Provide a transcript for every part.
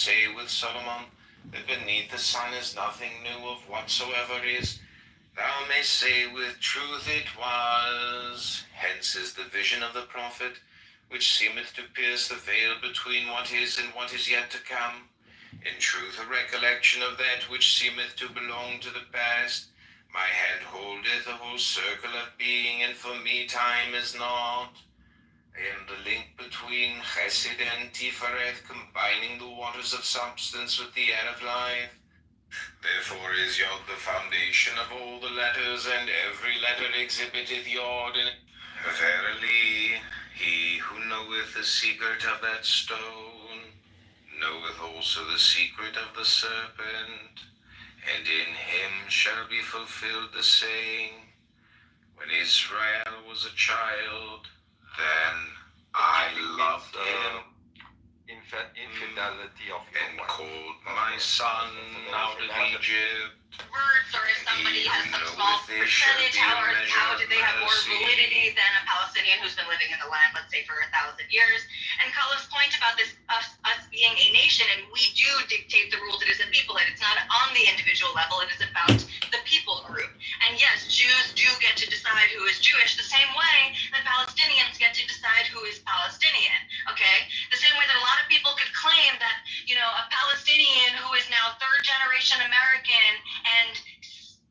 say with Solomon, that beneath the sun is nothing new of whatsoever is, thou mayst say with truth it was. Hence is the vision of the prophet, which seemeth to pierce the veil between what is and what is yet to come. In truth, a recollection of that which seemeth to belong to the past. My hand holdeth the whole circle of being, and for me time is naught. I am the link between Chesed and Tiferet, combining the waters of substance with the air of life. Therefore is Yod the foundation of all the letters, and every letter exhibiteth Yod. Verily, he who knoweth the secret of that stone, knoweth also the secret of the serpent, and in him shall be fulfilled the saying, when Israel was a child, then I loved him, infidelity of and called my son out of Egypt. Words, or if somebody has some small percentage, how do they have more validity than a Palestinian who's been living in the land, let's say, for 1,000 years? And Khalif's point about this, us being a nation, and we do dictate the rules, it is a people, and it's not on the individual level, it is about the people group. And yes, Jews do get to decide who is Jewish the same way that Palestinians get to decide who is Palestinian, okay? The same way that a lot of people could claim that, a Palestinian who is now third generation American and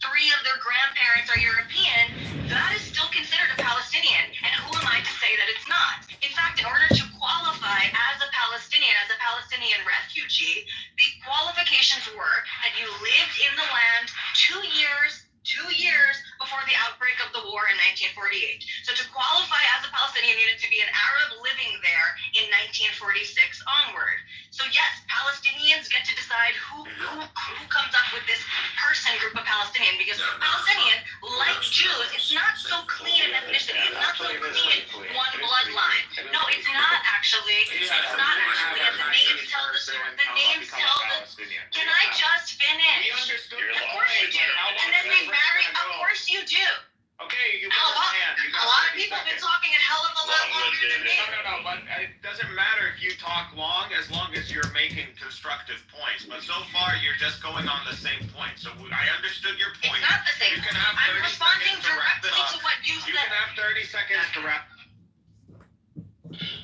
3 of their grandparents are European, that is still considered a Palestinian. And who am I to say that it's not? In fact, in order to qualify as a Palestinian refugee, the qualifications were that you lived in the land 2 years before the outbreak of the war in 1948. So to qualify as a Palestinian, you needed to be an Arab living there in 1946 onward. So yes, Palestinians get to decide who comes up with this person group of Palestinian, because Palestinian, like Jews, it's not so clean an ethnicity. It's not so clean one bloodline. No, it's not actually. It's not actually. And the names tell the story. The names tell the. Can I just finish? Of course you do. And then they marry. Of course you do. Okay, you understand. A lot of people have been talking a hell of a lot longer than me. No, but it doesn't matter if you talk long as you're making constructive points. But so far, you're just going on the same point. So I understood your point. It's not the same. You can have 30 I'm responding seconds to wrap it directly up. to what you You said. can have 30 seconds to wrap.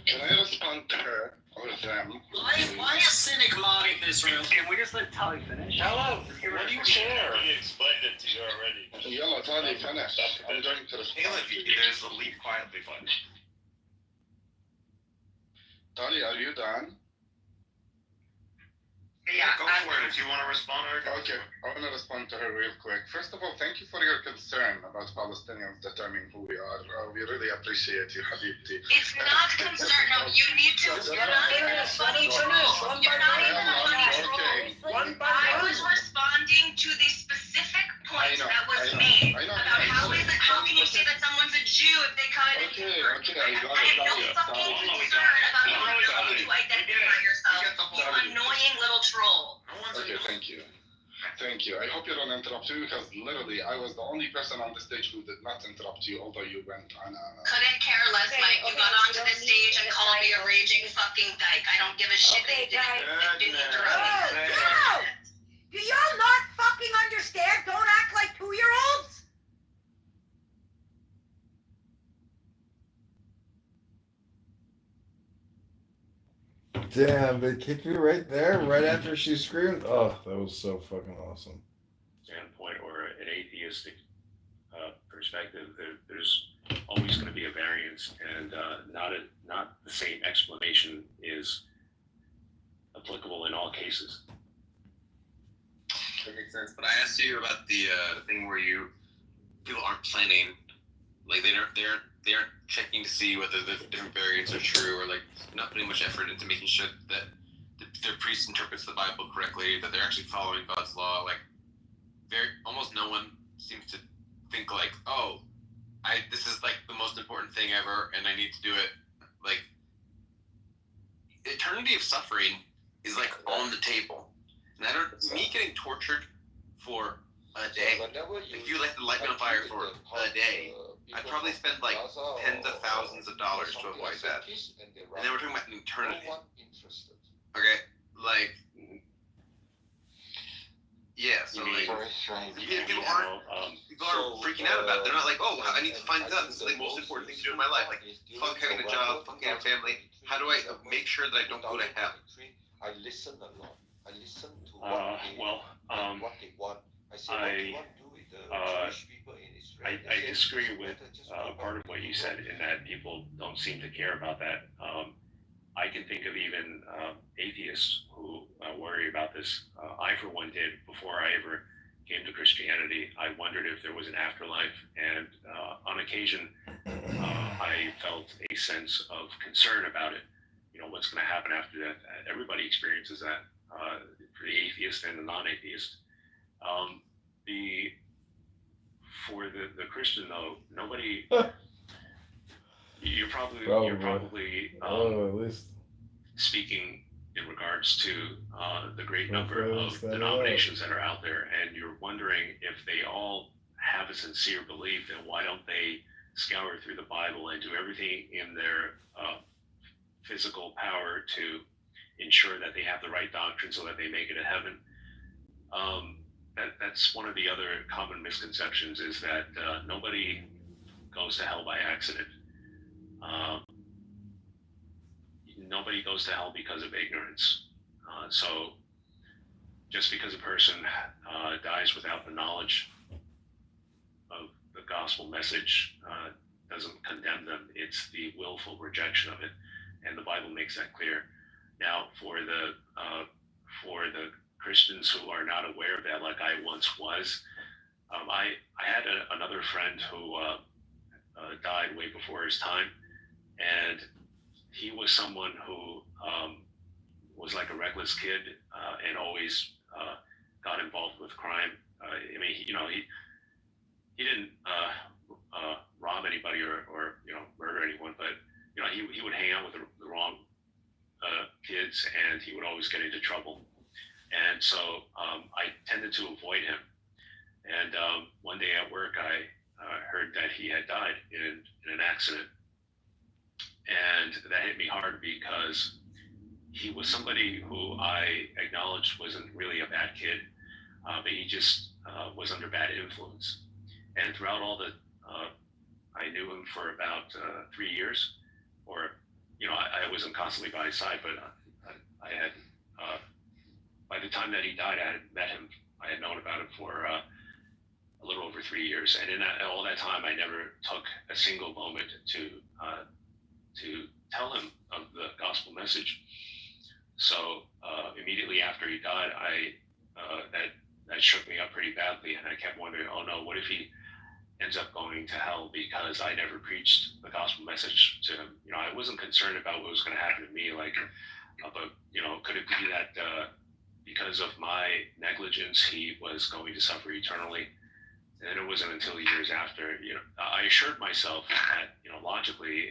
Can I respond to her or them? Why is Cynic modding this room? Can we just let Tali finish? Hello, what do you care? We explained it to you already. Yalla, Tali, finish. I'm going to respond. Caleb, there's the leave quietly button. Tali, are you done? Yeah, Go for it if you want to respond. Okay, I want to respond to her real quick. First of all, thank you for your concern about Palestinians determining who we are. We really appreciate you, Habibti. It's not concern. No, you need to. You're not even a funny troll. You're not even a funny troll. I was responding to the specific point that was made about how can you say that someone's a Jew if they come in and Okay, I got I it. have no fucking concern about your ability to identify yourself, you annoying little troll. Okay, thank you. Thank you. I hope you don't interrupt me, because literally I was the only person on the stage who did not interrupt you, although you went on a... Couldn't care less, Mike. You got onto the stage and called me a raging fucking dyke. I don't give a shit that you didn't interrupt me. Do y'all not fucking understand? Don't act like 2-year-olds? Damn, they kicked me right there, right after she screamed. Oh, that was so fucking awesome. Standpoint or an atheistic perspective, there's always going to be a variance, and not the same explanation is applicable in all cases. That makes sense. But I asked you about the thing where people aren't planning, like they aren't checking to see whether the different variants are true, or like not putting much effort into making sure that their priest interprets the Bible correctly, that they're actually following God's law. Like, almost no one seems to think like, oh, this is like the most important thing ever, and I need to do it. Like, eternity of suffering is like on the table, and me getting tortured for a day. If you let the light me on fire for a day, I'd probably spend like tens of thousands of dollars to avoid that. And then we're talking about an eternity. Okay, like So You mean- like, people you aren't know, people are freaking out about it. They're not like, oh, I need to find this out. This is the most important thing to do in my life. Like, fuck having a job, fuck having a family. How do I make sure that I don't go to hell? I listen a lot. I listen to what they want. I say, I- what do you want to do with the Jewish people in Israel? I They say, disagree "It's with better just go back part of to what you Europe." said in that people don't seem to care about that. I can think of even atheists who worry about this. I, for one, did before I ever came to Christianity. I wondered if there was an afterlife, and on occasion, I felt a sense of concern about it. You know, what's going to happen after that? Everybody experiences that, for the atheist and the non-atheist. For the Christian though, nobody. You're probably at least. speaking in regards to the great number Hopefully of it's that denominations that are out there, and you're wondering if they all have a sincere belief, then why don't they scour through the Bible and do everything in their physical power to ensure that they have the right doctrine so that they make it to heaven? That's one of the other common misconceptions, is that nobody goes to hell by accident. Nobody goes to hell because of ignorance. So just because a person dies without the knowledge of the gospel message doesn't condemn them. It's the willful rejection of it, and the Bible makes that clear. Now, for the Christians who are not aware of that, like I once was, I had another friend who died way before his time, and he was someone who was like a reckless kid and always got involved with crime. I mean, he didn't rob anybody or murder anyone, but he would hang out with the wrong kids, and he would always get into trouble. And so I tended to avoid him. And one day at work, I heard that he had died in an accident. And that hit me hard because he was somebody who I acknowledged wasn't really a bad kid, but he just was under bad influence. And throughout all I knew him for about 3 years, or, I wasn't constantly by his side, but I had, by the time that he died, I had met him. I had known about him for a little over 3 years. And in all that time, I never took a single moment to tell him of the gospel message. So immediately after he died, that shook me up pretty badly, and I kept wondering, oh no, what if he ends up going to hell because I never preached the gospel message to him? I wasn't concerned about what was going to happen to me, but could it be that because of my negligence, he was going to suffer eternally? And it wasn't until years after, I assured myself that, logically,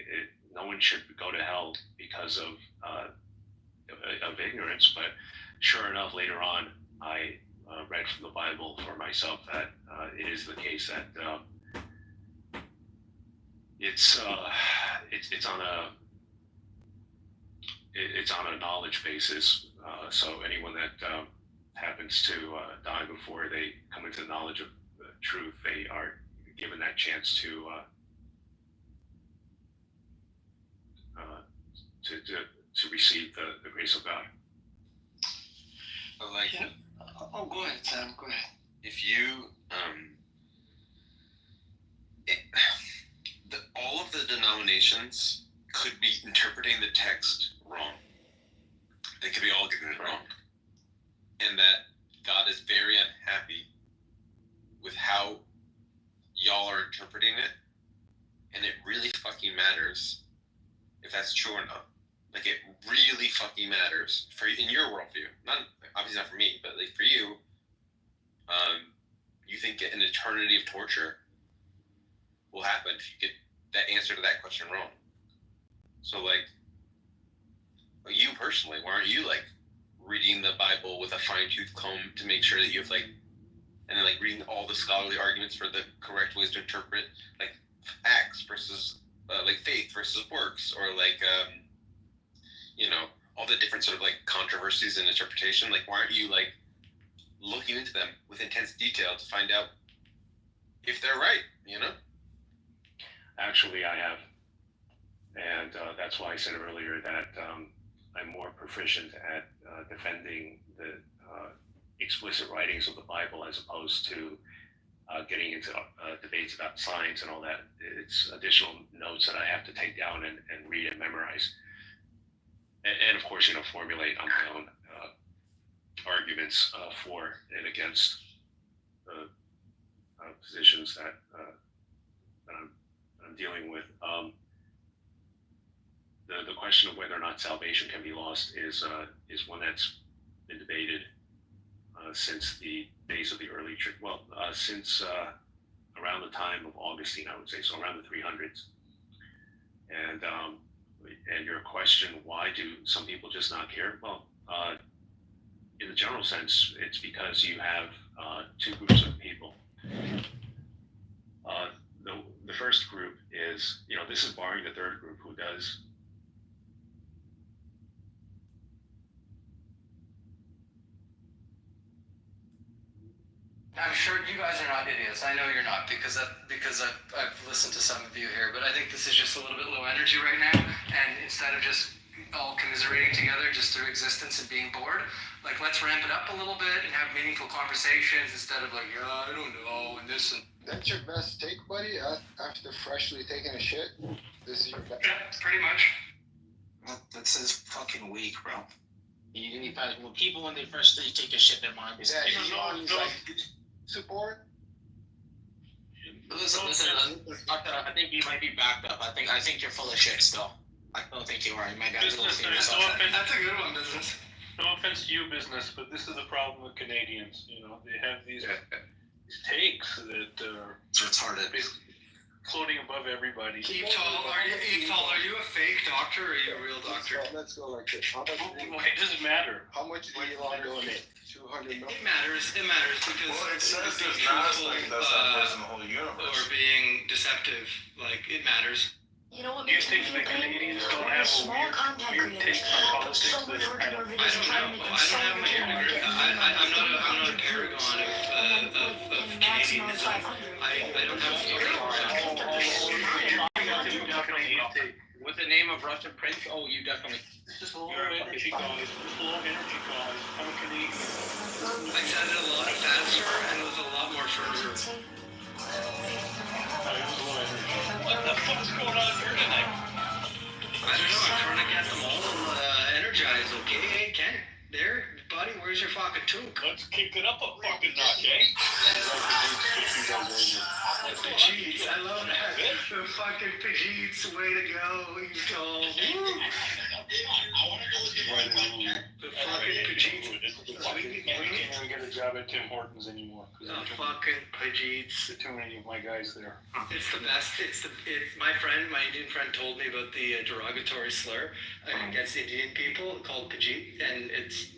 no one should go to hell because of ignorance. But sure enough, later on, I read from the Bible for myself that it is the case that it's on a knowledge basis. So anyone that happens to die before they come into the knowledge of the truth, they are given that chance to receive the grace of God. But like, Yeah. Oh, go ahead, Sam. Go ahead. if you all of the denominations could be interpreting the text wrong. They could be all getting it wrong, and that God is very unhappy with how y'all are interpreting it, and it really fucking matters if that's true or not. Like, it really fucking matters for in your worldview. Not obviously not for me, but like for you. You think an eternity of torture will happen if you get that answer to that question wrong. So, like, you personally, why aren't you like reading the Bible with a fine-tooth comb to make sure that you have and then reading all the scholarly arguments for the correct ways to interpret acts versus faith versus works, or all the different sort of controversies in interpretation? Why aren't you looking into them with intense detail to find out if they're right, you know? Actually, I have. And that's why I said earlier that I'm more proficient at defending the explicit writings of the Bible as opposed to getting into debates about science and all that. It's additional notes that I have to take down and read and memorize. And of course, formulate on my own arguments for and against the positions that I'm dealing with. The question of whether or not salvation can be lost is one that's been debated since the days of the early church. Well, since around the time of Augustine, I would say, so around the 300s. And your question, why do some people just not care? Well, in the general sense, it's because you have two groups of people. The first group is, this is barring the third group who does. I'm sure you guys are not idiots. I know you're not because I've listened to some of you here, but I think this is just a little bit low energy right now. And instead of just all commiserating together just through existence and being bored, like let's ramp it up a little bit and have meaningful conversations instead of like, yeah, I don't know, and this and. That's your best take, buddy? After freshly taking a shit? This is your best? Yeah, pretty much. That's his fucking weak, bro. When people, when they first take a shit, their mind is Yeah, he's like, support? Listen, I think you might be backed up. I think you're full of shit still. I don't think you are. You might have to Business, see yourself. that's a good one, business. No offense to you, business, but this is the problem with Canadians. They have these takes that are retarded, floating above everybody. Eve Tall, are you a fake doctor or are you a real doctor? Let's go like this. How much Why does it matter? How much do you want to donate? 200 million? It matters because Well, it says being there's not truthful, like that's not in the whole or universe. being deceptive, like it matters. You know what Do you makes me think feel the pain? Canadians don't We're have a small content weird creators. take on politics So that much are work in kind our of... videos I trying to don't have my consolidate degree. and I'm not a get paragon of Canadianism. I don't have a degree. With the name of Russian Prince, oh, you definitely. Just low energy guys. I'm a Canadian. I said it a lot faster and with a lot more fervor. What the fuck's going on here tonight? I don't know. I'm trying to get them all energized. Okay, hey Ken, there, buddy. Where's your fucking toque? Let's kick it up a fucking notch, eh? Pajeets, I love that. The fucking Pajeets, way to go. You go. The fucking Pajeets. I can't even get a job at Tim Hortons anymore. The fucking Pajeets. There are too many of my guys there. It's the best. It's my Indian friend told me about the derogatory slur against Indian people called Pajeet, and it's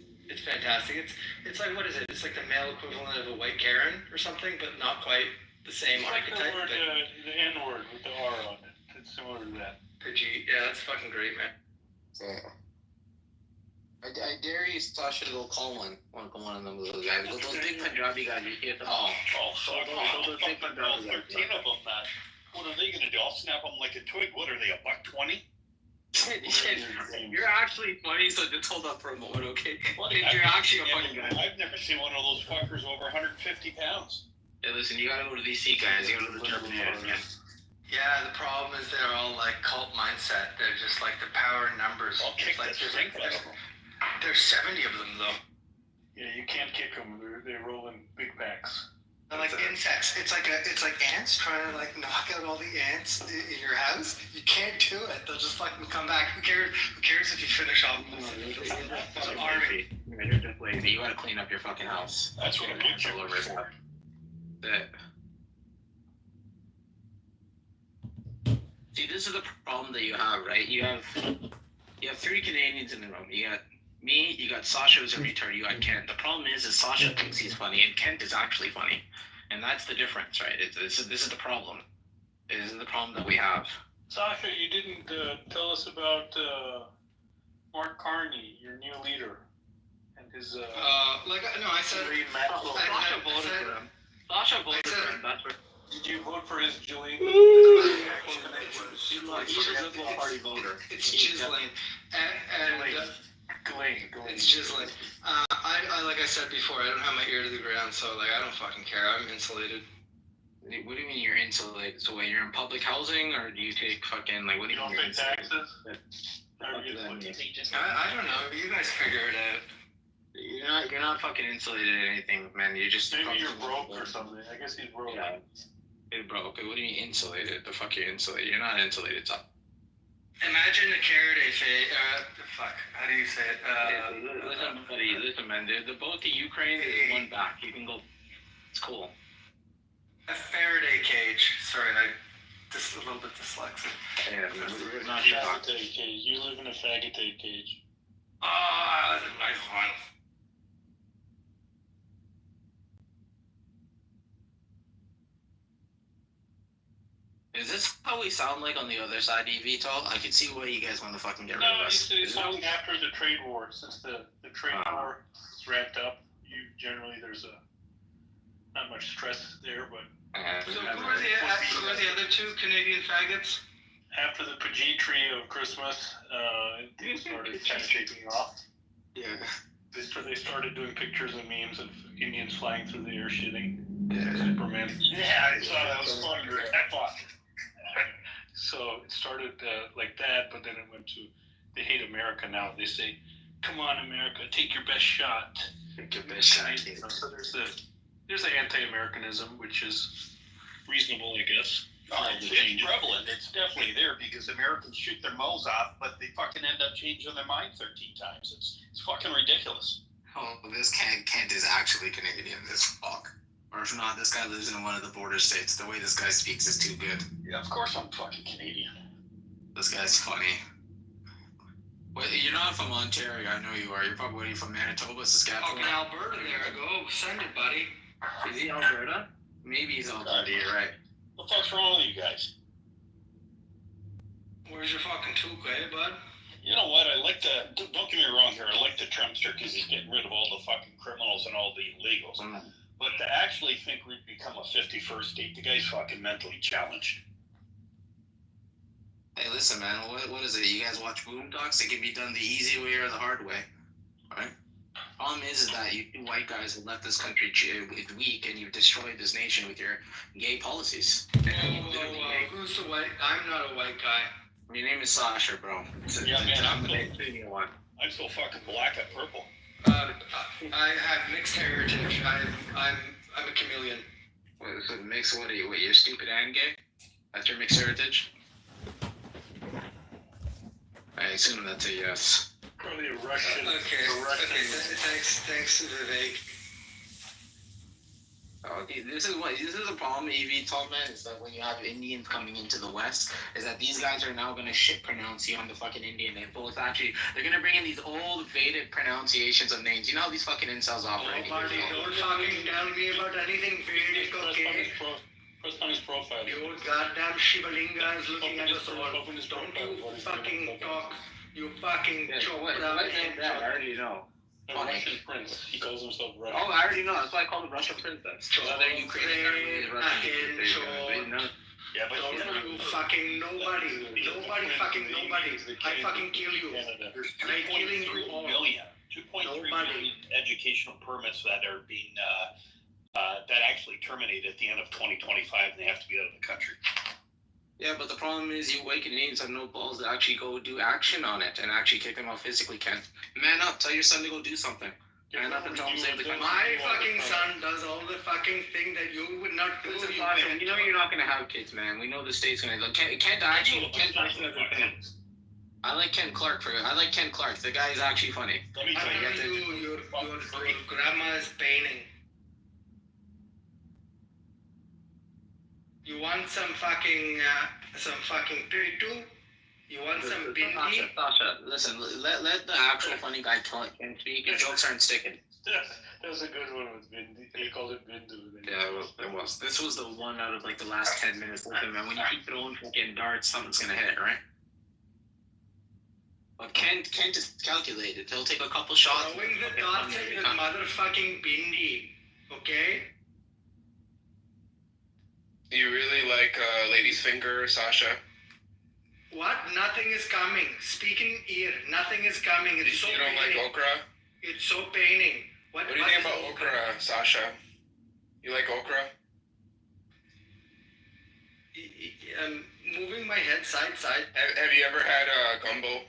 fantastic. It's like, what is it? It's like the male equivalent of a white Karen or something, but not quite the same It's like archetype. the N-word with the R on it. It's similar to that. Pajeet, yeah, that's fucking great, man. Yeah. I dare you, Sasha, to go call one of them little guys. Those big Punjabi guys, you hear them all. Those big Punjabi guys. 13 of them, man. What are they gonna do? I'll snap them like a twig. What are they, $1.20? You're actually funny, so just hold up for a moment, okay? You're actually a funny guy. I've never seen one of those fuckers over 150 pounds. Hey, listen, you gotta go to DC, guys. You gotta go to the Terminator, man. Yeah, the problem is they're all like cult mindset. They're just like the power in numbers. I'll kick Like, the stink out of them. there's 70 of them though. Yeah, you can't kick them. They're rolling big packs. They're like insects. It's like ants trying to like knock out all the ants in your house. You can't do it. They'll just fucking come back. Who cares? Who cares if you finish off It's an army. You're just lazy. You gotta clean up your fucking house. That's what a good chip is for. See, this is the problem that you have, right? You have 3 Canadians in the room. You got me, you got Sasha who's a retard, you got Kent. The problem is Sasha thinks he's funny and Kent is actually funny. And that's the difference, right? This is the problem. This is the problem that we have. Sasha, you didn't tell us about Mark Carney, your new leader, and His No, I said. Jillian Maxwell. Sasha voted for him. Sasha voted for him. That's right. Did you vote for his Jillian? He's a Liberal Party voter. It's Ghislaine. Ghislaine. It's Ghislaine. Like I said before, I don't have my ear to the ground, so like I don't fucking care. I'm insulated. What do you mean you're insulated? So wait, you're in public housing, or do you take fucking like what do You you don't mean? pay taxes? I don't know. You guys figure it out. You're not fucking insulated or anything, man. You're just Maybe you're broke or something. I guess he's broke. Yeah. You're broke. What do you mean insulated? The fuck you're insulated? You're not insulated. Imagine a carrot how do you say it? Listen, buddy. Listen, man. The boat to Ukraine is one back. You can go. It's cool. A Faraday cage. Sorry, I just a little bit dyslexic. Yeah, we're not Faggot cage. You live in a faggot cage. That's a nice one. Is this how we sound like on the other side, eVTOL? I can see why you guys want to fucking get rid No, of us. it's something after the trade war. Since the trade war is wrapped up, there's not much stress there, but So who are the other two Canadian faggots? after the pageantry of Christmas, things started kind of taking off. Yeah. They started doing pictures and memes of Indians flying through the air shitting. Yeah. Superman. Yeah, I saw that. Was fun. So it started like that, but then it went to they hate America now. They say, "Come on, America, take your best shot." Take your best shot. So there's the anti-Americanism, which is reasonable, I guess. It's prevalent. It's definitely there because Americans shoot their mouths off, but they fucking end up changing their mind 13 times. It's fucking ridiculous. Oh, this Kent is actually Canadian as fuck. Or if not, this guy lives in one of the border states. The way this guy speaks is too good. Yeah, of course I'm fucking Canadian. This guy's funny. Wait, you're not from Ontario. I know you are. You're probably from Manitoba, Saskatchewan. Fucking Alberta there. Go send it, buddy. Is he Alberta? Maybe he's Alberta. You're right. What the fuck's wrong with you guys? Where's your fucking toque, bud? You know what? Don't get me wrong here. I like the Trumpster because he's getting rid of all the fucking criminals and all the illegals. But to actually think we'd become a 51st state, the guy's fucking mentally challenged. Hey, listen, man. What is it? You guys watch Boondocks? It can be done the easy way or the hard way, right? Problem is that you two white guys have left this country weak, and you've destroyed this nation with your gay policies. Who's the white? I'm not a white guy. Your name is Sasha, bro. Yeah, man. I'm so fucking black and purple. I have mixed heritage. I'm a chameleon. What mixed? What are you? What, you're stupid and gay? That's your mixed heritage? I assume that's a yes. Probably a Russian. Okay. Thanks, Vivek. This is the problem, eVTOL, man, is that when you have Indians coming into the West, is that these guys are now going to shit pronounce you on the fucking Indian name. But it's actually, they're going to bring in these old Vedic pronunciations of names. You know how these fucking incels operate? Buddy, don't fucking tell me about anything Vedic, okay? Press on his profile. You goddamn Shivalinga is looking at us all. Don't you fucking talk. You fucking chopra. I already know. The Russian prince. He calls himself Russian. Oh, I already know. That's why I call him Russian princess. Other Ukrainian Yeah, but don't you fucking nobody. Nobody fucking nobody. I fucking kill you. There's I'm killing you 2.3 all. million. 2.3 million educational permits that are being that actually terminate at the end of 2025, and they have to be out of the country. Yeah, but the problem is you white Canadians have no balls to actually go do action on it and actually kick them out physically, Ken. Man up, tell your son to go do something. Man up and tell him to save the country. My fucking son does all the fucking thing that you would not do. Listen, Sasha, you know you're not going to have kids, man. We know the state's going to... Kent actually has a thing. I like Ken Clark. The guy is actually funny. Let me tell you, Your grandma is painting. You want some fucking too? You want some bindi? Sasha, listen, let the actual funny guy Ken speak. Your jokes aren't sticking. That was a good one with Bindi. They called it Bindu. Yeah, it was. This was the one out of like the last 10 minutes. Listen, man, when you keep throwing fucking darts, something's gonna hit, right? But Kent is calculated. He'll take a couple shots. Throwing the darts at the motherfucking bindi. Okay? Do you really like Lady's Finger, Sasha? What? Nothing is coming. Speaking ear, nothing is coming. It's so You don't like paining. okra? It's so paining. What do you think about okra, Sasha? You like okra? I'm moving my head side. Have you ever had gumbo?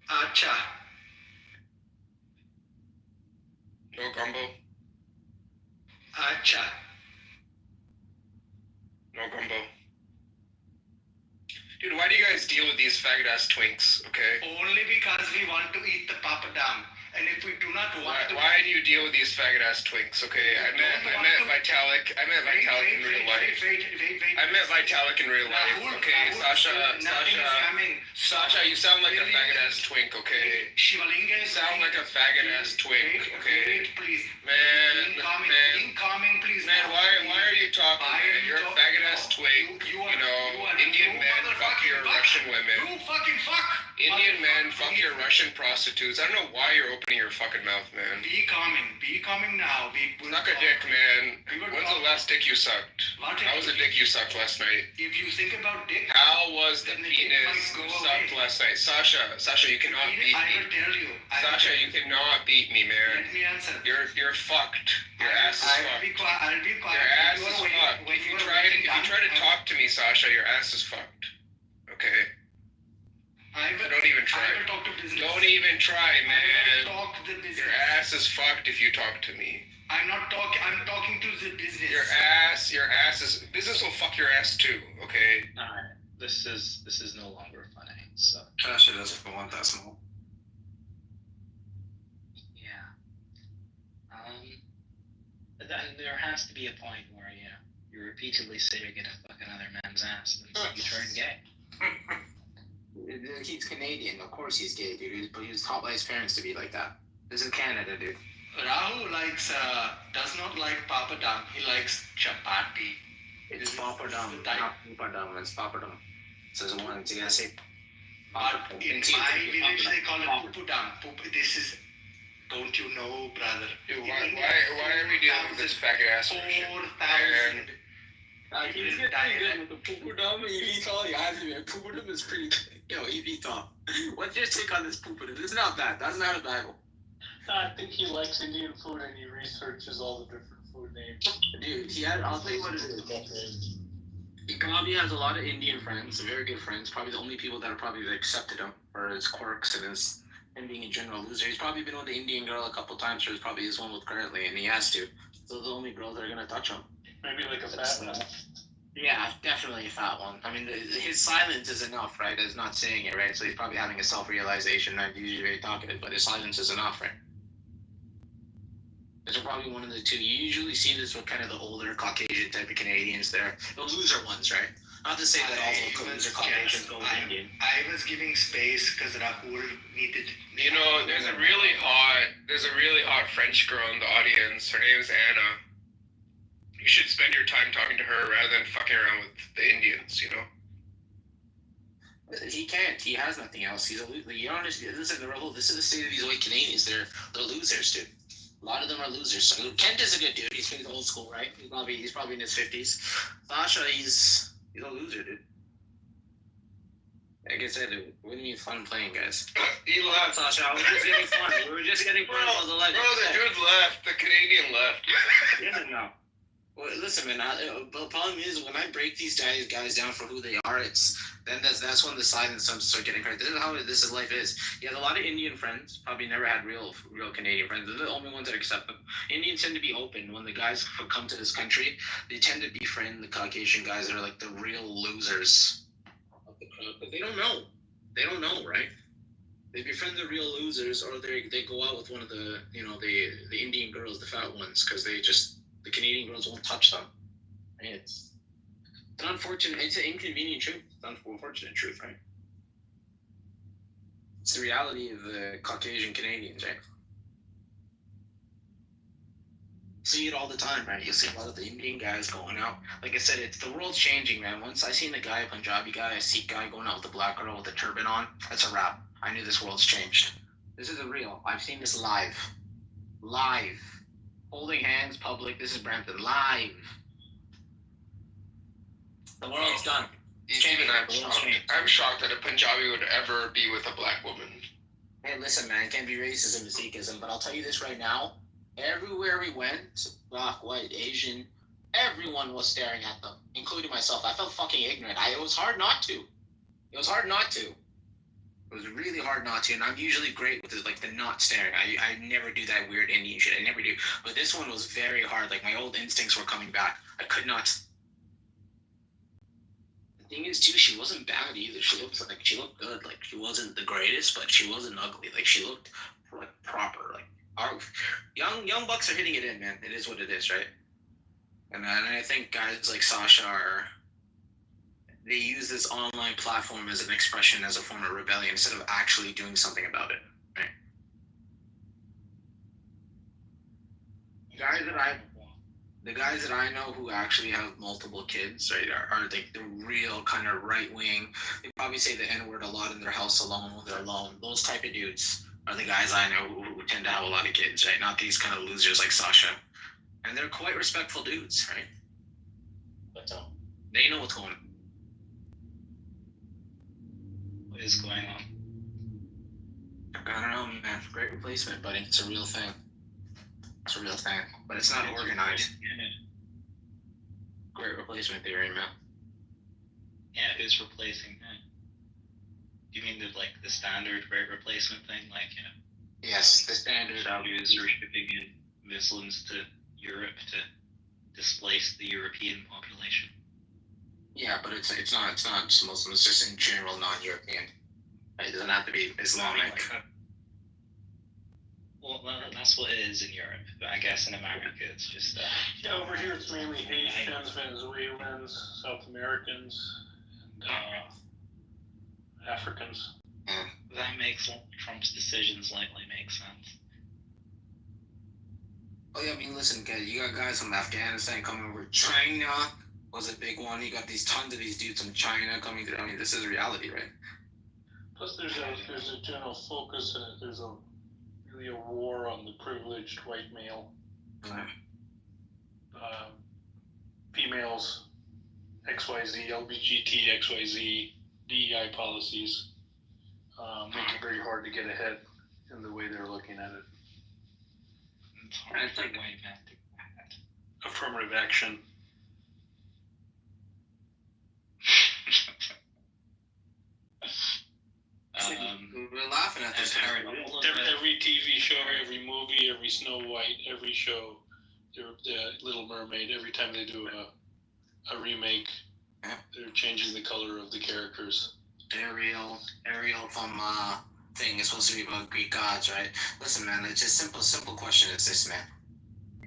Acha. No gumbo? Acha. No gumbo. Dude, why do you guys deal with these faggot ass twinks, okay? Only because we want to eat the papadam. And if we do not want to... Why do you deal with these faggot ass twinks, okay? I met Vitalik in real life. I met Vitalik in real life, okay? Sasha, you sound like a faggot ass twink, okay? Shivalinga You sound like a faggot ass twink, okay? Please. Man, Incoming, please. man, why are you talking, man? You're a faggot ass twink, you know, Indian men fuck your Russian women. You fucking fuck. Indian men fuck your Russian prostitutes. I don't know why you're opening your fucking mouth, man. Be calming now. Suck a dick, man. When's the last dick you sucked? How was the dick you sucked last night? If you think about dick, How was the penis you sucked last night? Sasha, you cannot beat I me. will tell you. Sasha, you cannot beat me, man. Let me answer. You're fucked. Your ass is I'll be fucked. quiet. Your ass is fucked. If you try to talk to me, Sasha, your ass is fucked. Okay? Don't even try. I will talk to business. Don't even try, man. Talk to the business. Your ass is fucked if you talk to me. I'm not talking. I'm talking to the business. Your ass is. Business will fuck your ass too. Okay. Alright, this is no longer funny. So Sasha doesn't want that small. yeah. But then there has to be a point where you repeatedly say you're gonna fuck another man's ass, and you turn gay. He's Canadian, of course he's gay, dude. But he was taught by his parents to be like that. This is Canada, dude. Rahul does not like papadam. He likes chapati. It's papadam, not papadam. It's papadam. So it's one. So you gotta say. But in my village they call it pupudam. This is. Don't you know, brother? Dude, why are we dealing with this faggot ass shit? 4,000. He's getting good with the pupudam. Evitol, yeah, pupudam is pretty good. Yo, Evitol. What's your take on this pupudam? It's not bad. That's not a bad one. I think he likes Indian food and he researches all the different food names. Dude, I'll tell you what it is. He probably has a lot of Indian friends, very good friends. Probably the only people that have probably accepted him for his quirks and him being a general loser. He's probably been with the Indian girl a couple times, so he's probably his one with currently, and he has to. So the only girls that are gonna touch him. Maybe like a fat one. Yeah, definitely a fat one. I mean, his silence is enough, right? As not saying it, right? So he's probably having a self-realization. Not usually very talkative, but his silence is enough, right? Those are probably one of the two. You usually see this with kind of the older Caucasian type of Canadians. They're the loser ones, right? Not to say that all loser Caucasians go Indian. I was giving space because Rahul needed. You know, there's a really hot French girl in the audience. Her name is Anna. You should spend your time talking to her rather than fucking around with the Indians, you know? He can't. He has nothing else. He's a loser. You don't understand. This is the state of these white Canadians. They're losers, dude. A lot of them are losers. So Kent is a good dude. He's old school, right? He's probably in his 50s. Sasha, he's a loser, dude. Like I said, we're gonna be fun playing, guys. He left. Sasha, we were just getting fun. We were just getting fun while the light. Bro, the dude left. The Canadian left. No. Well, listen, man. The problem is when I break these guys down for who they are, that's when the silence starts to start getting crazy. This is how life is. He has a lot of Indian friends. Probably never had real Canadian friends. They're the only ones that accept them. Indians tend to be open. When the guys come to this country, they tend to befriend the Caucasian guys that are like the real losers of the crowd. But they don't know. They don't know, right? They befriend the real losers, or they go out with one of the the Indian girls, the fat ones, because the Canadian girls won't touch them. I mean, it's an unfortunate, it's an inconvenient truth. It's an unfortunate truth, right? It's the reality of the Caucasian Canadians, right? See it all the time, right? You'll see a lot of the Indian guys going out. Like I said, the world's changing, man. Once I seen a guy, a Punjabi guy, a Sikh guy going out with a black girl with a turban on, that's a wrap. I knew this world's changed. This is a real. I've seen this live. Live. Holding hands, public. This is Brampton. Live. The world's done. Even I'm shocked that a Punjabi would ever be with a black woman. Hey, listen, man, it can't be racism and Sikhism, but I'll tell you this right now. Everywhere we went, black, white, Asian, everyone was staring at them, including myself. I felt fucking ignorant. It was hard not to. It was hard not to. It was really hard not to, and I'm usually great with it, like the not staring. I never do that weird Indian shit. I never do. But this one was very hard. Like, my old instincts were coming back. I could not. The thing is, too, she wasn't bad either. She looked good. Like, she wasn't the greatest, but she wasn't ugly. Like, she looked like proper. Like, our young bucks are hitting it in, man. It is what it is, right? And I think guys like Sasha they use this online platform as an expression, as a form of rebellion, instead of actually doing something about it, right? The guys that I know who actually have multiple kids, right, are like the real kind of right wing. They probably say the N-word a lot in their house alone when they're alone. Those type of dudes are the guys I know who tend to have a lot of kids, right? Not these kind of losers like Sasha. And they're quite respectful dudes, right? But they know what's going on. What is going on? I don't know, man. Great replacement, buddy. It's a real thing. It's a real thing. But it's not organized. Great replacement theory, man. Yeah, who's replacing him? Do you mean the standard great replacement thing? Like, you know? Yes, the standard. Saudis are shipping in Muslims to Europe to displace the European population. Yeah, but it's not just Muslim. It's just in general non-European. It doesn't have to be Islamic. Well, that's what it is in Europe, but I guess in America it's just. Yeah, over here it's mainly Haitians, Venezuelans, South Americans, and Africans. That makes Trump's decisions likely make sense. Oh yeah, I mean, listen, guys, you got guys from Afghanistan coming over. China was a big one. You got tons of these dudes from China coming through. I mean, this is reality, right? Plus, there's a general focus, and there's really a war on the privileged white male. Females, XYZ, LBGT, XYZ, DEI policies make it very hard to get ahead in the way they're looking at it. It's hard for white men to do that. Affirmative action. We're laughing at this. Every TV show, every movie, every Snow White, every show, the Little Mermaid, every time they do a remake, they're changing the color of the characters. Ariel from thing is supposed to be about Greek gods, right? Listen, man, it's just simple question. It's this, man.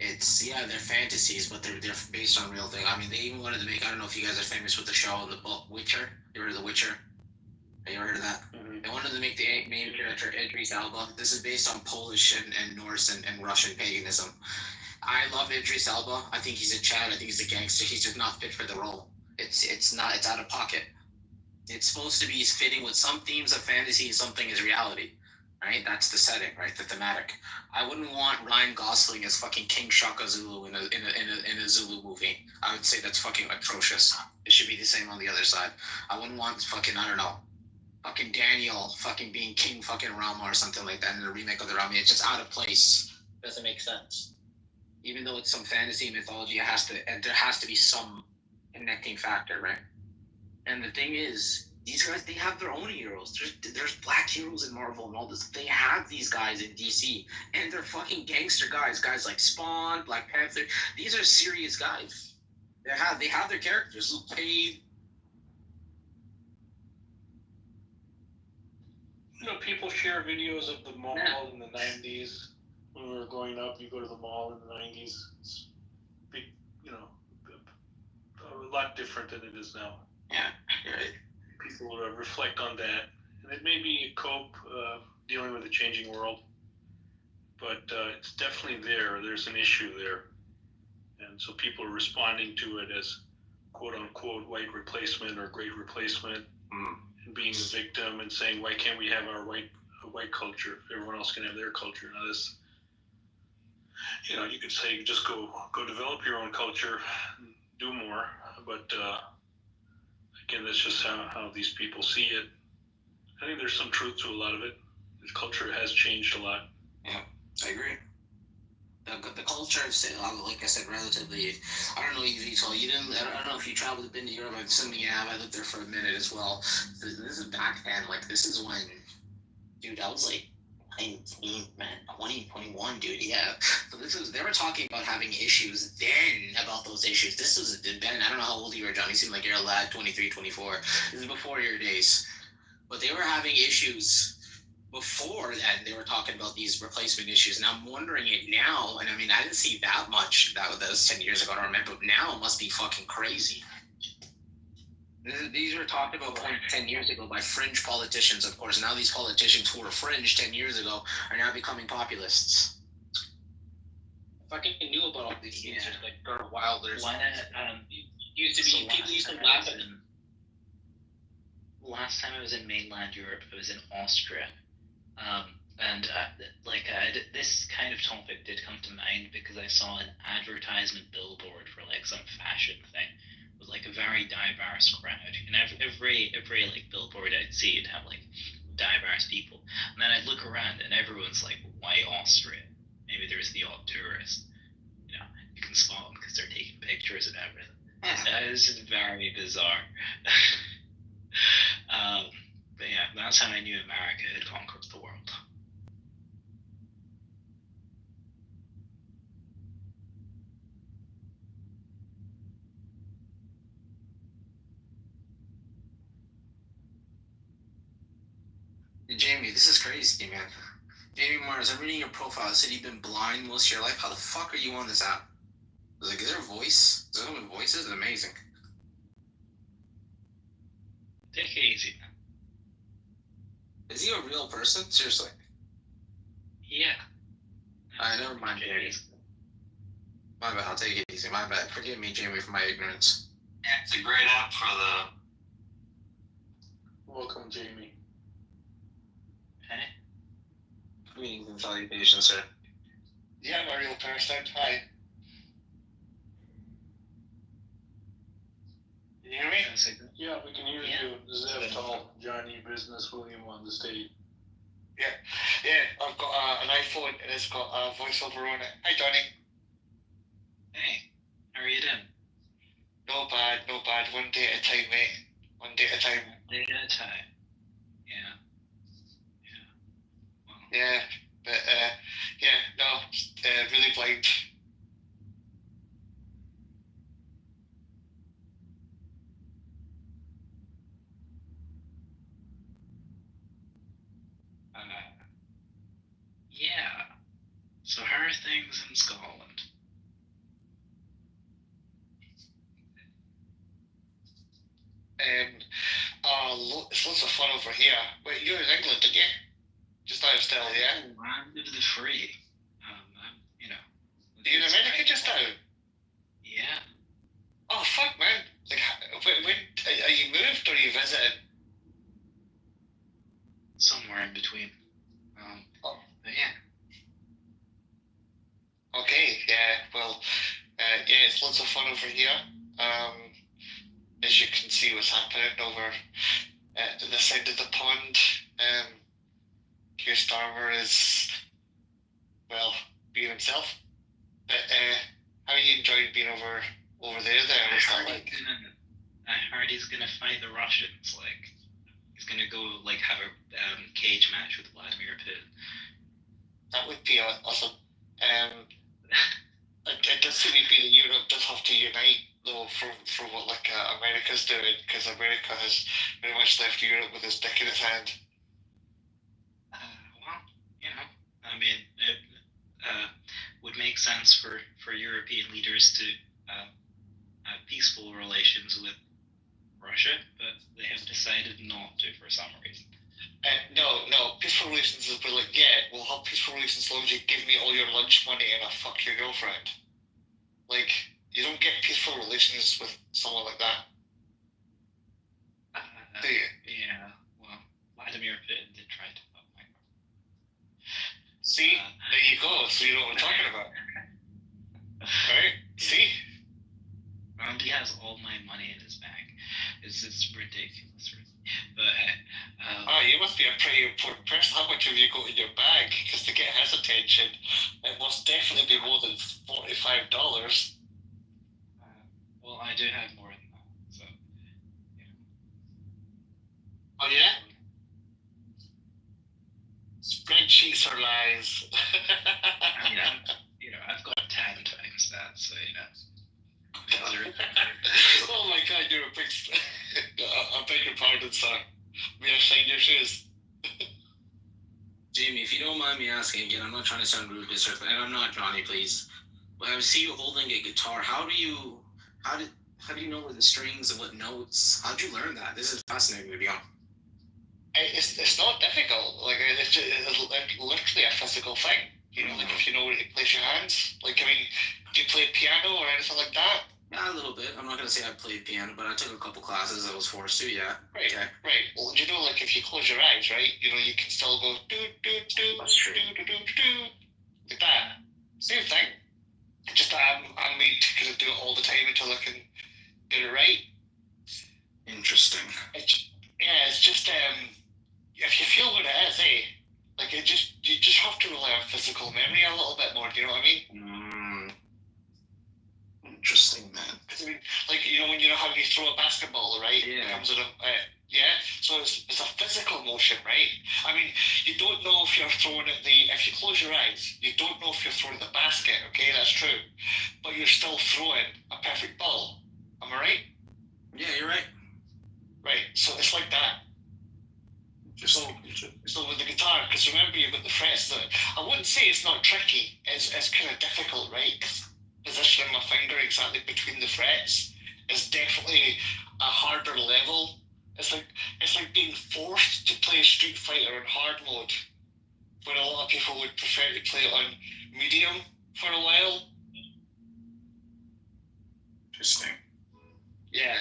It's they're fantasies, but they're based on real thing. I mean, they even wanted to make. I don't know if you guys are famous with the show, the book Witcher. You heard of The Witcher? Have you heard of that? Mm-hmm. They wanted to make the main character Idris Elba. This is based on Polish and Norse and Russian paganism. I love Idris Elba. I think he's a Chad. I think he's a gangster. He's just not fit for the role. It's out of pocket. It's supposed to be fitting with some themes of fantasy, something is reality, right? That's the setting, right? The thematic. I wouldn't want Ryan Gosling as fucking King Shaka Zulu in a Zulu movie. I would say that's fucking atrocious. It should be the same on the other side. I wouldn't want fucking fucking Daniel fucking being King fucking Rama or something like that in a remake of the Rama. It's just out of place. Doesn't make sense. Even though it's some fantasy mythology, there has to be some connecting factor, right? And the thing is, these guys, they have their own heroes. There's black heroes in Marvel and all this. They have these guys in DC, and they're fucking gangster guys. Guys like Spawn, Black Panther. These are serious guys. They have their characters. Luke Cage. You know, people share videos of the mall in the 90s. When we were growing up, you go to the mall in the 90s. It's big, a lot different than it is now. Yeah, right. People reflect on that, and it may be a cope dealing with a changing world, but it's definitely there. There's an issue there. And so people are responding to it as quote unquote white replacement or great replacement, and being the victim and saying, why can't we have our white culture? Everyone else can have their culture. Now this, you could say just go develop your own culture, do more, but again, that's just how these people see it. I think there's some truth to a lot of it. The culture has changed a lot. Yeah, I agree. The culture, like I said, relatively. I don't know if you told you didn't. I don't know if you traveled, been to Europe. I'm assuming you have. I lived there for a minute as well. This is back then. Like this is when, dude, I was like 19, man, 2021, dude. Yeah. So they were talking about having issues then about those issues. This was Ben. I don't know how old you were, John. You seem like you're a lad, 23, 24. This is before your days. But they were having issues before that. They were talking about these replacement issues, and I'm wondering it now. And I mean, I didn't see that much that was 10 years ago. I don't remember. But now it must be fucking crazy. These were talked about 10 years ago by fringe politicians, of course. Now these politicians who were fringe 10 years ago are now becoming populists. I fucking knew about all these things, like Gert Wilders. Why not? Used to be people used to laugh at them. Last time I was in mainland Europe, I was in Austria, this kind of topic did come to mind because I saw an advertisement billboard for like some fashion thing with like a very diverse crowd, and every like billboard I'd see, it'd have like diverse people, and then I'd look around and everyone's like, why Austria? Maybe there's the odd tourist, you can spot them because they're taking pictures and everything. That is just very bizarre. But yeah, that's how I knew America had conquered the world. Jamie, this is crazy, man. Jamie Mars, I'm reading your profile. It said you've been blind most of your life. How the fuck are you on this app? Like, is there a voice? Is there a voice? This is amazing. Take it easy, man. Is he a real person? Seriously? Yeah. Never mind, Jamie. My bad, I'll take it easy. My bad. Forgive me, Jamie, for my ignorance. Yeah, it's a great app for Welcome, Jamie. Hey. Greetings and salutations, sir. Yeah, I'm a real person. Hi. Can you hear me? Yeah, we can hear you. Zev, Tall, Johnny, Business, William on the stage. Yeah, I've got an iPhone and it's got a voiceover on it. Hi, Johnny. Hey, how are you doing? No bad. One day at a time, mate. One day at a time. Day at a time. Yeah. Well, Yeah, but really blind. yeah. So how are things in Scotland? It's lots of fun over here. Wait, you're in England, didn't you? Just out of still, yeah? Land of the free. Are you in America just now? Yeah. Oh, fuck, man. Like, when are you moved or are you visiting? Somewhere in between. But yeah. Okay, yeah, well, it's lots of fun over here. As you can see what's happening over at the side of the pond. Keir Starmer is, well, being himself. But how are you enjoying being over there then? What's that like? I heard he's gonna fight the Russians. Like, he's gonna go like have a cage match with Vladimir Putin. That would be awesome. It does seem to be that Europe does have to unite, though, for what like America's doing, because America has very much left Europe with his dick in his hand. Well, I mean, it would make sense for European leaders to have peaceful relations with Russia, but they have decided not to for some reason. No, peaceful relations is like, yeah, we'll have peaceful relations as long as you give me all your lunch money and I fuck your girlfriend. Like, You don't get peaceful relations with someone like that. Do you? Yeah. Well, Vladimir Putin did try to fuck my girlfriend. See, there you go. So you know what I'm talking about, right? See. He has all my money in his bag. It's ridiculous, really. But you must be a pretty important person. How much have you got in your bag? Because to get his attention, it must definitely be more than $45. Well, I do have more than that. So. Yeah. Oh yeah. Spreadsheets are lies. I've got 10 times that, so Oh my god, you're a big. I beg your pardon, sir. May I shine your shoes? Jamie, if you don't mind me asking again, I'm not trying to sound rude, and I'm not, Johnny, please. When I see you holding a guitar, how do you know where the strings and what notes? How'd you learn that? This is fascinating, to be honest. It's not difficult. Like it's literally a physical thing. Like if you know where to place your hands. Like, I mean, do you play piano or anything like that? Yeah, a little bit. I'm not gonna say I played piano, but I took a couple classes. I was forced to. Yeah. Right. Okay. Right. Well, like if you close your eyes, right? You can still go do do do do do do do like that. Same thing. Just I'm made to kind of do it all the time until I can get it right. Interesting. It's just if you feel what it is, like you just have to rely on physical memory a little bit more. Do you know what I mean? Interesting, man. Because I mean, like when how you throw a basketball, right? Yeah. It comes in So it's a physical motion, right? I mean, you don't know if you're throwing at if you close your eyes, you don't know if you're throwing the basket. Okay, that's true, but you're still throwing a perfect ball. Am I right? Yeah, you're right. Right. So it's like that. So with the guitar, because remember you've got the frets. I wouldn't say it's not tricky. It's kind of difficult, right? Positioning my finger exactly between the frets is definitely a harder level. It's like being forced to play Street Fighter on hard mode, when a lot of people would prefer to play it on medium for a while. Interesting. Yeah.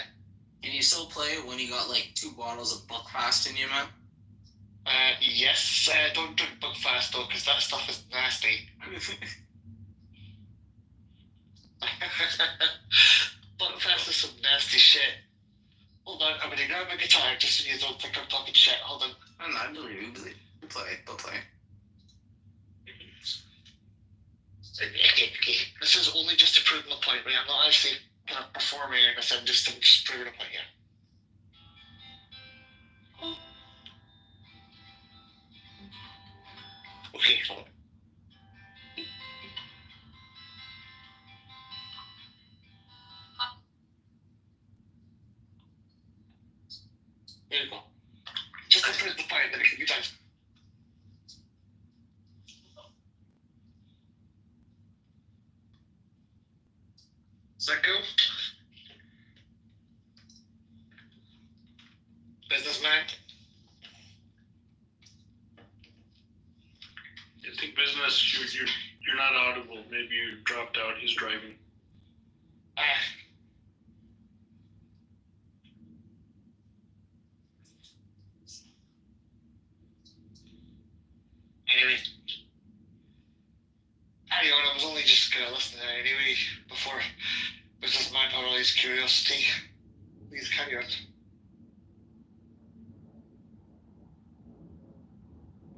Can you still play it when you got like 2 bottles of Buckfast in you, man? Yes. Don't drink Buckfast though, because that stuff is nasty. Buckfast is some nasty shit. Hold on, I'm gonna grab my guitar just so you don't think I'm talking shit. Hold on. I believe you. We'll play. Okay. This is only just to prove my point, right? I'm not actually kind of performing or anything, I'm just proving a point here. Okay, hold on. There you go. Just to prove the point that it can be done. Is that cool? Businessman? I think business, you're not audible. Maybe you dropped out. He's driving. Anyway. Carry on, I was only just gonna listen anyway before businessman had all his curiosity. Please carry on.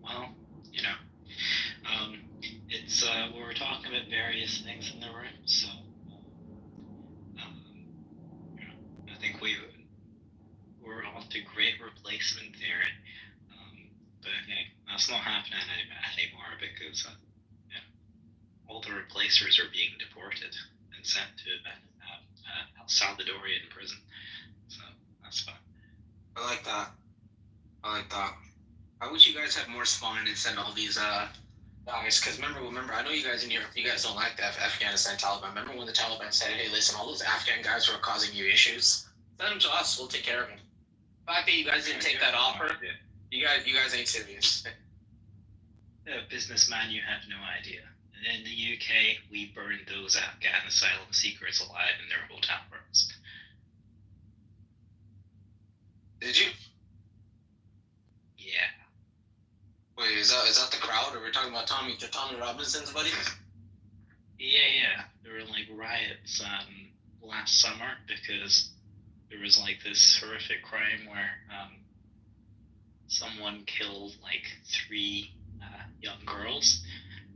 Well, it's we were talking about various things in the room, so I think we're off to great replacement theory. But that's not happening anymore because all the replacers are being deported and sent to El Salvadorian prison. So that's fine. I like that. I wish you guys had more spine and send all these guys. Because remember, I know you guys in Europe, you guys don't like the Afghanistan Taliban. Remember when the Taliban said, "Hey, listen, all those Afghan guys who are causing you issues, send them to us. We'll take care of them." The fact that you guys didn't take that offer, you guys ain't serious. Businessman, you have no idea. In the UK, we burned those Afghan asylum seekers alive in their hotel rooms. Did you? Yeah. Wait, is that the crowd, or we're talking about Tommy Robinson's buddy? Yeah. There were like riots last summer because there was like this horrific crime where someone killed like 3 young girls,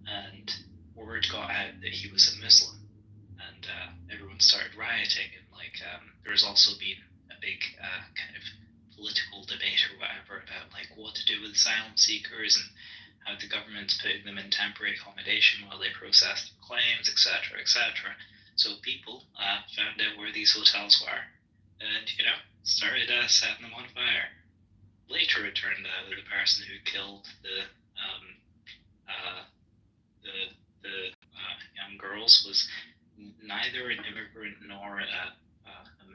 and word got out that he was a Muslim, and everyone started rioting, and like there was also been a big kind of political debate or whatever about like what to do with asylum seekers and how the government's putting them in temporary accommodation while they process their claims, etc., etc. So people found out where these hotels were, and started setting them on fire. Later, it turned out that the person who killed the young girls was neither an immigrant nor a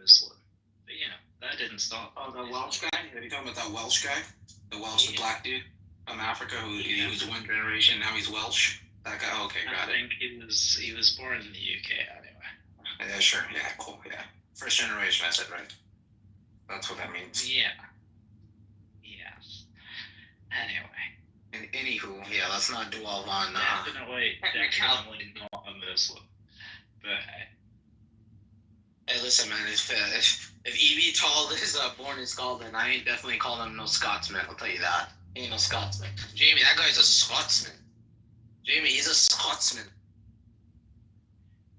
Muslim. But that didn't stop. Oh, the Welsh guy? Are you talking about that Welsh guy? The Welsh, the black dude from Africa who he was one generation, now he's Welsh. That guy. Okay, got it. I think he was born in the UK anyway. Yeah, sure. Yeah, cool. Yeah, first generation. I said right. That's what that means. Yeah. Yes. Anyway. And anywho, yeah, let's not dwell on. Definitely not a Muslim. But hey, listen, man. If E.B. Tall is born in Scotland, I ain't definitely calling him no Scotsman. I'll tell you that. He ain't no Scotsman. Jamie, that guy's a Scotsman. Jamie, he's a Scotsman.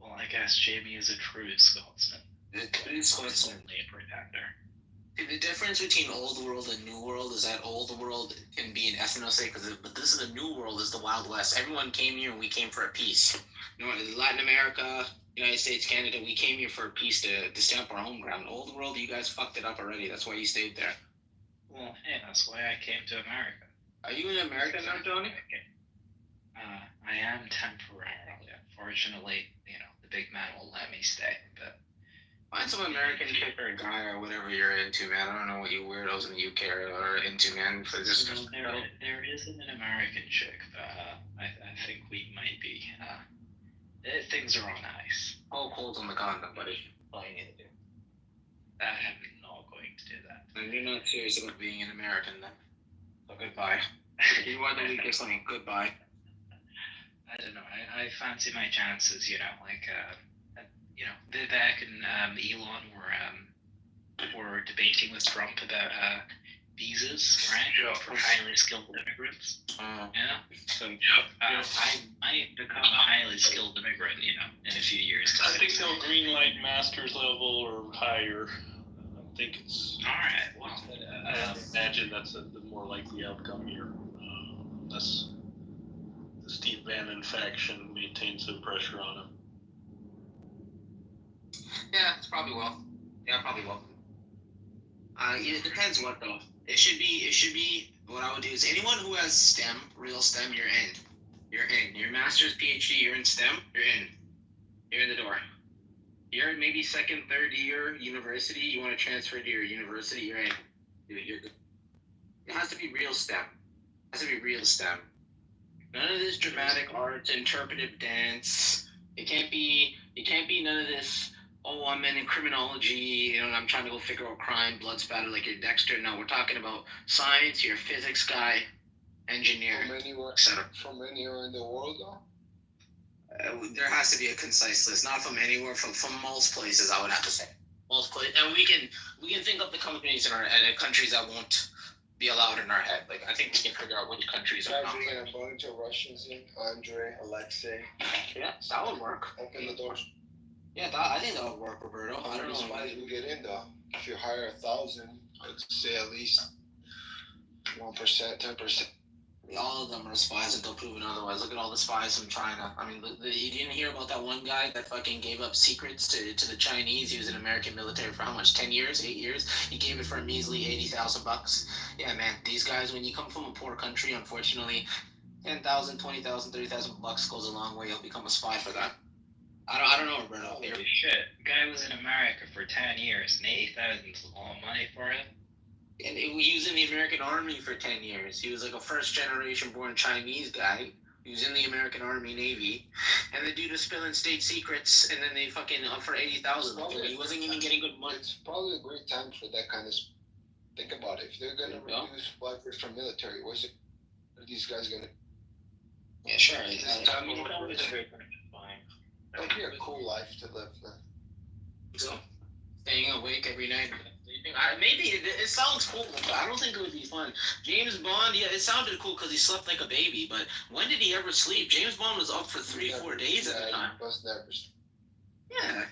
Well, I guess Jamie is a true Scotsman. A true Scotsman. A protector. The difference between old world and new world is that old world can be an ethnostate, but this is the new world, is the Wild West. Everyone came here and we came for a peace. Latin America, United States, Canada, we came here for a peace to stamp our home ground. Old world, you guys fucked it up already. That's why you stayed there. Well, hey, that's why I came to America. Are you in America now, Johnny? I am temporarily. Unfortunately, the big man won't let me stay, but find some American chick or guy or whatever you're into, man. I don't know what you weirdos in the UK are into, man. There isn't an American chick, but I think we might be. Things are on ice. All cold on the condom, buddy. All you need to do. I'm not going to do that. And you're not serious about being an American, then. So goodbye. You are the weakest link. Goodbye. I don't know. I fancy my chances, Vivek and Elon were debating with Trump about visas, right, for highly skilled immigrants. So I might become a highly skilled immigrant, in a few years. I think they'll green light master's level or higher. I think it's. All right. Well, I imagine that's the more likely outcome here, unless the Steve Bannon faction maintains some pressure on him. Yeah, it's probably well. Yeah, probably will. It depends what though. It should be. What I would do is anyone who has STEM, real STEM, you're in. You're in. Your master's, PhD, you're in STEM, you're in. You're in the door. You're in maybe second, third year university. You want to transfer to your university, you're in. You're good. It has to be real STEM. It has to be real STEM. None of this dramatic art, interpretive dance. It can't be none of this. Oh, I'm in criminology, and I'm trying to go figure out crime, blood spatter like you're Dexter. No, we're talking about science, you're a physics guy, engineer. From anywhere in the world, though? There has to be a concise list, not from anywhere, from most places, I would have to say. Most places. And we can think of the companies in our and countries that won't be allowed in our head. Like, I think we can figure out which countries are not. Bringing a bunch of Russians in, Andre, Alexei. Yeah, that would work. Open the doors. Yeah, I think that would work, Roberto. I don't know. Why we get in though? If you hire 1,000, I'd say at least 1%, 10%. All of them are spies until proven otherwise. Look at all the spies from China. I mean, you didn't hear about that one guy that fucking gave up secrets to the Chinese. He was in American military for how much? 10 years? 8 years? He gave it for a measly $80,000. Yeah, man. These guys, when you come from a poor country, unfortunately, 10,000, 20,000, 30,000 bucks goes a long way. You'll become a spy for that. I don't know, Roberto. Holy shit. The guy was in America for 10 years, and 80,000 is a lot of money for him. And he was in the American Army for 10 years. He was like a first-generation born Chinese guy. He was in the American Army, Navy, and the dude was spilling state secrets, and then they fucking offered 80,000. He wasn't even getting good money. It's probably a great time for that kind of. Think about it. If they're gonna reduce budget from military, are these guys gonna? Yeah, sure. That'd be a cool life to live. So, staying awake every night. Maybe it sounds cool, but I don't think it would be fun. James Bond, yeah, it sounded cool because he slept like a baby, but when did he ever sleep? James Bond was up for 3-4 days at the time. He was never. Yeah.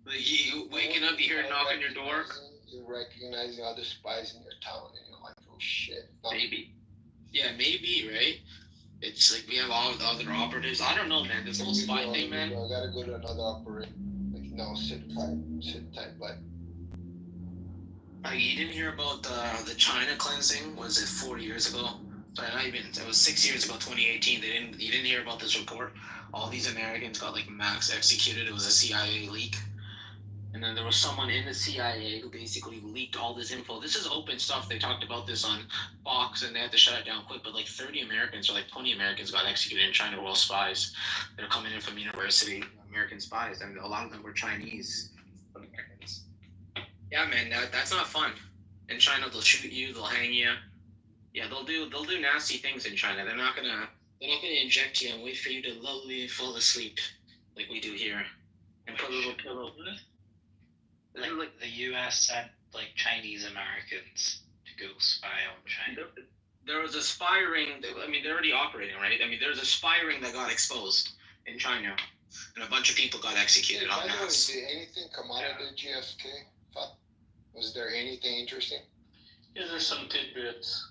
Like you waking up, you hear a knock on your door. You're recognizing other spies in your town, and you're like, oh shit. Maybe. Yeah, maybe, right? It's like we have all the other operatives. I don't know, man. This whole spy thing, man. I gotta go to another operator. Like, no, sit tight, but. You didn't hear about the China cleansing? Was it 4 years ago? Sorry, not even. It was 6 years ago, 2018. You didn't hear about this report? All these Americans got like max executed. It was a CIA leak. And then there was someone in the CIA who basically leaked all this info. This is open stuff. They talked about this on Fox, and they had to shut it down quick. But like 30 Americans or like 20 Americans got executed in China, all spies. They're coming in from university, American spies, and a lot of them were Chinese Americans. Yeah, man, that's not fun. In China, they'll shoot you, they'll hang you. Yeah, they'll do nasty things in China. They're not gonna inject you and wait for you to lowly fall asleep like we do here, and put a little pillow. Like the U.S. sent like Chinese Americans to go spy on China. There was a spy ring. I mean, they're already operating, right? I mean, there's a spy ring that got exposed in China, and a bunch of people got executed on mass. Did anything come out of the JFK? Was there anything interesting? Yeah, there's some tidbits.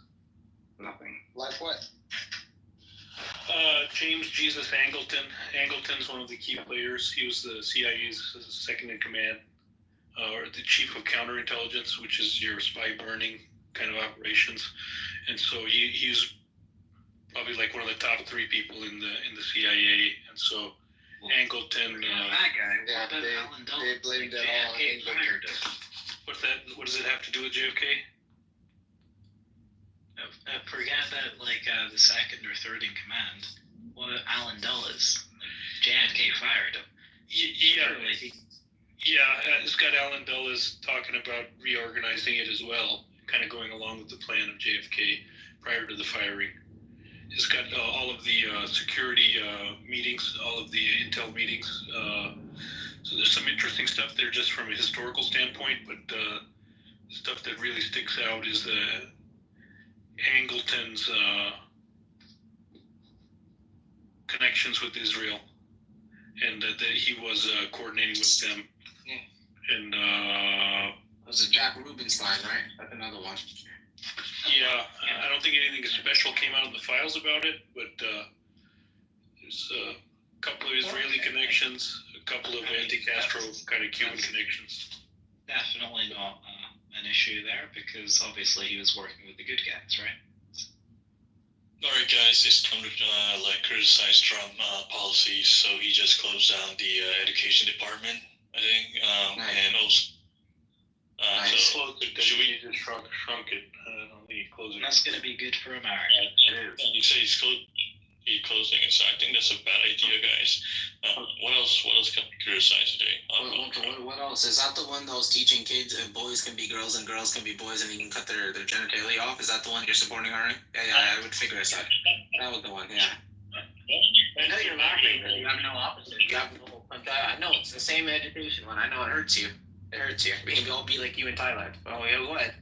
Nothing. Like what? James Jesus Angleton. Angleton's one of the key players. He was the CIA's second in command, or the chief of counterintelligence, which is your spy burning kind of operations. And so he's probably like one of the top 3 people in the CIA. And so Angleton. That guy. Yeah, they blamed it all on Angleton. What does it have to do with JFK? Forget about like the second or third in command. What about Alan Dulles? JFK fired him. It's got Alan Dulles talking about reorganizing it as well, kind of going along with the plan of JFK prior to the firing. It's got all of the security meetings, all of the intel meetings. So there's some interesting stuff there just from a historical standpoint, but the stuff that really sticks out is Angleton's connections with Israel, and that he was coordinating with them. Yeah. And was it Jack Rubenstein, right? That's another one. Yeah, I don't think anything special came out of the files about it, but there's a couple of Israeli connections, a couple of anti-Castro kind of Cuban connections. Definitely not an issue there, because obviously he was working with the good guys, right? Alright guys, it's time to criticize Trump policies. So he just closed down the education department, I think, and also So should we just shrunk it? I don't think he's closing it. That's going to be good for America. You say he's closing it, so I think that's a bad idea, guys. What else can we criticize today? What else? Is that the one that was teaching kids that boys can be girls and girls can be boys and you can cut their genitalia off? Is that the one you're supporting, already? Yeah, I would figure it's that. That was the one, yeah. I know you're laughing, but you have no opposite. You have no. I know it's the same education one. I know it hurts you. It hurts you. We can all be like you in Thailand. Oh yeah, go ahead.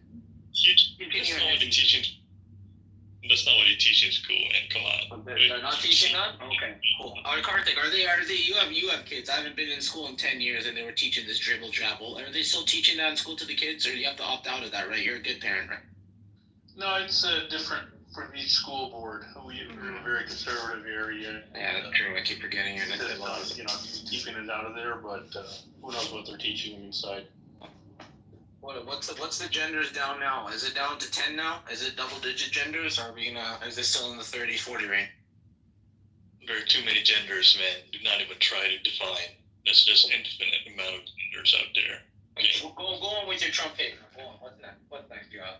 That's not what you teach in school, man. Come on. They're not teaching that? Okay, cool. Karthik, are they? You have kids. I haven't been in school in 10 years, and they were teaching this dribble drabble. Are they still teaching that in school to the kids, or do you have to opt out of that? Right? You're a good parent, right? No, it's different for each school board. We're in a very conservative area. Yeah, that's true. I keep forgetting your next keeping it out of there, but who knows what they're teaching inside. What's the genders down now? Is it down to 10 now? Is it double-digit genders, or is it still in the 30-40 range? There are too many genders, man. Do not even try to define. That's just infinite amount of genders out there. Okay. Go on with your Trump hate. Go on. What's next? What's next, Joe?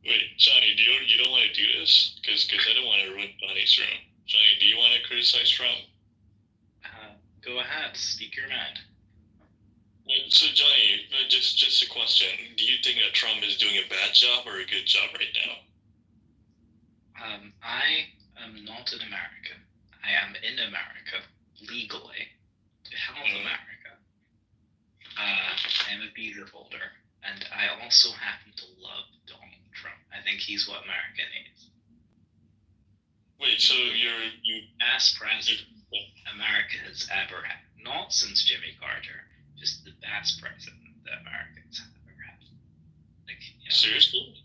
Wait, Johnny, you don't want to do this? Because I don't want to ruin Johnny's room. Johnny, do you want to criticize Trump? Go ahead, speak your mind. So Johnny, just a question. Do you think that Trump is doing a bad job or a good job right now? I am not in America. I am in America, legally, to help America. I am a visa holder, and I also happen to love Donald Trump. I think he's what America needs. Wait, so you best president America has ever had. Not since Jimmy Carter, just the best president that Americans have ever had. Like, yeah. Seriously?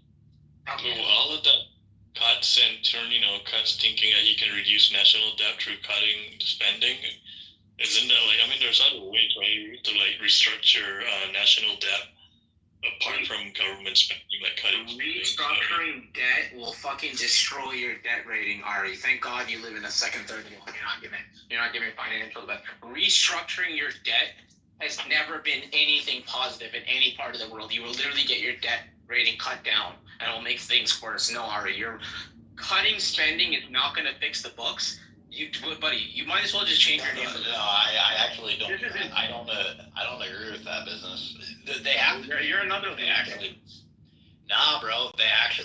Well, all of that cuts and cuts thinking that he can reduce national debt through cutting spending. Isn't that there's other ways, right, to restructure national debt apart from government spending, like cutting spending. Restructuring debt will fucking destroy your debt rating, Ari. Thank God you live in a second, third world. You're not giving financial, but restructuring your debt has never been anything positive in any part of the world. You will literally get your debt rating cut down, and it will make things worse. No, Ari, you're cutting spending is not going to fix the books. Buddy, you might as well just change your name. No, I actually don't. I don't agree with that business. They have to. You're another. They actually. Nah, bro. They have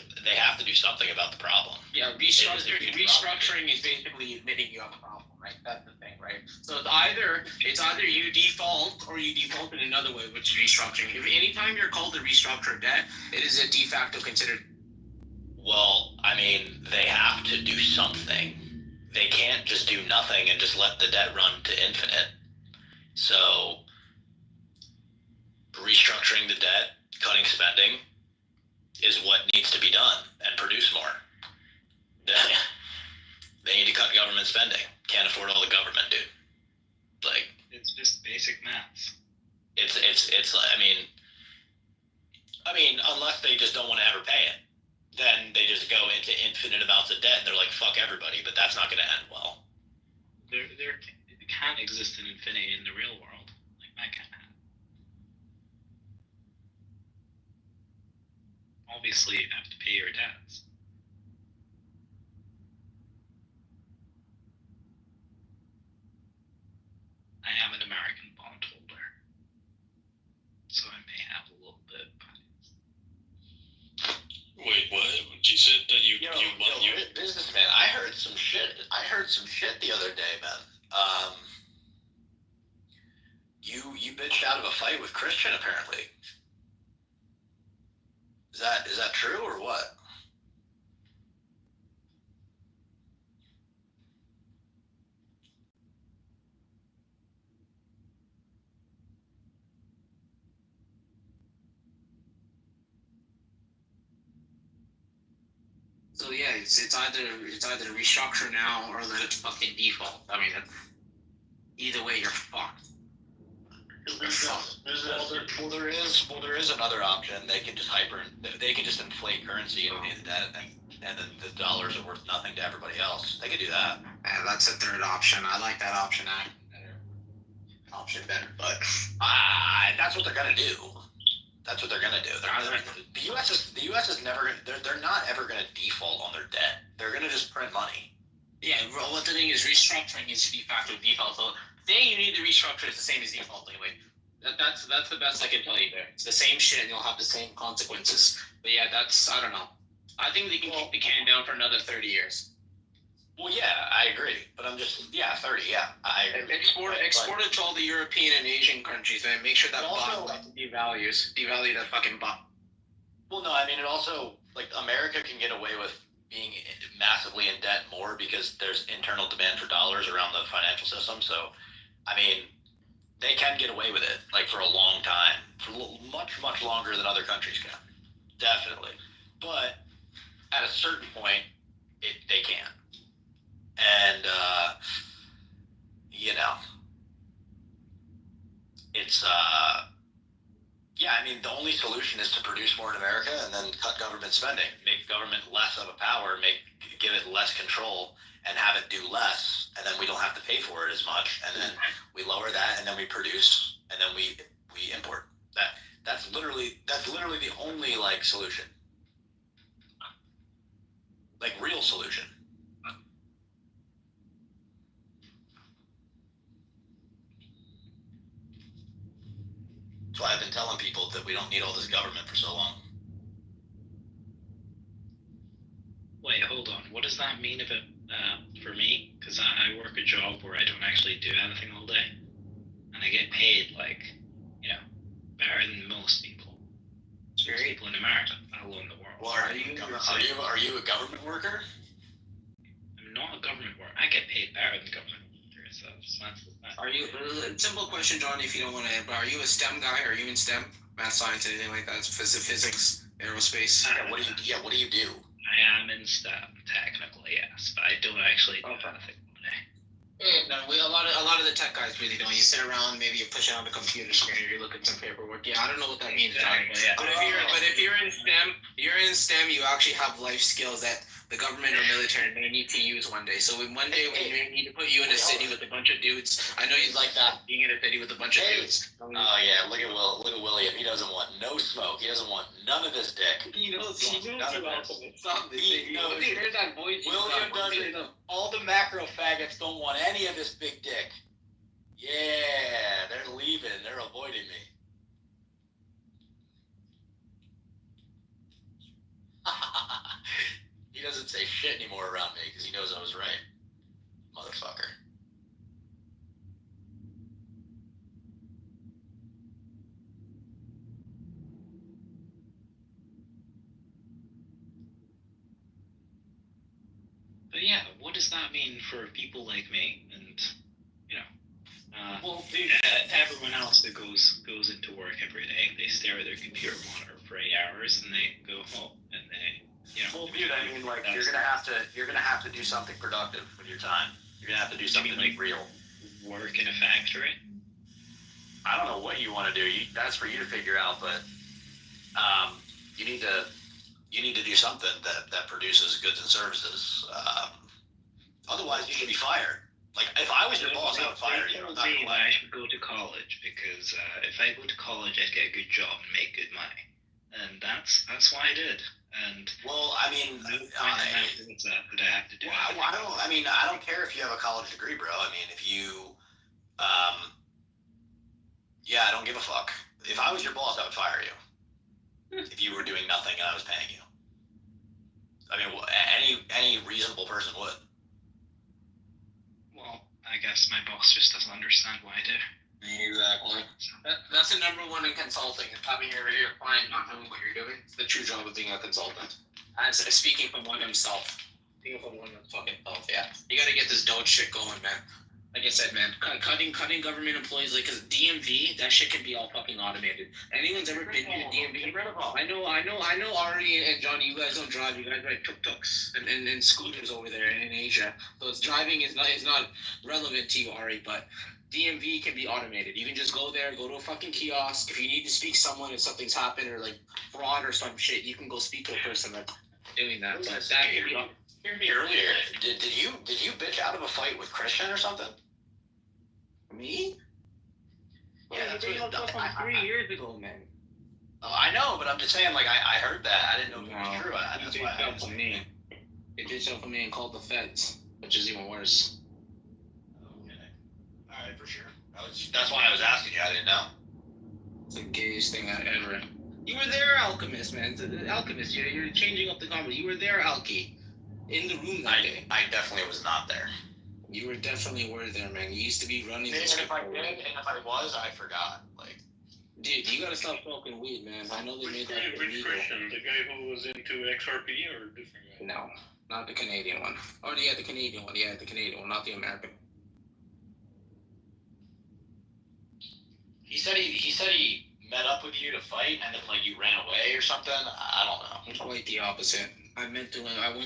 to do something about the problem. Yeah, restructuring is basically admitting you have a problem, right? That's the thing, right? So it's either you default or you default in another way, which is restructuring. If anytime you're called to restructure debt, it is a de facto considered. Well, I mean, they have to do something. They can't just do nothing and just let the debt run to infinite. So, restructuring the debt, cutting spending, is what needs to be done and produce more. They need to cut government spending. Can't afford all the government, dude. It's just basic maths. It's I mean, unless they just don't want to ever pay it. Then they just go into infinite amounts of debt and they're like, fuck everybody, but that's not going to end well. There can't exist an infinity in the real world. Like, that can't happen. Obviously, you have to pay your debts. I am an American bondholder, so I may have a little bit of bias. Wait, what? You said that you businessman, I heard some shit the other day, man. You bitched out of a fight with Christian, apparently. Is that true or what? So yeah, it's either restructure now or let it fucking default. I mean, either way, you're fucked. There is another option. They can just inflate currency and pay the debt, and then the dollars are worth nothing to everybody else. They could do that. Yeah, that's a third option. I like that option but that's what they're gonna do. That's what they're gonna do. The U.S. is never. They're not ever gonna default on their debt. They're gonna just print money. Yeah, well, what the thing is, restructuring is de facto default. So saying you need to restructure is the same as default anyway. That's the best I can tell you there. It's the same shit and you'll have the same consequences. But yeah, I don't know. I think they can keep the can down for another 30 years. Well, yeah, I agree. But I'm just, 30, yeah. I agree. Export it to all the European and Asian countries and make sure that bot devalue that fucking bot. Well, no, I mean, it also, America can get away with being massively in debt more because there's internal demand for dollars around the financial system. So, I mean, they can get away with it, for a long time, for much, much longer than other countries can. Definitely. But at a certain point, they can't. And, it's, I mean, the only solution is to produce more in America and then cut government spending, make government less of a power, give it less control, and have it do less, and then we don't have to pay for it as much, and then we lower that, and then we produce, and then we import. That's literally the only solution. like real solution. That's why I've been telling people that we don't need all this government for so long. Wait, hold on. What does that mean about for me? Because I work a job where I don't actually do anything all day, and I get paid like, you know, better than most people. Most people in America, not alone the world. Well, are you a government worker? I'm not a government worker. I get paid better than government workers. So that's Are you simple question, Johnny? If you don't want to, but are you a STEM guy? Are you in STEM, math, science, anything like that? Physics, aerospace. What do you do? I am in STEM technically, yes, but I don't actually do anything all day. No, a lot of the tech guys really don't. You sit around, maybe you push it on the computer screen, or you look at some paperwork. Yeah, I don't know what that means, Johnny. Yeah. But if you're in STEM, you actually have life skills that the government or military may need to use one day. So one day when you need to put you in a city with a bunch of dudes, I know you'd like that, being in a city with a bunch of dudes. Oh yeah, look at William. He doesn't want no smoke. He doesn't want none of this dick. He knows you're welcome. Stop this thing. William doesn't. All the macro faggots don't want any of this big dick. Yeah, they're leaving. They're avoiding me. He doesn't say shit anymore around me because he knows I was right. Motherfucker. But yeah, what does that mean for people like me? And you know, everyone else that goes into work every day, they stare at their computer monitor for 8 hours and they go home and they, you know. Well, dude, I mean, like you're gonna have to do something productive with your time. You're gonna have to do something like real. Work in a factory. I don't know what you want to do. That's for you to figure out. But you need to do something that produces goods and services. Otherwise, you should be fired. Like if I was your boss, I would fire you. I should go to college because if I go to college, I'd get a good job and make good money, and that's why I did. And well, I mean, that I have to do. Well, I don't care if you have a college degree, bro. I mean, if you, I don't give a fuck. If I was your boss, I would fire you. If you were doing nothing and I was paying you. I mean, any reasonable person would. Well, I guess my boss just doesn't understand what I do. Exactly. That's the number one in consulting. Having your client not knowing what you're doing. It's the true job of being a consultant. And speaking from one himself. Speaking from one fucking self, yeah. You gotta get this Doge shit going, man. Like I said, man, cutting government employees, like, cause DMV, that shit can be all fucking automated. Anyone's ever been to the DMV? I know Ari and Johnny, you guys don't drive, you guys ride tuk-tuks and scooters over there in Asia. So it's driving is not relevant to you, Ari, but DMV can be automated. You can just go there, go to a fucking kiosk. If you need to speak to someone if something's happened or like fraud or some shit, you can go speak to a person that's doing that. But that can be automated. You heard me earlier. Did you bitch out of a fight with Christian or something? Me? Yeah, that's what from 3 years ago, man. Oh, I know, but I'm just saying, like, I heard that. I didn't know if it was true. He did something for me. He did something for me and called the feds, which is even worse. Okay. All right, for sure. That's why I was asking you. I didn't know. It's the gayest thing ever. You were there, Alchemist, man. Alchemist, you're changing up the comedy. You were there, Alki. In the room that day. I definitely was not there. You definitely were there, man. You used to be running this. And if I was, I forgot. Like, dude, you gotta stop smoking weed, man. I know they made that Which Christian? The guy who was into XRP or a different guy? No, not the Canadian one. Oh, yeah, the Canadian one. Yeah, the Canadian one, not the American. He said he met up with you to fight, and then like you ran away or something. I don't know. It's quite the opposite. I went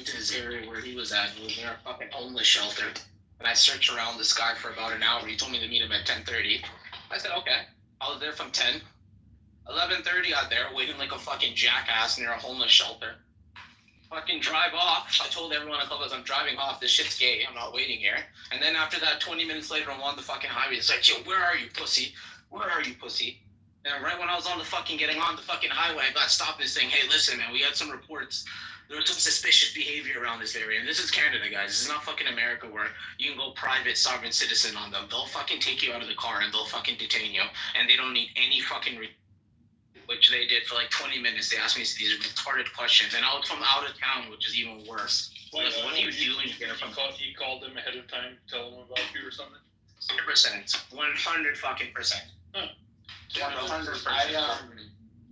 to this area where he was at. He was near a fucking homeless shelter. And I searched around this guy for about an hour. He told me to meet him at 10:30. I said, okay. I was there from 10. 11:30 out there, waiting like a fucking jackass near a homeless shelter. Fucking drive off. I told everyone at Clubhouse, I'm driving off. This shit's gay. I'm not waiting here. And then after that, 20 minutes later, I'm on the fucking highway. It's like, yo, where are you, pussy? Where are you, pussy? And right when I was on the fucking getting on the fucking highway, I got stopped and saying, hey, listen, man, we had some reports there was some suspicious behavior around this area. And this is Canada, guys. This is not fucking America where you can go private sovereign citizen on them. They'll fucking take you out of the car and they'll fucking detain you. And they don't need any fucking which they did for like 20 minutes. They asked me these retarded questions. And I was from out of town, which is even worse. What are you doing here? You called them ahead of time, tell them about you or something? 100%. 100 fucking percent. Huh. 100%.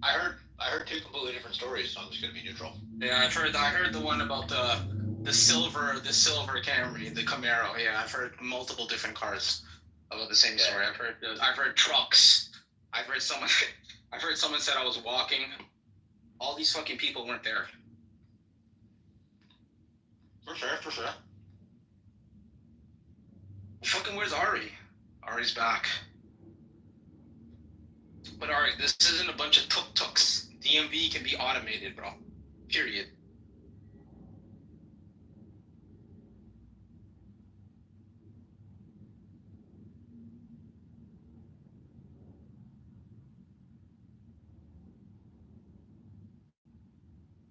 I heard two completely different stories, so I'm just gonna be neutral. Yeah, I heard the one about the silver Camry, the Camaro. Yeah, I've heard multiple different cars about the same story. I've heard trucks. I've heard someone said I was walking. All these fucking people weren't there. For sure. Fucking where's Ari? Ari's back. But Ari, this isn't a bunch of tuk-tuks. DMV can be automated, bro. Period.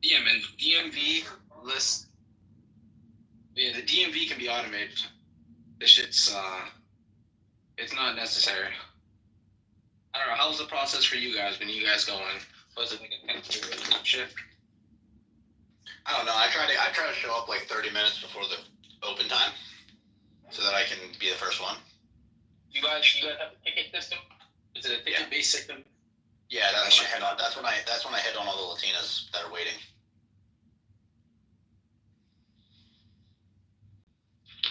Yeah, man. DMV list. Yeah, the DMV can be automated. This shit's it's not necessary. I don't know. How's the process for you guys when you guys go in? Was it like a shit? I don't know. I try to show up like 30 minutes before the open time, so that I can be the first one. You guys have a ticket system? Is it a ticket-based system? Yeah, that's when I hit on all the Latinas that are waiting.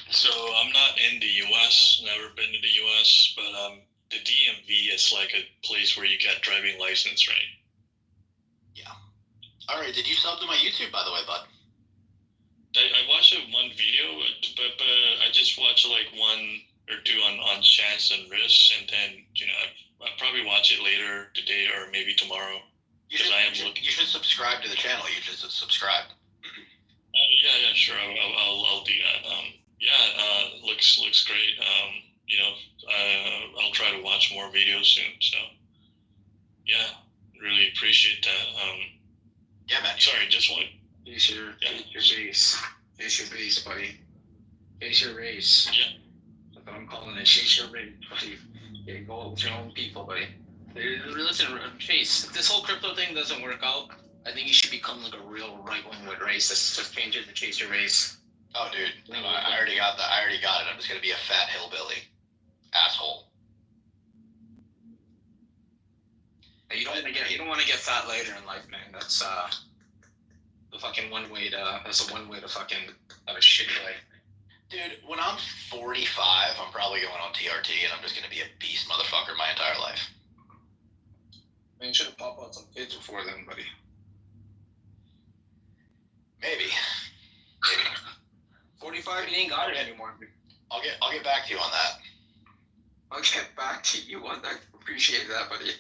So I'm not in the U.S. Never been to the U.S. But the DMV is like a place where you get driving license, right? Yeah. All right. Did you sub to my YouTube, by the way, bud? I watched one video, but I just watched like one or two on chance and risk, and then I'll probably watch it later today or maybe tomorrow. You should subscribe to the channel. You should subscribe. Yeah, sure. I'll do that. Looks great. I'll try to watch more videos soon. So, yeah, really appreciate that. Yeah, man. Sorry, just one. Face your base. Face your base, buddy. Face your race. Yeah. That's what I'm calling it. Chase your race, buddy. Yeah, go out with your own people, buddy. Listen, Chase, if this whole crypto thing doesn't work out, I think you should become like a real right-wing racist. Just change it to chase your race. Oh, dude. No, I already got that. I already got it. I'm just going to be a fat hillbilly. Asshole. You don't want to get fat later in life, man. That's the fucking one way to fucking have a shitty life. Dude, when I'm 45, I'm probably going on TRT and I'm just gonna be a beast motherfucker my entire life. Man, you should have popped out some kids before then, buddy. Maybe. 45, you ain't got it anymore. I'll get back to you on that. I'll get back to you on that. Appreciate that, buddy.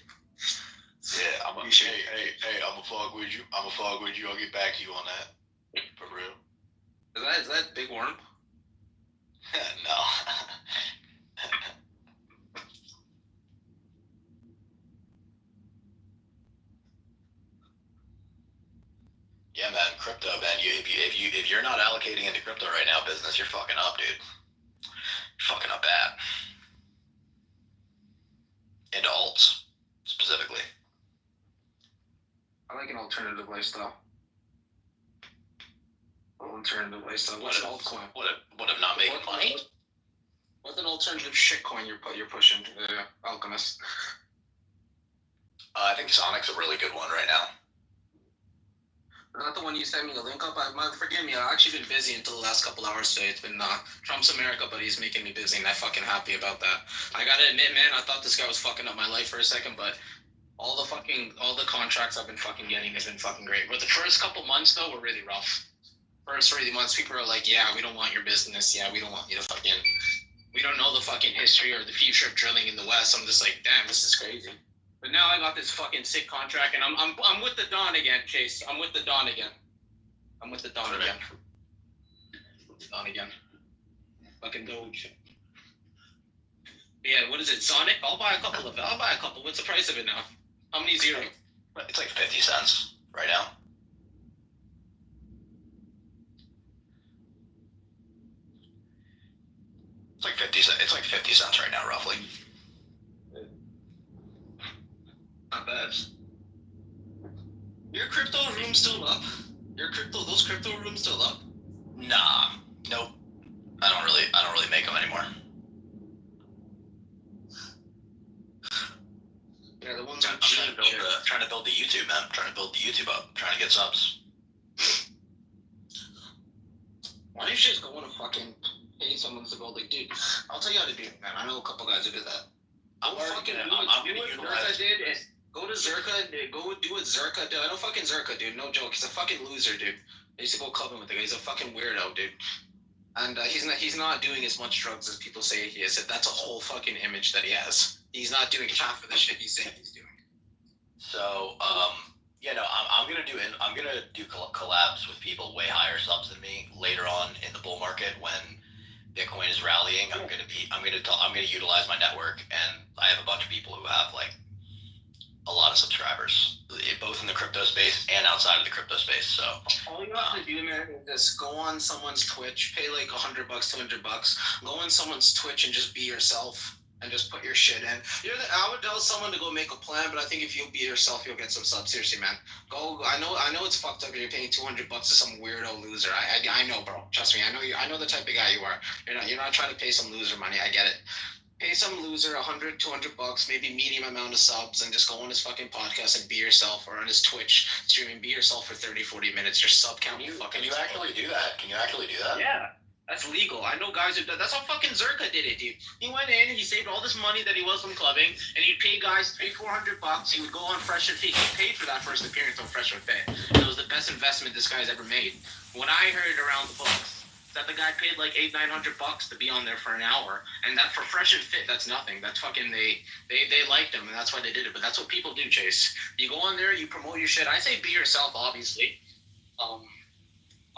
Yeah, hey, I'm gonna fuck with you. I'll get back to you on that. For real. Is that Big Worm? No. Yeah, man, crypto, man. If you're not allocating into crypto right now, business, you're fucking up, dude. You're fucking up bad. Into alts, specifically. I like an alternative lifestyle. Alternative lifestyle. What's an altcoin? What if not making money? What's an alternative shitcoin you're pushing? Alchemist. I think Sonic's a really good one right now. Not the one you sent me the link up. Forgive me, I've actually been busy until the last couple hours today. It's been Trump's America, but he's making me busy, and I'm fucking happy about that. I gotta admit, man, I thought this guy was fucking up my life for a second, but all the contracts I've been fucking getting has been fucking great. But the first couple months though were really rough. First 3 months, people are like, yeah, we don't want your business. Yeah, we don't want you to fucking. We don't know the fucking history or the future of drilling in the West. I'm just like, damn, this is crazy. But now I got this fucking sick contract, and I'm with the Don again, Chase. I'm with the Don again. Fucking Doge. Yeah, what is it? Sonic? I'll buy a couple. What's the price of it now? How many zero? It's like 50 cents right now. $0.50 right now, roughly. Not bad. Your crypto room still up? Those crypto rooms still up? Nah, nope. I don't really make them anymore. Yeah, the ones I'm trying to build the YouTube, man. I'm trying to build the YouTube up. I'm trying to get subs. Why don't you just go and fucking pay someone to go? Like, dude, I'll tell you how to do it, man. I know a couple guys who did that. I'm gonna utilize. Go to Zerka, dude. Go do what Zerka did. I know fucking Zerka, dude. No joke. He's a fucking loser, dude. I used to go clubbing with the guy. He's a fucking weirdo, dude. And he's not doing as much drugs as people say he is. That's a whole fucking image that he has. He's not doing half of the shit he's saying he's doing. So, I'm gonna do collabs with people way higher subs than me later on in the bull market when Bitcoin is rallying. I'm gonna utilize my network, and I have a bunch of people who have like a lot of subscribers, both in the crypto space and outside of the crypto space. So all you have to do, man, is just go on someone's Twitch, pay like $100, $200, go on someone's Twitch and just be yourself. And just put your shit in. I would tell someone to go make a plan, but I think if you be yourself, you'll get some subs. Seriously, man. Go. I know it's fucked up. You're paying $200 to some weirdo loser. I know, bro. Trust me. I know the type of guy you are. You're not trying to pay some loser money. I get it. Pay some loser $100, $200, maybe medium amount of subs, and just go on his fucking podcast and be yourself, or on his Twitch streaming, be yourself for 30, 40 minutes. Your sub count. Can you actually do that? Yeah. That's legal. I know guys who do. That's how fucking Zerka did it, dude. He went in, he saved all this money that he was from clubbing, and he'd pay guys $300-$400. He would go on Fresh and Fit. He paid for that first appearance on Fresh and Fit. It was the best investment this guy's ever made. When I heard around the books that the guy paid like $800-$900 to be on there for an hour, and that for Fresh and Fit, that's nothing. That's fucking they liked him, and that's why they did it. But that's what people do, Chase. You go on there, you promote your shit. I say be yourself, obviously.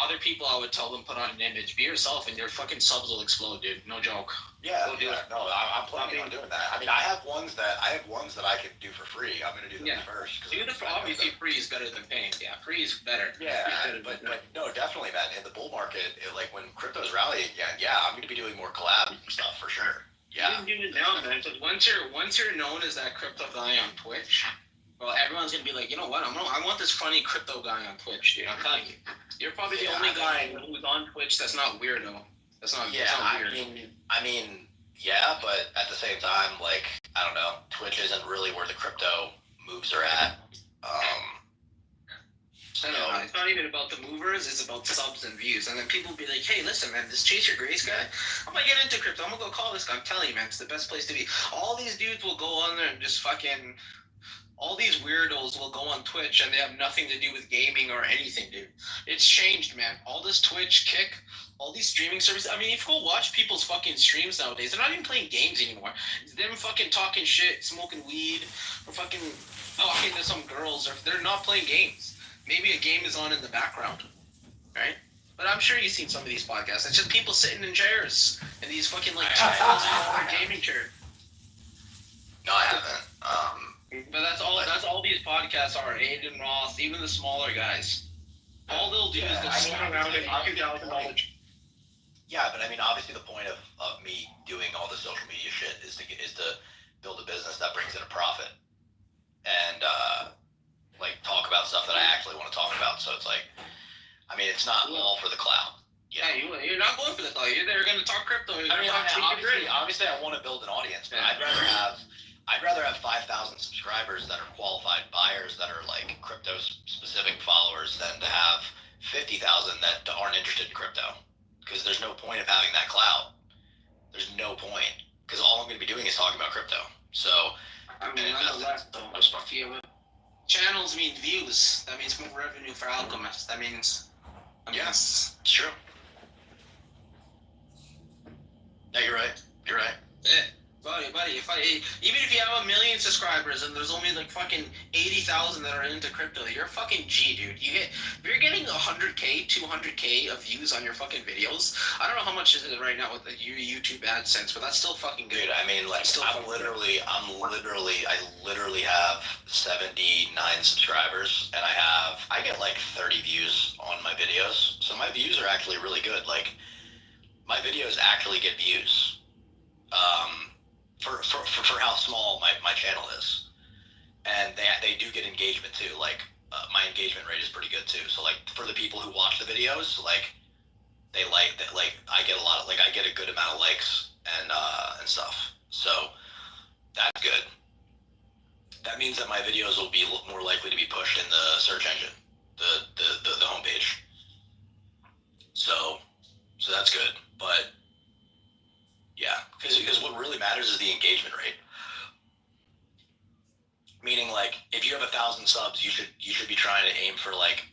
Other people, I would tell them put on an image. Be yourself, and your fucking subs will explode, dude. No joke. Yeah. No, I'm planning on doing that. I mean, I have ones that I can do for free. I'm gonna do them first. Obviously, free is better than paying. Yeah, free is better. Yeah, but no, definitely, man. In the bull market, like when crypto's rallying again, I'm gonna be doing more collab stuff for sure. Yeah. You can do it now, man. But once you're known as that crypto guy on Twitch, well, everyone's gonna be like, you know what? I want this funny crypto guy on Twitch, dude. I'm telling you. You're probably the only guy who's on Twitch that's not weirdo. That's not weird. I mean, yeah, but at the same time, like, I don't know, Twitch isn't really where the crypto moves are at. It's not even about the movers, it's about subs and views. And then people be like, hey, listen, man, this Chase Your Grace guy, I'm gonna get into crypto. I'm gonna go call this guy. I'm telling you, man, it's the best place to be. All these dudes will go on there and just fucking... All these weirdos will go on Twitch and they have nothing to do with gaming or anything, dude. It's changed, man. All this Twitch, Kick, all these streaming services. I mean, if you go watch people's fucking streams nowadays, they're not even playing games anymore. It's them fucking talking shit, smoking weed, or fucking talking to some girls, or they're not playing games. Maybe a game is on in the background, right? But I'm sure you've seen some of these podcasts. It's just people sitting in chairs, in these fucking like $2,000 gaming chairs. No, I haven't. But that's all these podcasts are. Aiden Ross, even the smaller guys. All they'll do is they'll sit around and $2,000. Yeah, but I mean, obviously the point of me doing all the social media shit is to build a business that brings in a profit, and like talk about stuff that I actually want to talk about. So it's like, I mean, it's not all for the clout. Yeah, you're not going for the clout. You're there going to talk crypto. Obviously, I want to build an audience, but I'd rather have 5,000 subscribers that are qualified buyers that are like crypto specific followers than to have 50,000 that aren't interested in crypto. Because there's no point of having that clout. There's no point. Because all I'm going to be doing is talking about crypto. So, channels mean views. That means more revenue for Alchemist. That means. Yes, it's true. Yeah, you're right. Yeah. Buddy, even if you have 1 million subscribers and there's only like fucking 80,000 that are into crypto, you're a fucking G, dude. If you're getting 100K, 200K of views on your fucking videos, I don't know how much is it right now with the YouTube AdSense, but that's still fucking good. Dude, I mean, like, I literally have 79 subscribers, and I get like 30 views on my videos, so my views are actually really good. Like, my videos actually get views. for how small my channel is, and they do get engagement too. Like my engagement rate is pretty good too. So like for the people who watch the videos, like they like that. Like I get a lot of I get a good amount of likes and stuff. So that's good. That means that my videos will be more likely to be pushed in the search engine, the homepage. So that's good. But yeah, because what really matters is the engagement rate. Meaning, like, if you have 1,000 subs, you should be trying to aim for like,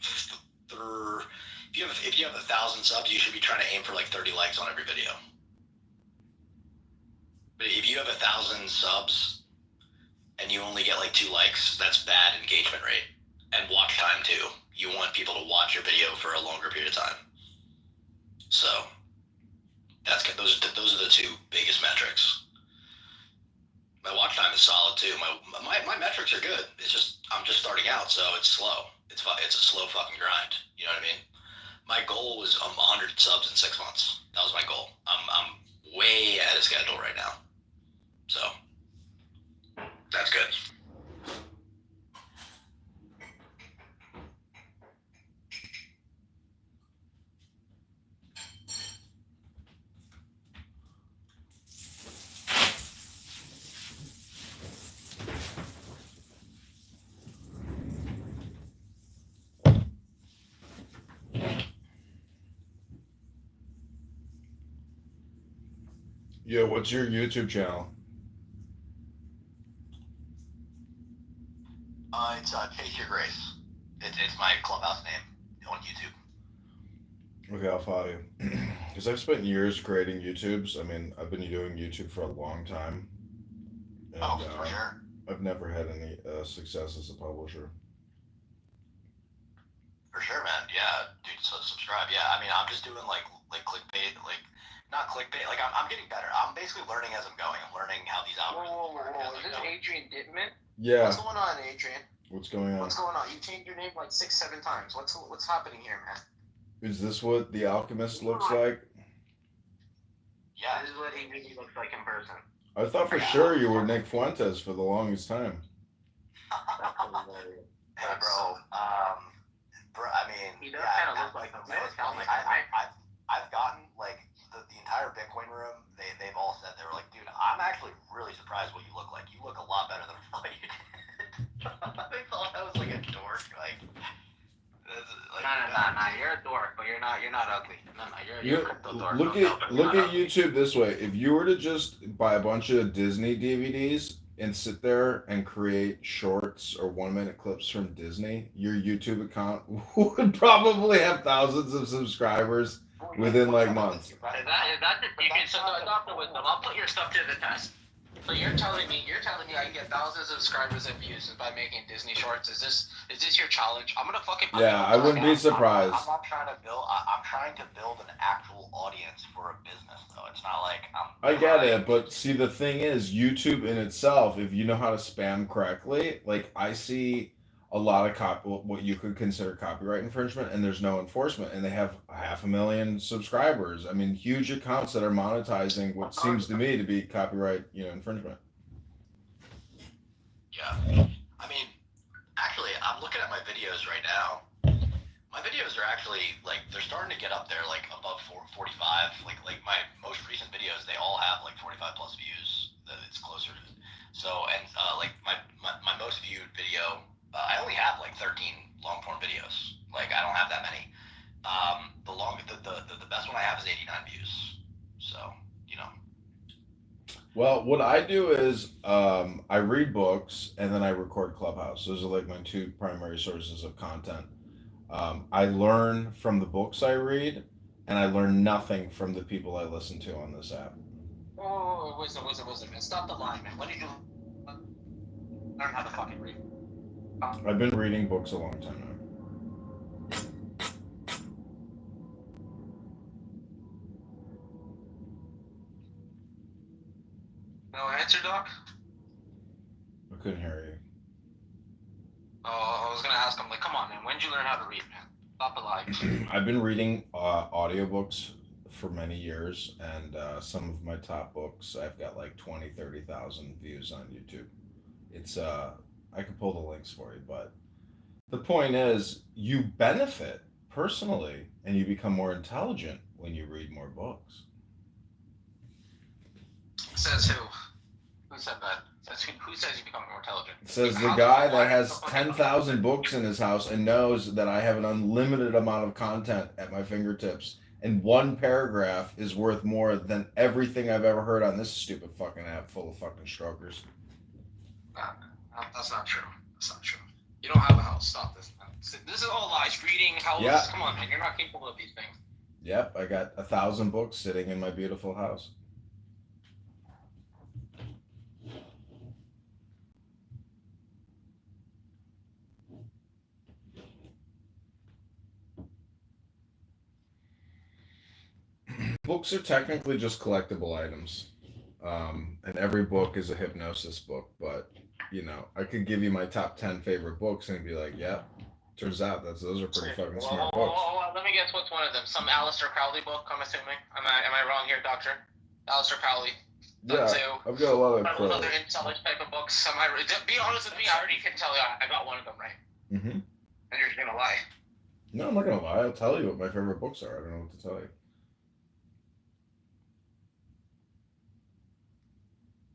if you have 1,000 subs, you should be trying to aim for like 30 likes on every video. But if you have 1,000 subs and you only get like 2 likes, that's bad engagement rate and watch time too. You want people to watch your video for a longer period of time. So that's good. Those are the 2 biggest metrics. My watch time is solid too. My metrics are good. It's just I'm just starting out, so it's slow. It's a slow fucking grind. You know what I mean? My goal was 100 subs in 6 months. That was my goal. I'm way ahead of schedule right now. So that's good. Yeah, what's your YouTube channel? It's Chase Your Grace. It's my clubhouse name on YouTube. Okay, I'll follow you. Because I've spent years creating YouTubes. I mean, I've been doing YouTube for a long time. And, For sure. I've never had any success as a publisher. For sure, man. Yeah, dude. So subscribe. Yeah, I mean, I'm just doing like clickbait, like not clickbait. Like I'm getting better. I'm basically learning as I'm going. I'm learning how these algorithms work. Is this Adrian Dittman? Yeah. What's going on, Adrian? What's going on? What's going on? You changed your name like 6-7 times. What's happening here, man? Is this what The Alchemist looks like? Yeah, this is what he really looks like in person. I thought for sure you were Nick Fuentes for the longest time. Hey, bro. I mean, He does kind of look like him. I've gotten like the entire Bitcoin room. They've all said, they were like, dude, I'm actually really surprised what you look like. You look a lot better than what you did. They thought I was like a dork. Nah, you're a dork, but you're not ugly. You're a crypto dork. Look at YouTube this way. If you were to just buy a bunch of Disney DVDs and sit there and create shorts or 1-minute clips from Disney, your YouTube account would probably have thousands of subscribers within like months. Is that the secret? So, Dr. Wisdom, I'll put your stuff to the test. So you're telling me I can get thousands of subscribers and views by making Disney shorts? Is this your challenge? I'm gonna fucking. Yeah, I wouldn't be surprised. I'm not trying to build. I'm trying to build an actual audience for a business, though. It's not like I get it, but see, the thing is, YouTube in itself, if you know how to spam correctly, like I see a lot of what you could consider copyright infringement, and there's no enforcement, and they have 500,000 subscribers. I mean, huge accounts that are monetizing what seems to me to be copyright, infringement. Yeah, I mean, actually, I'm looking at my videos right now. My videos are actually they're starting to get up there, like above 45. Like my most recent videos, they all have like 45 plus views. It's closer to. So like my most viewed video. I only have like 13 long form videos. Like I don't have that many. The best one I have is 89 views. So Well, what I do is I read books and then I record Clubhouse. Those are like my 2 primary sources of content. I learn from the books I read, and I learn nothing from the people I listen to on this app. Oh, wisdom, man. Stop the line, man. When did you learn how to fucking read? I've been reading books a long time now. No answer, Doc? I couldn't hear you. Oh, I was gonna ask him, like, come on, man. When did you learn how to read, man? Stop the lie. I've been reading audiobooks for many years, and some of my top books, I've got like 20, 30,000 views on YouTube. It's I could pull the links for you, but the point is, you benefit personally, and you become more intelligent when you read more books. Says who? Who said that? Who says you become more intelligent? It says the guy that has 10,000 books in his house and knows that I have an unlimited amount of content at my fingertips, and one paragraph is worth more than everything I've ever heard on this stupid fucking app full of fucking strokers. That's not true. That's not true. You don't have a house. Stop this. This is all lies. Reading, houses. Yeah. Come on, man. You're not capable of these things. Yep, I got 1,000 books sitting in my beautiful house. Books are technically just collectible items. And every book is a hypnosis book, but you know, I could give you my top 10 favorite books and be like, yep, turns out those are pretty fucking smart books. Let me guess what's one of them. Some Aleister Crowley book, I'm assuming. Am I wrong here, Doctor? Aleister Crowley. Yeah, I've got a lot of Those Crowley. other intelligent type of books. Be honest with me, I already can tell you I got one of them right. Mm-hmm. And you're just gonna lie. No, I'm not gonna lie. I'll tell you what my favorite books are. I don't know what to tell you.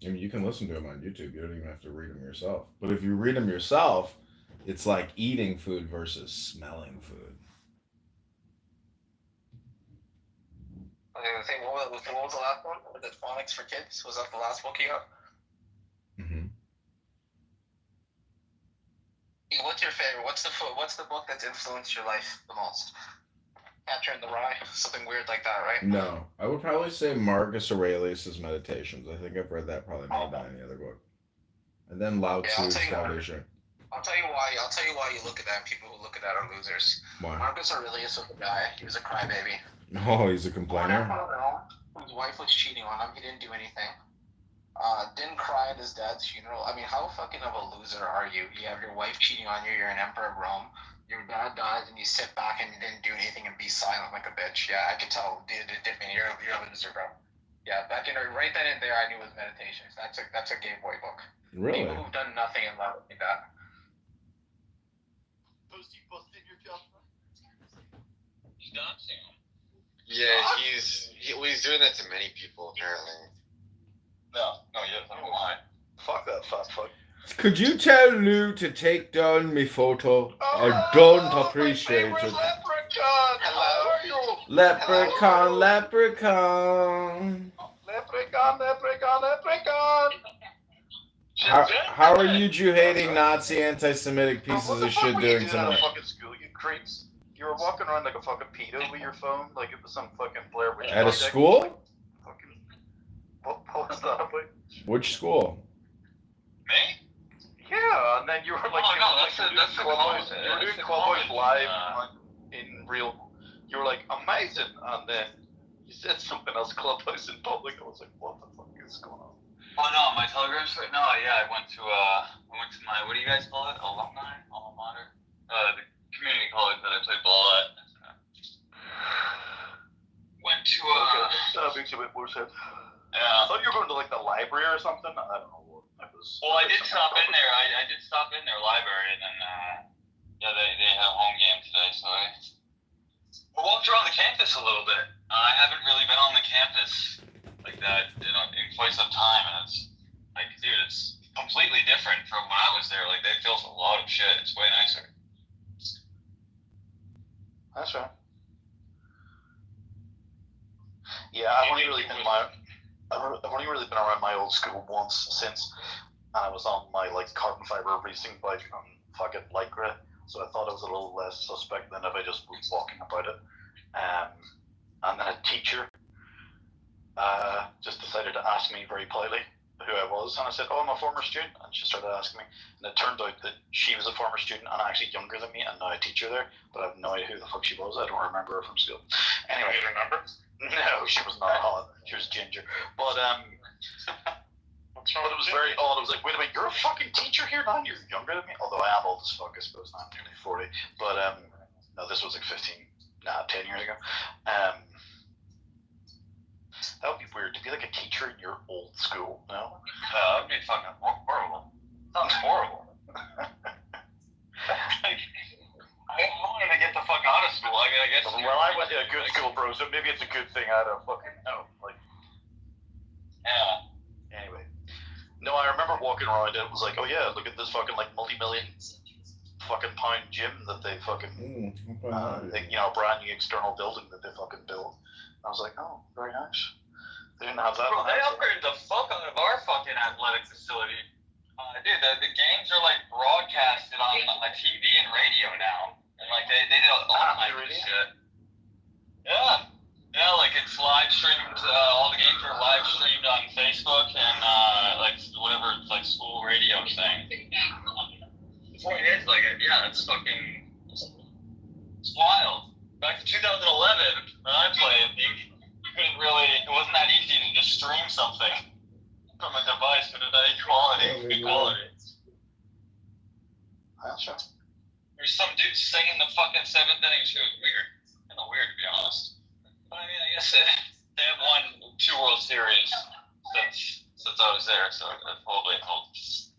I mean, you can listen to them on YouTube. You don't even have to read them yourself. But if you read them yourself, it's like eating food versus smelling food. I was gonna say, what was the last one? Was it Phonics for Kids? Was that the last book you got? Mm-hmm. What's your favorite? What's the book that's influenced your life the most? Catcher in the Rye, something weird like that, right? No, I would probably say Marcus Aurelius' Meditations. I think I've read that probably more than any other book. And then Lao Tzu's Salvation. I'll tell you why you look at that. People who look at that are losers. Why? Marcus Aurelius was a guy. He was a crybaby. Oh, he's a complainer. His wife was cheating on him. He didn't do anything. Didn't cry at his dad's funeral. I mean, how fucking of a loser are you? You have your wife cheating on you. You're an emperor of Rome. Your dad dies, and you sit back and you didn't do anything and be silent like a bitch. Yeah, I could tell. You're a loser, bro. Yeah, back in right then and there, I knew it was Meditations. That's a Game Boy book. Really? People who've done nothing in life like that. He's dancing. Yeah, he's doing that to many people apparently. No, yeah, never mind. Fuck that fat fuck. Could you tell Lou to take down my photo? I don't appreciate it. Leprechaun, how are you? Leprechaun. Leprechaun. How are you Jew hating Nazi anti-Semitic pieces of shit doing tonight? Fucking school, you creeps. You were walking around like a fucking pedo with your phone, like it was some fucking Blair Witch At a Project. school? What was that about? Which school? Me? Yeah, and then you were like, that's the Clubhouse. comment. You were doing That's the Clubhouse comment. live in real. You were like amazing, and then you said something else Clubhouse in public. I was like, what the fuck is going on? Oh no, my Telegram site. No, yeah, I went to my, what do you guys call it? Alma mater. The community college that I played ball at. Went to That makes a bit more sense. Yeah. I thought you were going to like the library or something. I don't know what it was. Well, I did stop in there. I did stop in their library, and then yeah, they had a home game today, so I walked around the campus a little bit. I haven't really been on the campus like that, in quite some time, and it's like, dude, it's completely different from when I was there. Like, they built a lot of shit. It's way nicer. That's right. Yeah, I've only really been around my old school once since I was on my like carbon fiber racing bike on fucking Lycra, so I thought it was a little less suspect than if I just was walking about it. And then a teacher just decided to ask me very politely who I was, and I said, "Oh, I'm a former student," and she started asking me, and it turned out that she was a former student and actually younger than me, and now a teacher there, but I have no idea who the fuck she was. I don't remember her from school. Anyway, You remember? no, she was not hot. She was ginger. But but it was very odd. I was like, wait a minute, you're a fucking teacher here now? You're younger than me? Although I am old as fuck, I suppose. I'm nearly 40. But no, this was like 10 years ago. That would be weird to be like a teacher in your old school. No. That'd be fucking horrible. Sounds horrible. I wanted to get the fuck out of school. I mean, I guess. Well, I went to a good school, bro. So maybe it's a good thing I don't fucking know. Like. Yeah. Anyway. No, I remember walking around and it was like, oh yeah, look at this fucking like multi-million fucking pound gym that they fucking, brand new external building that they fucking built. I was like, oh, very nice. They didn't have that. Bro, they upgraded the fuck out of our fucking athletic facility. Dude, the games are like broadcasted on like TV and radio now, and like they did all kinds of shit. Yeah. Yeah, like it's live streamed. All the games are live streamed on Facebook and like whatever like school radio thing. The point is, like, yeah, it's fucking, it's wild. Back in 2011, when I played, you couldn't really. It wasn't that easy to just stream something from a device with any quality. Good quality. There's some dude singing the fucking seventh inning. It was weird. Kind of weird, to be honest. But I mean, I guess they have won 2 World Series since I was there, so it probably helps.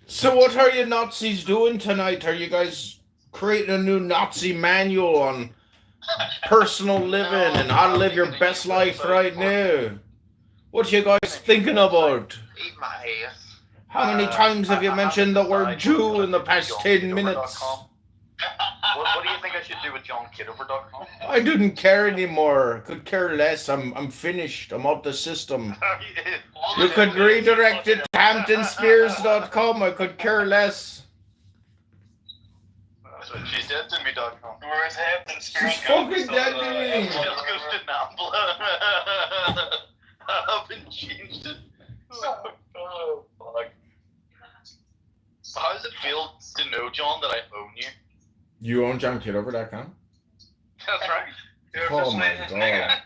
So what are you Nazis doing tonight? Are you guys creating a new Nazi manual on personal living and how to live your best life right now? What are you guys thinking about? Eat my ass. How many times have you mentioned the word Jew in the past 10 minutes? What do you think I should do with JohnKitover.com? I didn't care anymore. Could care less. I'm finished. I'm out the system. You could redirect it to HamptonSpears.com. I could care less. She's dead to me.com. Where's Hampton Spears? She's fucking dead to me. Just goes to Nambla. I haven't changed it. Oh, fuck. How does it feel to know, John, that I own you? You own JohnKitover.com? That's right. Oh my god.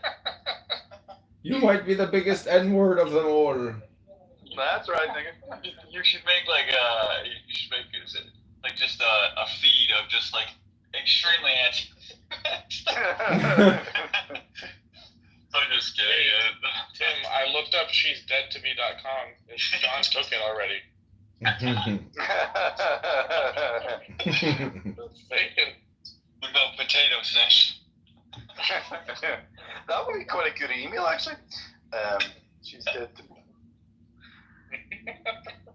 You might be the biggest N-word of them all. That's right, nigga. You should make like just a feed of just like extremely anti. I'm just kidding. Tim, I looked up she's dead to me.com. John took it already. Bacon. What about potato fish? That would be quite a good email, actually. She's dead to me.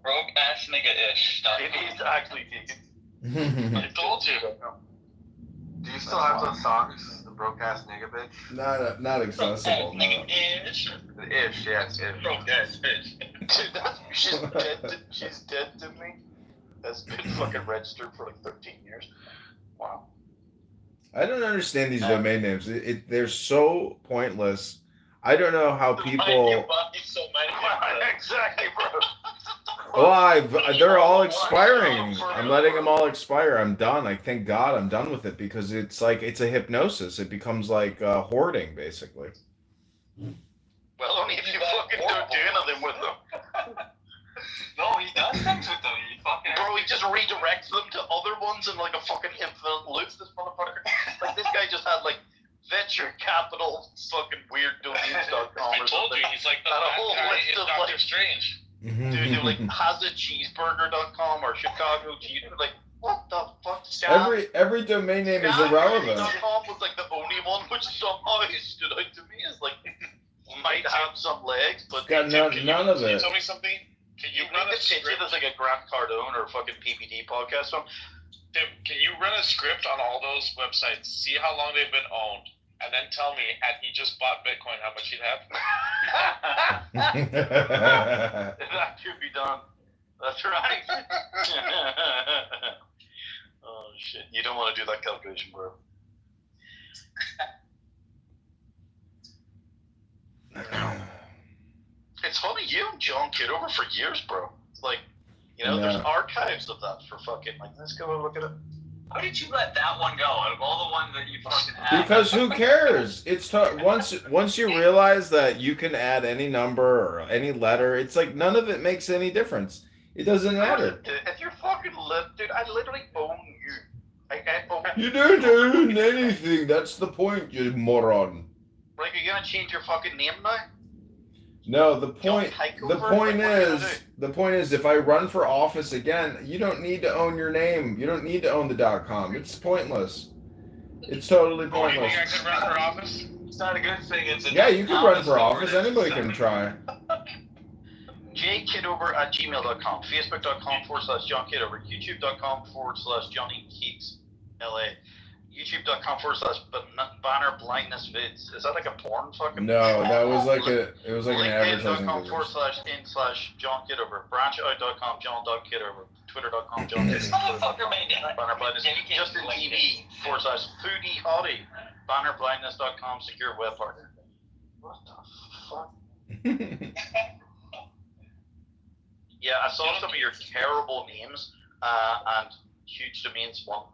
Broke ass nigga ish. It is actually taken. I told you. Do you still have those socks? The broke ass nigga bitch? Not accessible, no. Ish. Ish, yes, ish. Broke ass bitch. Dude, she's dead to me. That's been fucking registered for like 13 years. Wow. I don't understand these domain names. They're so pointless. I don't know how people. Exactly, bro. Oh, they're all expiring. I'm letting them all expire. I'm done. I thank God I'm done with it because it's like it's a hypnosis. It becomes like hoarding, basically. Well, only if you fucking don't do anything with them. No, he does things with them. Bro, he just redirects them to other ones in like a fucking infinite loop. This motherfucker. Like this guy just had like venture capital fucking weird domains.com or I told something. you, he's like the and a bad whole guy list in of Doctor like Strange. dude, you're like hasacheeseburger.com or Chicago cheeseburger. Like what the fuck? Every domain name is irrelevant. Scam.com was like the only one which somehow stood out to me as like might have some legs, but Got none of Can you it. tell me something? Can you you run a pitch it script? as like a Grant Cardone or a fucking PPD podcast on. Tim, can you run a script on all those websites? See how long they've been owned, and then tell me, had he just bought Bitcoin, how much he'd have? That could be done. That's right. Oh shit! You don't want to do that calculation, bro. It's funny, you and John Kitover for years, bro. Like, you know, there's archives of that for fucking, like, let's go and look at it. How did you let that one go out of all the ones that you fucking had? Because who cares? It's once you realize that you can add any number or any letter, it's like none of it makes any difference. It doesn't matter. If you're fucking dude, I literally own you. I own You don't own anything. That's the point, you moron. Like, are you gonna change your fucking name now? No, the point is if I run for office again, you don't need to own your name. You don't need to own the .com. It's pointless. It's totally pointless. You think I could run for office? It's not a good thing. It's Yeah, you can run for office. Anybody can try. jkitover@gmail.com, facebook.com/John Kitover, youtube.com/JohnnyKeatsLA, youtube.com/banner blindness vids. Is that like a porn fucking? No, that was like an advertising. LinkedIn.com//John Kitover, branchout.com John.Kitover, twitter.com John This motherfucker made that. banner blindness, Justin TV /foodie hottie, bannerblindness.com secure web partner. What the fuck? Yeah, I saw some of your terrible names and huge domains want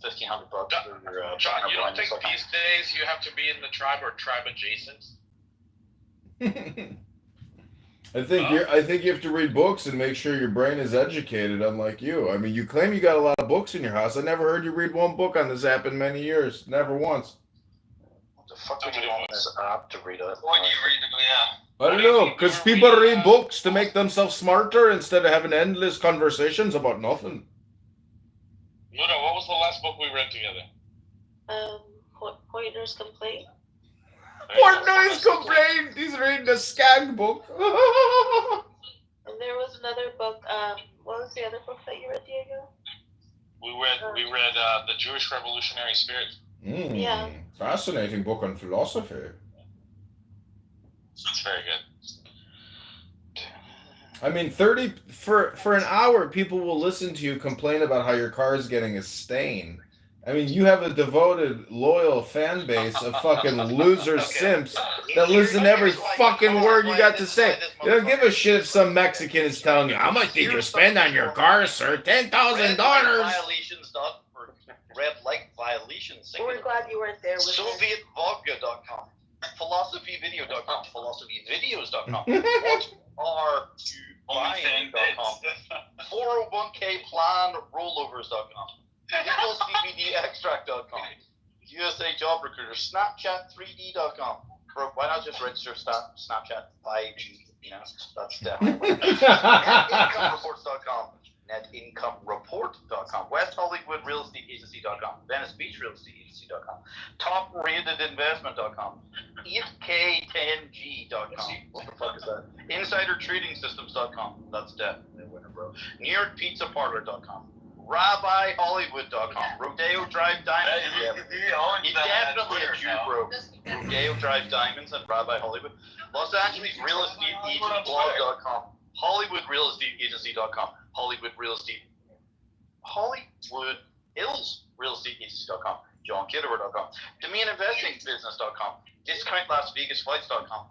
$1,500 for your John, banner you don't think blindness.com. these days you have to be in the tribe or tribe adjacent? I think you have to read books and make sure your brain is educated, unlike you. I mean, you claim you got a lot of books in your house. I never heard you read one book on this app in many years. Never once. What the fuck would you want this app to read it? What do you read? Yeah. I don't know, because people read books to make themselves smarter instead of having endless conversations about nothing. Luna, what was the last book we read together? Pointer's Complaint. Portnoy's Complaint! He's reading the Skag book. And there was another book, what was the other book that you read, Diego? We read The Jewish Revolutionary Spirit. Yeah. Fascinating book on philosophy. It's very good. I mean, for an hour, people will listen to you complain about how your car is getting a stain. I mean, you have a devoted, loyal fan base of fucking loser simps that listen to every fucking word you got to say. You don't give a shit if some Mexican is telling you, how much did you spend on your car, sir? $10,000. Violations dot red light violations. We're glad you weren't there with SovietVodka.com, philosophyvideo.com, philosophyvideos.com, whatareyouBuying.com, 401kplanrollovers.com, CBDextract.com, USA Job Recruiter, Snapchat3D.com. Bro, why not just register Snapchat 5G? You know, that's definitely NetIncomeReports.com, NetIncomeReport.com, West Hollywood Real Estate Agency.com, Venice Beach Real Estate Agency.com, TopRatedInvestment.com, 8K10G.com. What the fuck is that? InsiderTradingSystems.com. That's definitely a winner, bro. NewYorkPizzaParlor.com. RabbiHollywood.com. Rodeo Drive Diamonds. He's definitely a Jew, bro. Rodeo Drive Diamonds and Rabbi Hollywood. Los Angeles Real Estate Agent Blog.com. HollywoodRealEstateAgency.com. Hollywood Hills Real Estate Agency.com. JohnKittover.com. DomaininvestingBusiness.com. DiscountLasVegasFlights.com.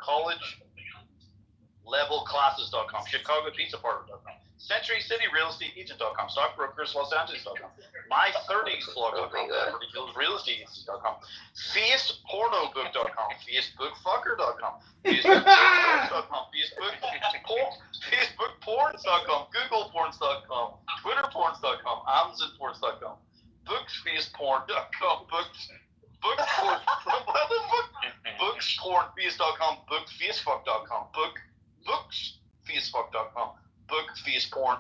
CollegeLevelClasses.com. ChicagoPizzaParlor.com. CenturyCityRealEstateAgent.com. StockBrokersLosAngeles.com. My30sblog.com. BeverlyHillsRealEstateAgency.com. FacePornobook.com. FacebookFucker.com. FacebookPorns.com. FacebookPorns.com. GooglePorns.com. TwitterPorns.com. AmazonPorns.com. BooksFacePorn.com. Bookspornface.com. BookFacefuck.com. Booksfacefuck.com. BookFacePorn.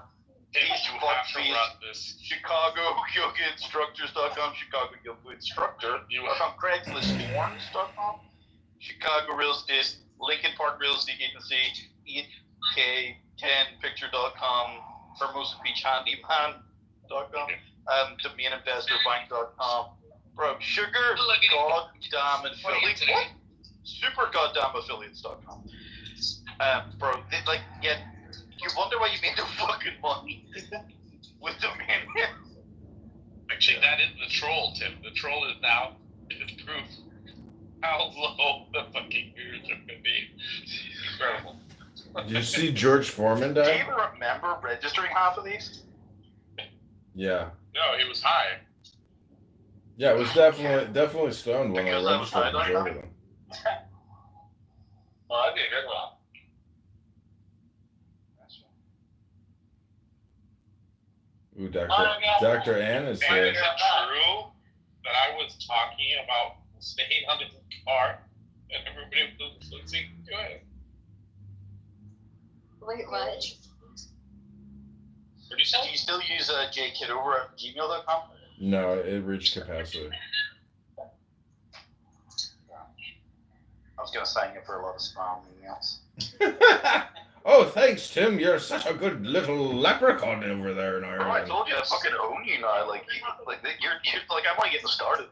FaceFuckFace. ChicagoYogaInstructors.com. ChicagoYogaInstructor.com. CraigslistForms.com. Chicago Real Estate. Lincoln Park Real Estate Agency. 8K10Picture.com. Hermosa Beach Handyman.com. DomaininvestorBank.com. Bro, Sugar Goddamn Affiliates. What? Super Goddamn Affiliates.com. Bro, you wonder why you made the fucking money with domain names. Actually, that is the troll, Tim. The troll is now the proof how low the fucking views are going to be. Incredible. Did you see George Foreman Do you die? even remember registering half of these? Yeah. No, he was high. Yeah, it was definitely stoned when Because I I was registered high majority that of them. Well, that'd be a good one. Ooh, Dr. Ann is And here. is it true that I was talking about staying under the car and everybody was listening to it? Wait, what? Do you still use jkitover@gmail.com? No, it reached capacity. I was gonna sign you for a lot of spam emails. Oh, thanks, Tim. You're such a good little leprechaun over there in Bro, I Ireland. told you I fucking own you now. Like you're like I'm only getting started.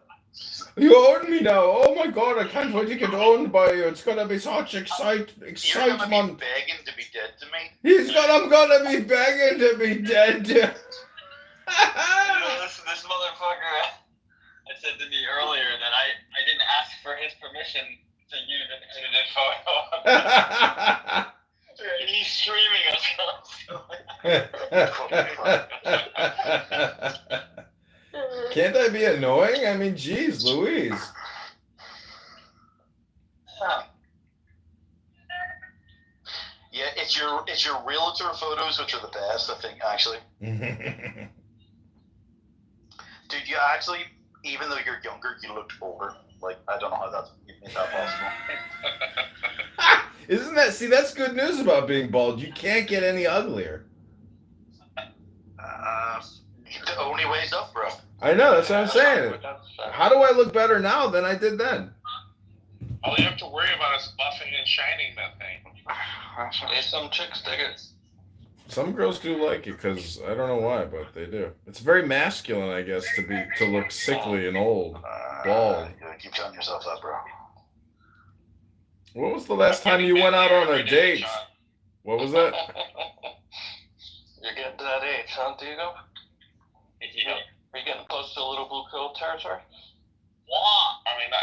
You own me now. Oh my god, I can't wait to get owned by you. It's gonna be such You're gonna be excitement. begging to be dead to me. I'm gonna be begging to be dead. You know, this motherfucker said to me earlier that I didn't ask for his permission to use an edited photo. He's streaming us. Can't I be annoying? I mean, geez, Louise. Yeah, it's your realtor photos which are the best, I think, actually. Dude, you actually, even though you're younger, you looked older. Like, I don't know how you made that possible. Isn't that, see, that's good news about being bald. You can't get any uglier. The only way's up, bro. I know, that's what I'm saying. How do I look better now than I did then? All you have to worry about is buffing and shining that thing. Hey, some chicks dig it. Some girls do like it because I don't know why, but they do. It's very masculine, I guess, to look sickly and old, bald. You gotta keep telling yourself that, bro. What was the last time you went out on a date? What was that? You're getting to that age, huh, Diego? Yeah. Are you getting close to a little blue pill territory? I mean,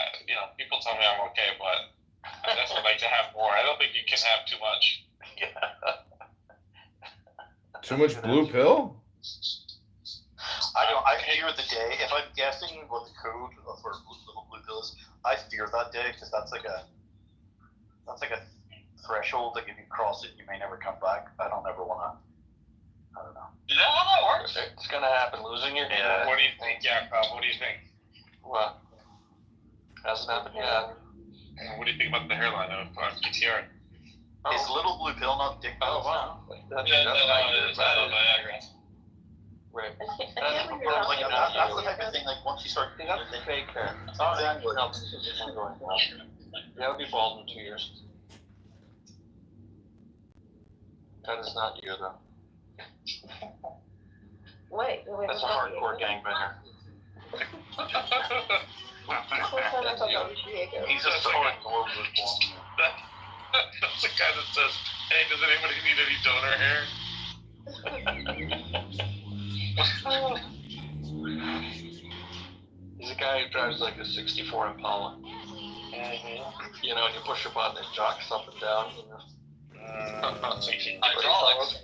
people tell me I'm okay, but I definitely like to have more. I don't think you can have too much. Too much blue pill? I fear the day. If I'm guessing what the code for little blue pill is, I fear that day because that's like a threshold. Like if you cross it, you may never come back. I don't ever want to. I don't know. Is that how that works? It's gonna happen. Losing your hair. What do you think, what do you think? What? Hasn't happened yet. What do you think about the hairline of Kitover? Is little blue pill not dick pill? Oh wow. That's Viagra. Right. That's the type of thing. Like once you start, that's fake hair. Exactly. Yeah, I'll be bald in 2 years. That is not you though. Wait. That's a hardcore gangbanger. He's a hardcore woman. That's the guy that says, "Hey, does anybody need any donor hair?" He's a guy who drives like a '64 Impala. You know, and you push a button, it jocks up and down. You know. Hydraulics.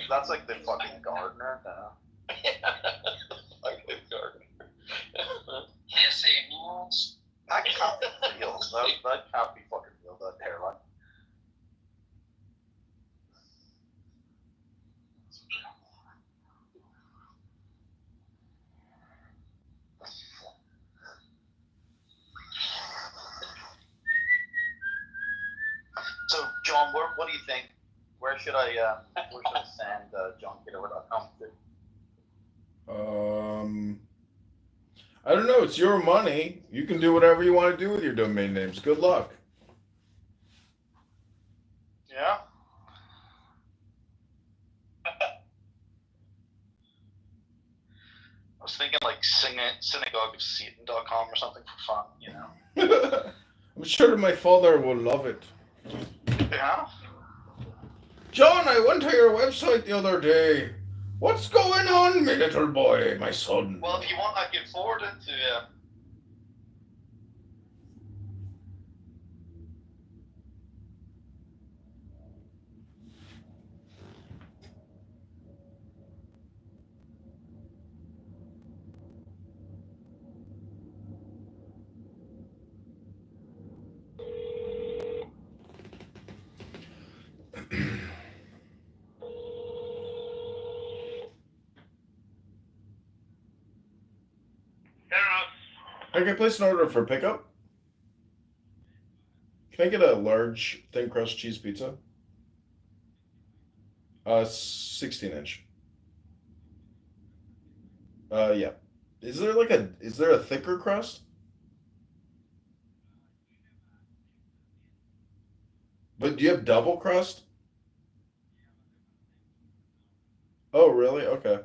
That's like the fucking gardener. Like the gardener. That can't be real. That can't be fucking real. That hairline. So, John, what do you think? Where should I send johnkitover.com to? I don't know. It's your money. You can do whatever you want to do with your domain names. Good luck. Yeah. I was thinking like synagogueofsatan.com or something for fun, you know. I'm sure my father will love it. Yeah. John, I went to your website the other day. What's going on, my little boy, my son? Well, if you want, I can forward it to I can place an order for pickup. Can I get a large thin crust cheese pizza? 16-inch. Yeah. Is there a thicker crust? But do you have double crust? Oh, really? Okay.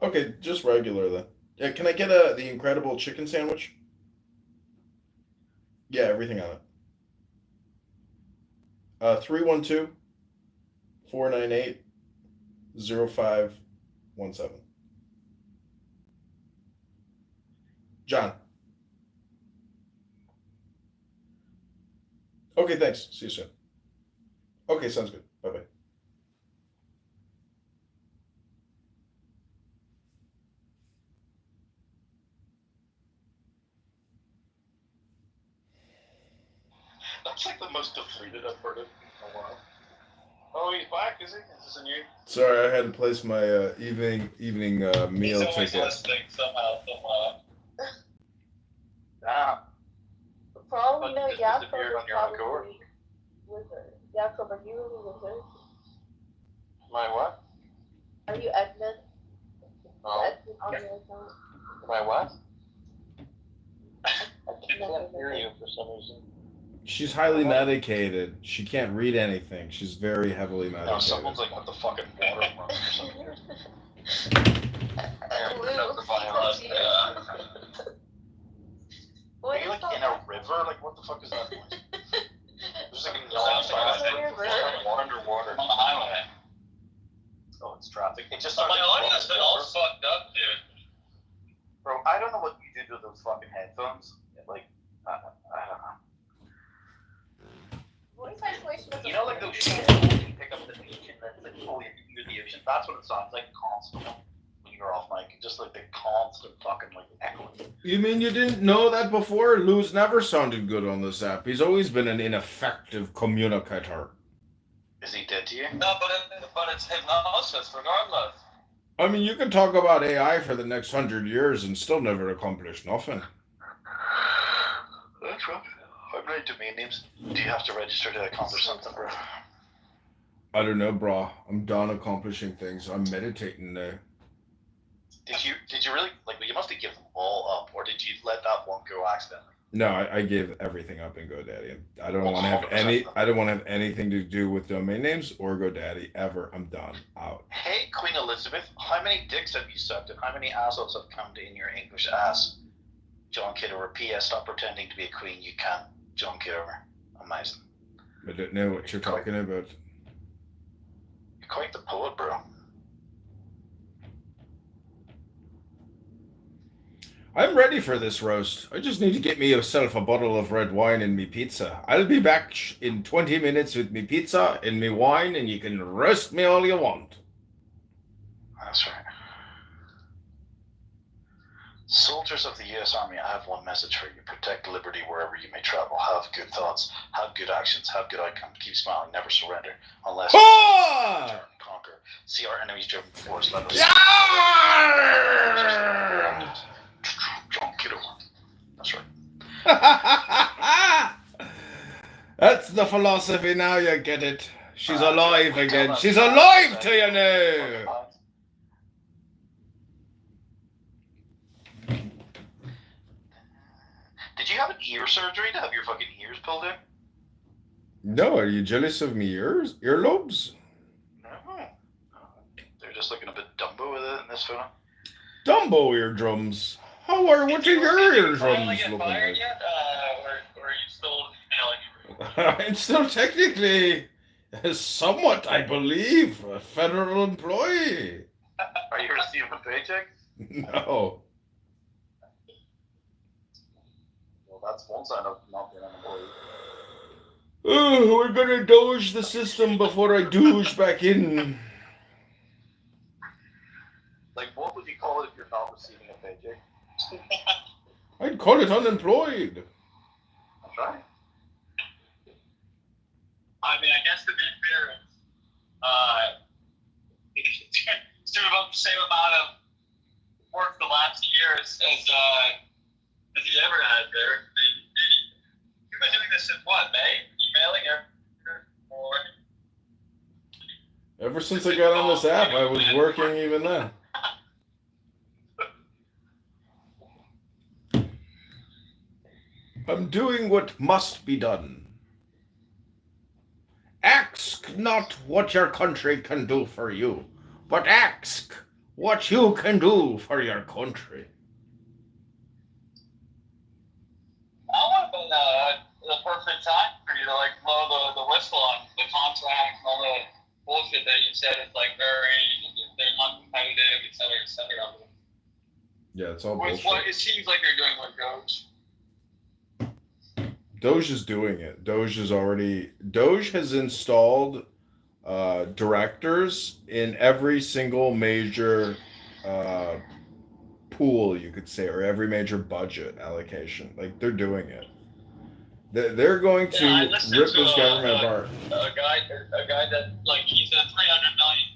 Okay, just regular then. Yeah, can I get the incredible chicken sandwich? Yeah, everything on it. 312-498-0517. John. Okay, thanks. See you soon. Okay, sounds good. Bye-bye. That's like the most deflated I've heard of in a while. Oh, he's back, is he? Is this a new? Sorry, I had to place my evening meal He's always ticket. listening somehow. Damn. For all we But know, you just Jakob disappeared is on your own accord. probably wizard. Jakob, are you a wizard? My what? Are you admin? No. Admin on your account? My what? I I can't hear you for some reason. She's highly medicated. She can't read anything. She's very heavily No, medicated. someone's like with the fucking water or something. Are you like in a river? Like what the fuck is that noise? There's like a We're underwater. On the highway. Oh, it's traffic. It just So my started audio's been all fucked up, dude. Bro, I don't know what you do to those fucking headphones. Like, I don't know. Voice isolation is You know, like those shoes you pick up the beach and that's like fully hear the ocean. That's what it sounds like constantly when you're off mic. Just like the constant fucking like echoing. You mean you didn't know that before? Lou's never sounded good on this app. He's always been an ineffective communicator. Is he dead to you? No, but it's hypnosis regardless. I mean, you can talk about AI for the next 100 years and still never accomplish nothing. That's right. How many domain names do you have to register to accomplish something, bro? I don't know, bro. I'm done accomplishing things. I'm meditating now. Did you really like? You must have given them all up, or did you let that one go accidentally? No, I gave everything up in GoDaddy. I don't want to have I don't want to have anything to do with domain names or GoDaddy ever. I'm done. Out. Hey, Queen Elizabeth, how many dicks have you sucked and how many assholes have come in your English ass? John Kitover. P.S. Stop pretending to be a queen. You can't. John Kitover. Amazing. I don't know what you're talking about. You're quite the poet, bro. I'm ready for this roast. I just need to get myself a bottle of red wine and me pizza. I'll be back in 20 minutes with me pizza and me wine, and you can roast me all you want. That's right. Soldiers of the U.S. Army, I have one message for you. Protect liberty wherever you may travel. Have good thoughts. Have good actions. Have good outcomes. Keep smiling. Never surrender. Unless you return and conquer. See our enemies driven force. Let us... John Kitover. That's right. That's the philosophy now, you get it. She's alive again. She's alive to you now. Did you have an ear surgery to have your fucking ears pulled in? No, are you jealous of me ears? Earlobes? No. They're just looking a bit Dumbo with it in this photo. Dumbo eardrums. What are your eardrums looking like? Yet, or are you still failing? I'm still technically, somewhat, I believe, a federal employee. Are you receiving a paycheck? No. Well, that's one sign of not being an employee. Oh, we're gonna doge the system before I douche back in. Like, what would you call it if you're not receiving a paycheck? I'd call it unemployed. That's right. I mean, I guess to be fair, it's doing about the same amount of work the last years as Ever since I got on this app, I was working even then. I'm doing what must be done. Ask not what your country can do for you, but ask what you can do for your country. That would have been the perfect time for you to like blow the whistle on the contract and all the bullshit that you said. It's like they're not competitive, et cetera, et cetera. Yeah, it's all With bullshit. what it seems like you're doing with Doge. Doge is doing it. Doge has installed directors in every single major pool, you could say, or every major budget allocation. Like, they're doing it. They're going to rip this government apart. A guy that like he's a $300 million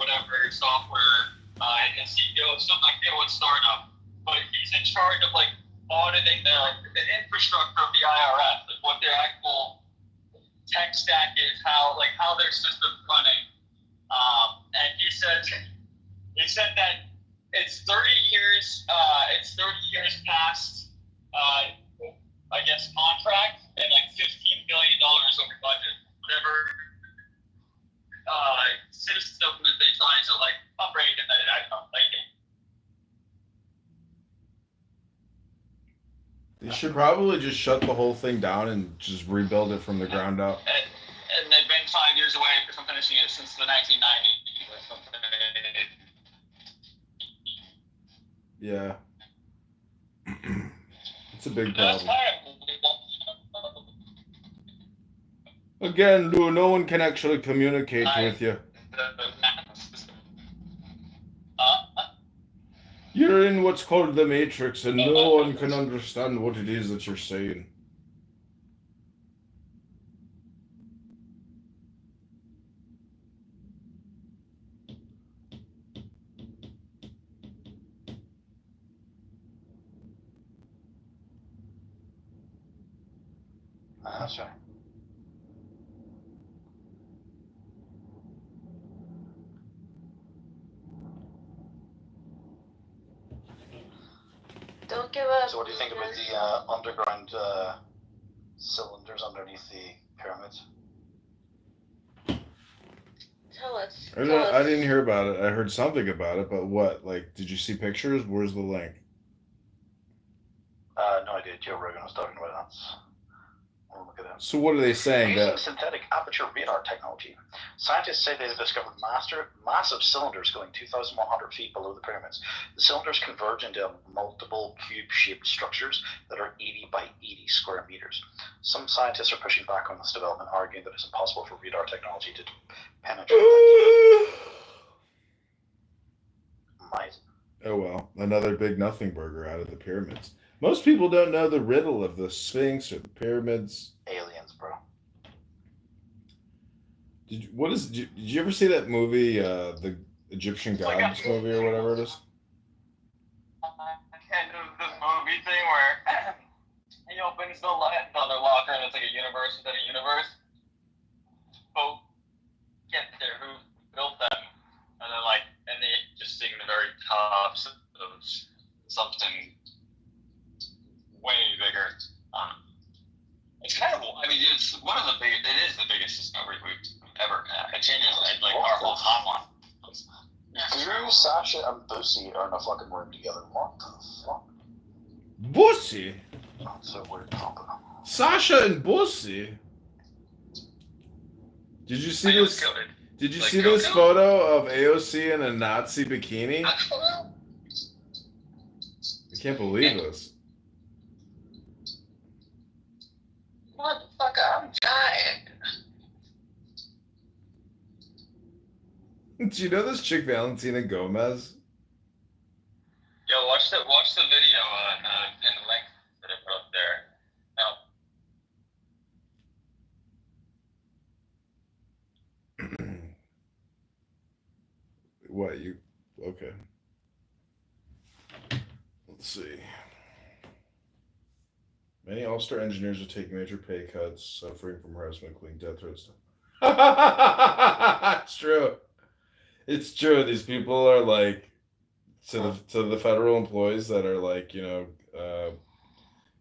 whatever software and CEO of something like what startup, but he's in charge of like auditing the infrastructure of the IRS, like what their actual tech stack is, how their system's running. And he said that it's 30 years past I guess contract and like $15 billion over budget, whatever system that they try to like upgrade, and I don't like it. They should probably just shut the whole thing down and just rebuild it from the ground up. And they've been 5 years away from finishing it since the 1990s or something. Yeah. It's a big problem. Again, Lou, no one can actually communicate with you. You're in what's called the Matrix, and no one can understand what it is that you're saying. That's right. Don't give up. So what do you think about the underground cylinders underneath the pyramids? Tell us. I didn't hear about it. I heard something about it, but what? Like, did you see pictures? Where's the link? No idea. Joe Rogan was talking about that. I'll look at that. So what are they saying? Using That synthetic aperture radar technology, scientists say they have discovered massive cylinders going 2,100 feet below the pyramids. The cylinders converge into multiple cube-shaped structures that are 80 by 80 square meters. Some scientists are pushing back on this development, arguing that it's impossible for radar technology to penetrate that. Oh well, another big nothing burger out of the pyramids. Most people don't know the riddle of the Sphinx or the pyramids. Aliens, bro. Did you ever see that movie, the Egyptian Gods movie or whatever it is? And this movie thing where he opens the other locker and it's like a universe within a universe. Oh, get there, who built them? And then and they just sing the very tops of something way bigger. It's kind of, it's one of the biggest, it is the biggest discovery we've ever had. It changes our whole timeline. Drew, Sasha, and Boosie are in a fucking room together. What the fuck? Boosie? That's a weird combo. Sasha and Boosie? Did you see this? Did you see this photo of AOC in a Nazi bikini? I can't believe this. Motherfucker, I'm dying. Do you know this chick Valentina Gomez? Yo, watch the video and the link that I put up there. What, you... Okay. Let's see. Many all-star engineers are taking major pay cuts, suffering from harassment, including death threats. It's true. It's true. These people are like to the federal employees that are like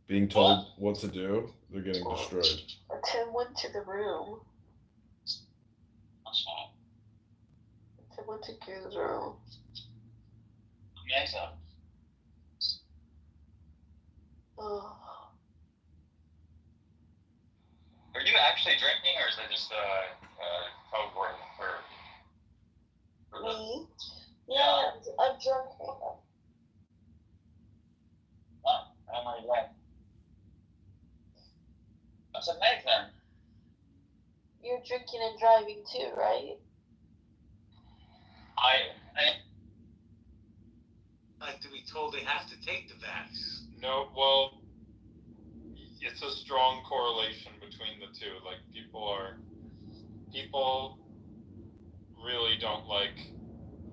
being told what to do. They're getting destroyed. Tim went to the room. Tim went to Goon's room. Oh. Are you actually drinking, or is it just code word for Me? Yeah, I'm drunk. Oh, oh my God. That's amazing. You're drinking and driving too, right? Like to be told they have to take the vax. No, well, it's a strong correlation between the two. Like people really don't like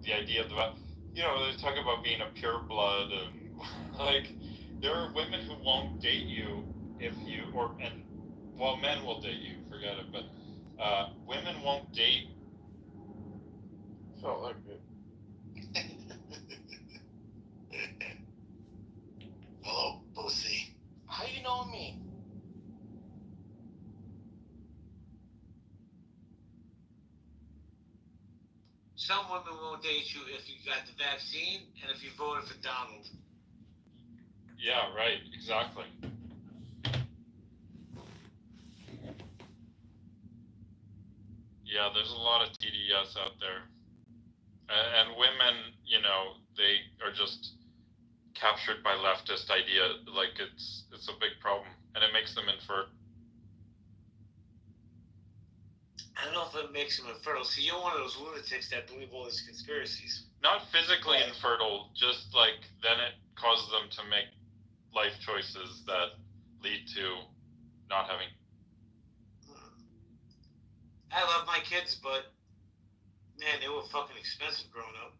the idea of the, they talk about being a pure blood and like there are women who won't date you if you men will date you, forget it, but women won't date. Felt like it. Hello, pussy. How you know me? Some women won't date you if you got the vaccine and if you voted for Donald. Yeah, right, exactly. Yeah, there's a lot of TDS out there. And women, they are just captured by leftist idea. Like it's a big problem, and it makes them infertile. I don't know if it makes them infertile. See, you're one of those lunatics that believe all these conspiracies. Not physically infertile, just like then it causes them to make life choices that lead to not having. I love my kids, but man, they were fucking expensive growing up.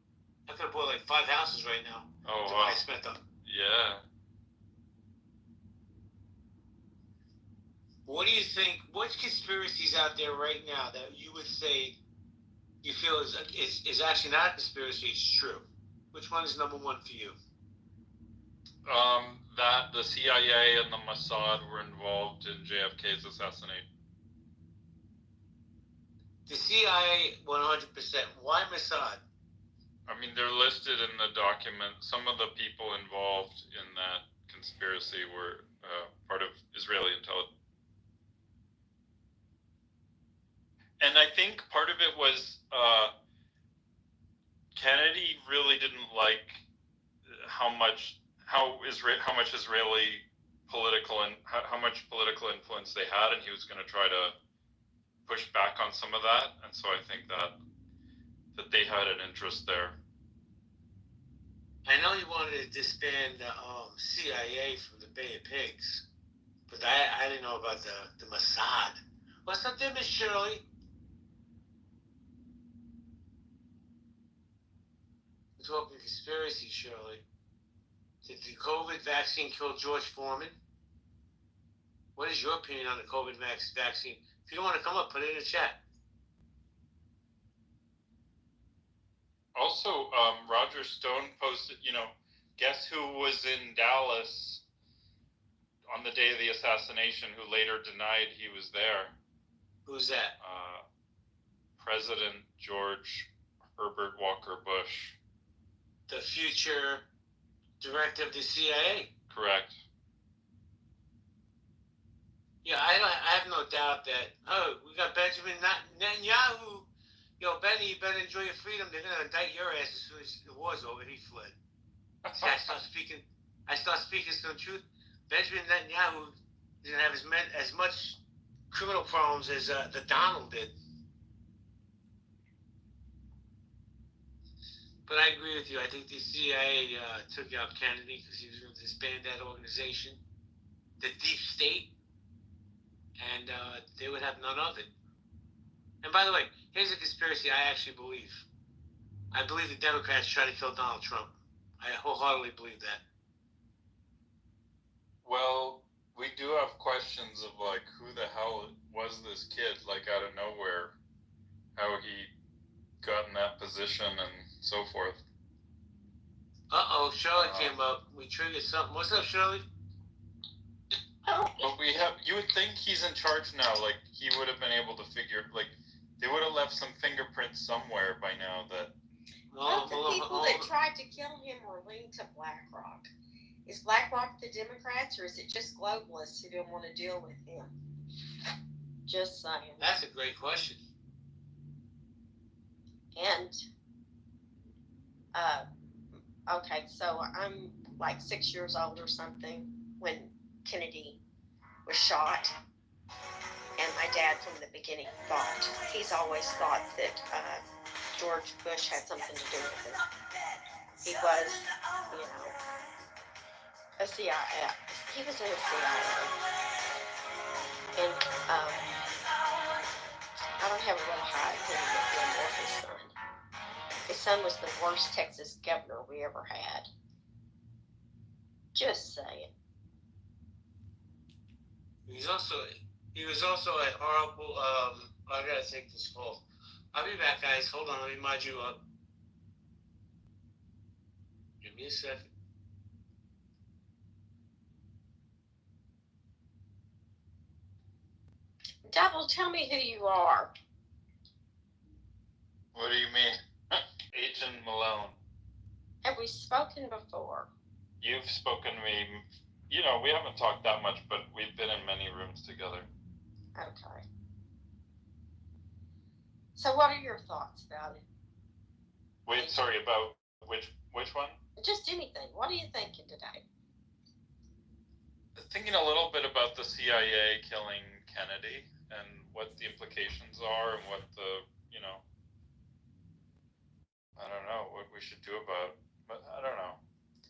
I could have bought like 5 houses right now. Oh, to wow. I spent them. Yeah. What do you think? What conspiracies out there right now that you would say you feel is actually not a conspiracy? It's true. Which one is number one for you? That the CIA and the Mossad were involved in JFK's assassination. The CIA, 100%. Why Mossad? I mean, they're listed in the document. Some of the people involved in that conspiracy were part of Israeli intelligence. And I think part of it was Kennedy really didn't like how much Israeli political and how much political influence they had, and he was going to try to push back on some of that. And so I think that they had an interest there. I know you wanted to disband the CIA from the Bay of Pigs, but I didn't know about the Mossad. What's up there, Miss Shirley? We're talking conspiracy, Shirley. Did the COVID vaccine kill George Foreman? What is your opinion on the COVID vaccine? If you don't want to come up, put it in the chat. Also, Roger Stone posted, guess who was in Dallas on the day of the assassination who later denied he was there? Who's that? President George Herbert Walker Bush. The future director of the CIA. Correct. Yeah, I have no doubt that, we got Benjamin Netanyahu. Yo, Benny, you better enjoy your freedom. They're going to indict your ass as soon as the war's over. And he fled. See, I start speaking some truth. Benjamin Netanyahu didn't have as much criminal problems as the Donald did. But I agree with you. I think the CIA took out Kennedy because he was going to disband that organization, the deep state, and they would have none of it. And by the way, here's a conspiracy I actually believe. I believe the Democrats try to kill Donald Trump. I wholeheartedly believe that. Well, we do have questions of like, who the hell was this kid? Like out of nowhere, how he got in that position and so forth. Shirley came up. We triggered something. What's up, Shirley? But you would think he's in charge now, like, he would have been able to figure, like, they would have left some fingerprints somewhere by now that... Well, the people that tried to kill him were linked to BlackRock. Is BlackRock the Democrats, or is it just globalists who don't want to deal with him? Just saying. That's a great question. And, okay, so I'm like 6 years old or something when Kennedy was shot. And my dad from the beginning he's always thought that George Bush had something to do with it. He was, a CIA. He was in the CIA. And I don't have a real high opinion of him or his son. His son was the worst Texas governor we ever had. Just saying. He was also a horrible, I gotta take this call. I'll be back, guys. Hold on, let me mod you up. Give me a second. Double, tell me who you are. What do you mean? Agent Malone. Have we spoken before? You've spoken to me, we haven't talked that much, but we've been in many rooms together. Okay. So what are your thoughts about it? Wait, sorry, about which one? Just anything. What are you thinking today? Thinking a little bit about the CIA killing Kennedy and what the implications are and what the, I don't know what we should do about it, but I don't know.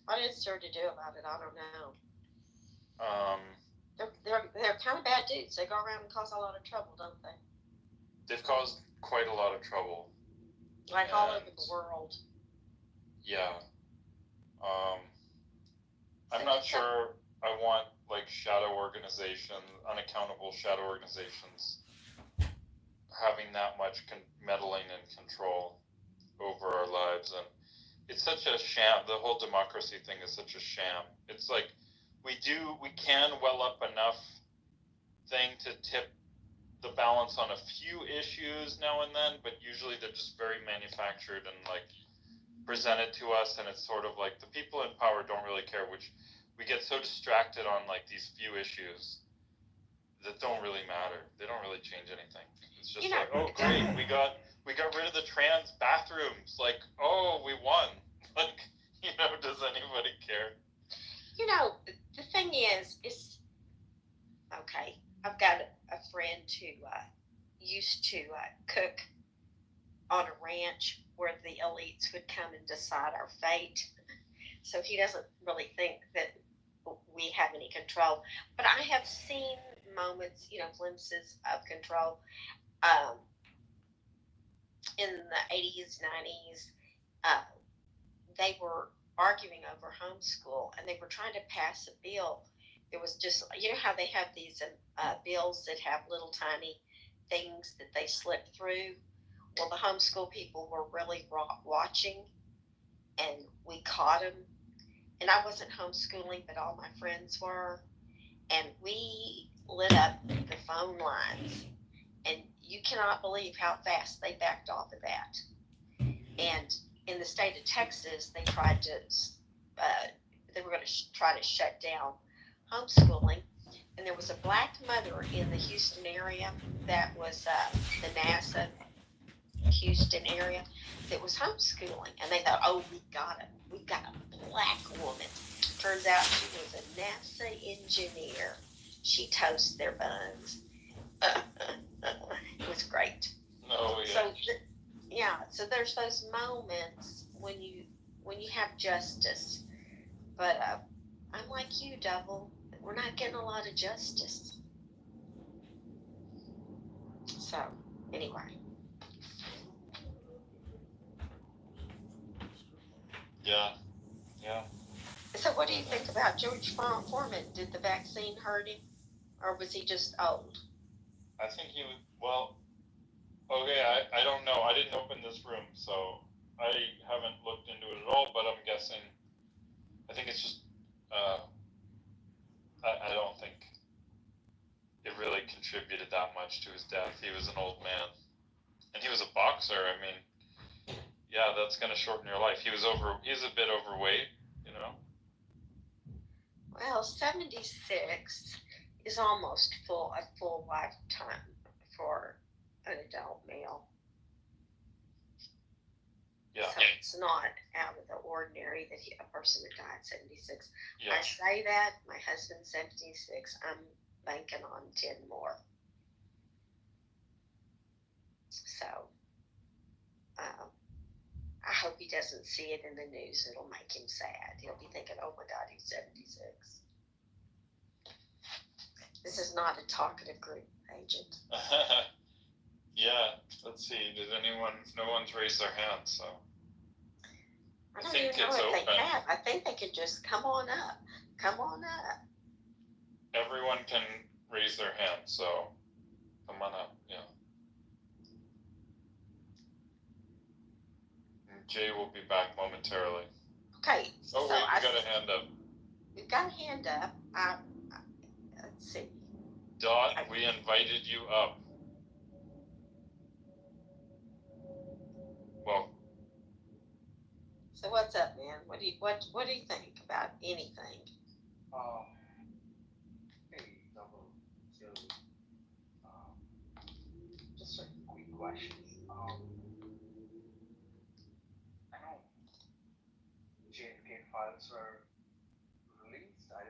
What is there to do about it? I don't know. They're kind of bad dudes. They go around and cause a lot of trouble, don't they? They've caused quite a lot of trouble. Like all over the world. Yeah. I'm not sure I want shadow organizations, unaccountable shadow organizations, having that much meddling and control over our lives. And it's such a sham. The whole democracy thing is such a sham. It's like we can well up enough thing to tip the balance on a few issues now and then, but usually they're just very manufactured and presented to us, and it's sort of like the people in power don't really care, which we get so distracted on these few issues that don't really matter. They don't really change anything. It's just oh great, we got rid of the trans bathrooms. Oh, we won. Does anybody care? The thing is okay. I've got a friend who used to cook on a ranch where the elites would come and decide our fate. So he doesn't really think that we have any control. But I have seen moments, glimpses of control. In the 80s, 90s, they were arguing over homeschool, and they were trying to pass a bill. It was just, how they have these bills that have little tiny things that they slip through? Well, the homeschool people were really watching, and we caught them. And I wasn't homeschooling, but all my friends were. And we lit up the phone lines. And you cannot believe how fast they backed off of that. And in the state of Texas, they tried to, they were going to try to shut down homeschooling. And there was a black mother in the Houston area that was the NASA Houston area that was homeschooling. And they thought, oh, we got a black woman. Turns out she was a NASA engineer. She toasts their buns. It was great. Oh, yeah. So there's those moments when you have justice. But I'm like you, Double. We're not getting a lot of justice. So, anyway. Yeah. So what do you think about George Foreman? Did the vaccine hurt him? Or was he just old? I think he was, well, Okay, I don't know. I didn't open this room, so I haven't looked into it at all. But I'm guessing. I think it's just. I don't think it really contributed that much to his death. He was an old man, and he was a boxer. I mean, yeah, that's gonna shorten your life. He was a bit overweight, you know. Well, 76 is almost a full lifetime for an adult male. Yeah. So it's not out of the ordinary that a person would die at 76. Yeah. I say that, my husband's 76, I'm banking on 10 more. So, I hope he doesn't see it in the news. It'll make him sad. He'll be thinking, oh my God, he's 76. This is not a talkative group, Agent. Yeah, let's see. No one's raised their hand, so. I don't even know if they have. I think they could just come on up. Come on up. Everyone can raise their hand, so come on up, yeah. And Jay will be back momentarily. Okay. Oh, so wait, we got a hand up. We've got a hand up. Let's see. Dot, we invited you up. Well. So what's up, man? What do you think about anything? Hey, Double Joe. Just a quick question. I know JFK files were released. I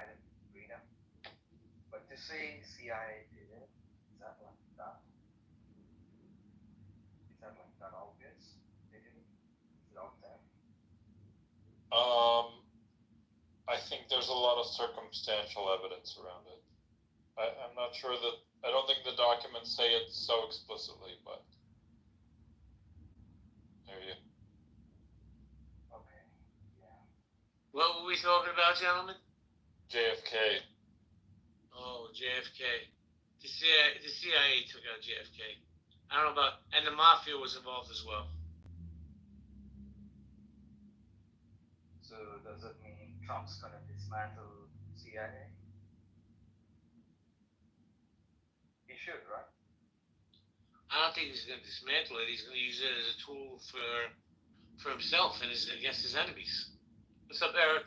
didn't read them. But to say CIA did it, is that like that? Is that like that obvious? They did it? Is it out there? I think there's a lot of circumstantial evidence around it. I'm not sure that. I don't think the documents say it so explicitly, but there you. Okay. Yeah. What were we talking about, gentlemen? JFK. Oh, JFK. The CIA took out JFK. I don't know about, and the mafia was involved as well. So does it mean Trump's gonna dismantle CIA? He should, right? I don't think he's going to dismantle it. He's going to use it as a tool for himself and against his enemies. What's up, Eric?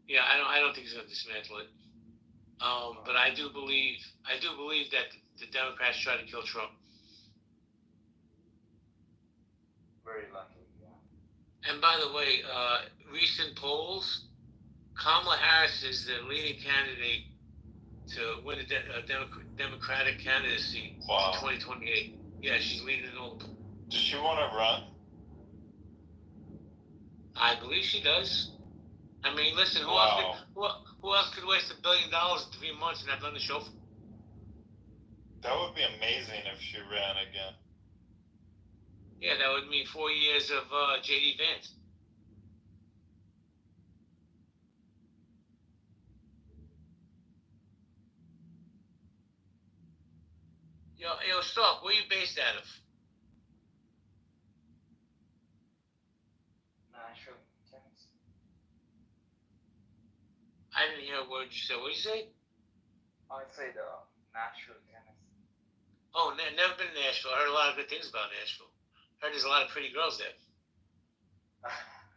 Yeah, I don't think he's going to dismantle it. But I do believe that the Democrats try to kill Trump. Very lucky, yeah. And by the way, recent polls, Kamala Harris is the leading candidate to win the Democratic candidacy in 2028. Yeah, she's leading in all the polls. Does she want to run? I believe she does. I mean, listen, who else could waste $1 billion in 3 months and have done the show? That would be amazing if she ran again. Yeah, that would mean 4 years of J.D. Vance. Yo, stop. Where are you based out of? Nashville, Tennessee. I didn't hear a word you said. What did you say? I said Nashville, Tennessee. Oh, never been to Nashville. I heard a lot of good things about Nashville. I heard there's a lot of pretty girls there.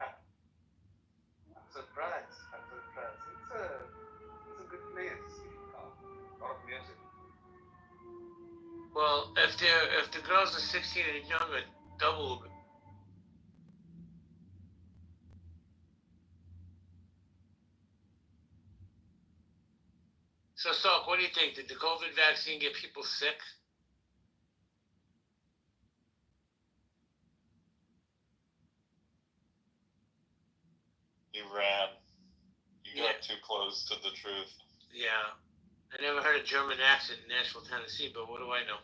I'm surprised. It's a good place. A lot of music. Well, if the girls are 16 and younger, double. So, Stark, what do you think? Did the COVID vaccine get people sick? He ran. He got too close to the truth. Yeah. I never heard a German accent in Nashville, Tennessee, but what do I know?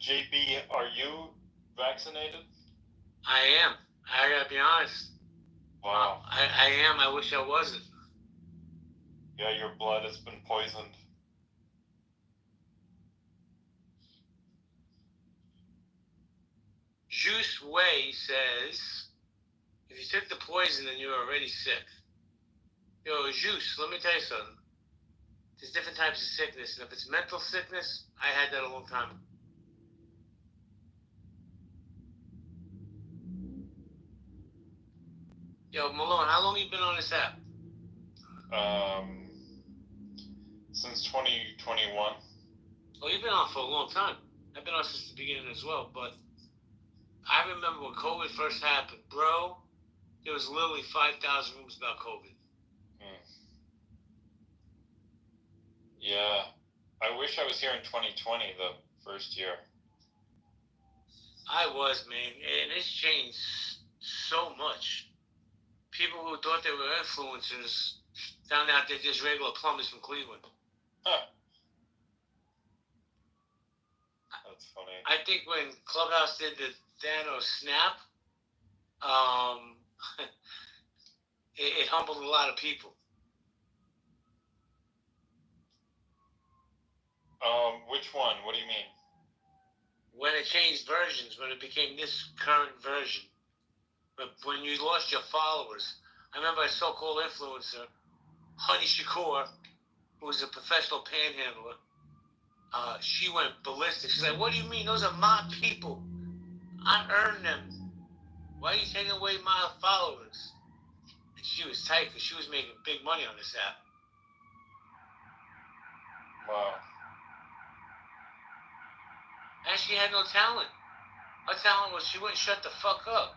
JB, are you vaccinated? I am. I gotta be honest. Wow. I am. I wish I wasn't. Yeah, your blood has been poisoned. Juice Way says, if you took the poison, then you're already sick. Yo, Juice, let me tell you something. There's different types of sickness, and if it's mental sickness, I had that a long time ago. Yo, Malone, how long you been on this app? Since 2021. Oh, you've been on for a long time. I've been on since the beginning as well, but I remember when COVID first happened, bro, there was literally 5,000 rooms about COVID. Yeah. I wish I was here in 2020, the first year. I was, man, and it's changed so much. People who thought they were influencers found out they're just regular plumbers from Cleveland. Huh. That's funny. I think when Clubhouse did the Thanos snap, it humbled a lot of people. Which one? What do you mean? When it changed versions, when it became this current version, but when you lost your followers, I remember a so-called influencer, Honey Shakur, who was a professional panhandler. She went ballistic. She's like, "What do you mean? Those are my people. I earned them. Why are you taking away my followers?" And she was tight because she was making big money on this app. Wow. And she had no talent. Her talent was she wouldn't shut the fuck up.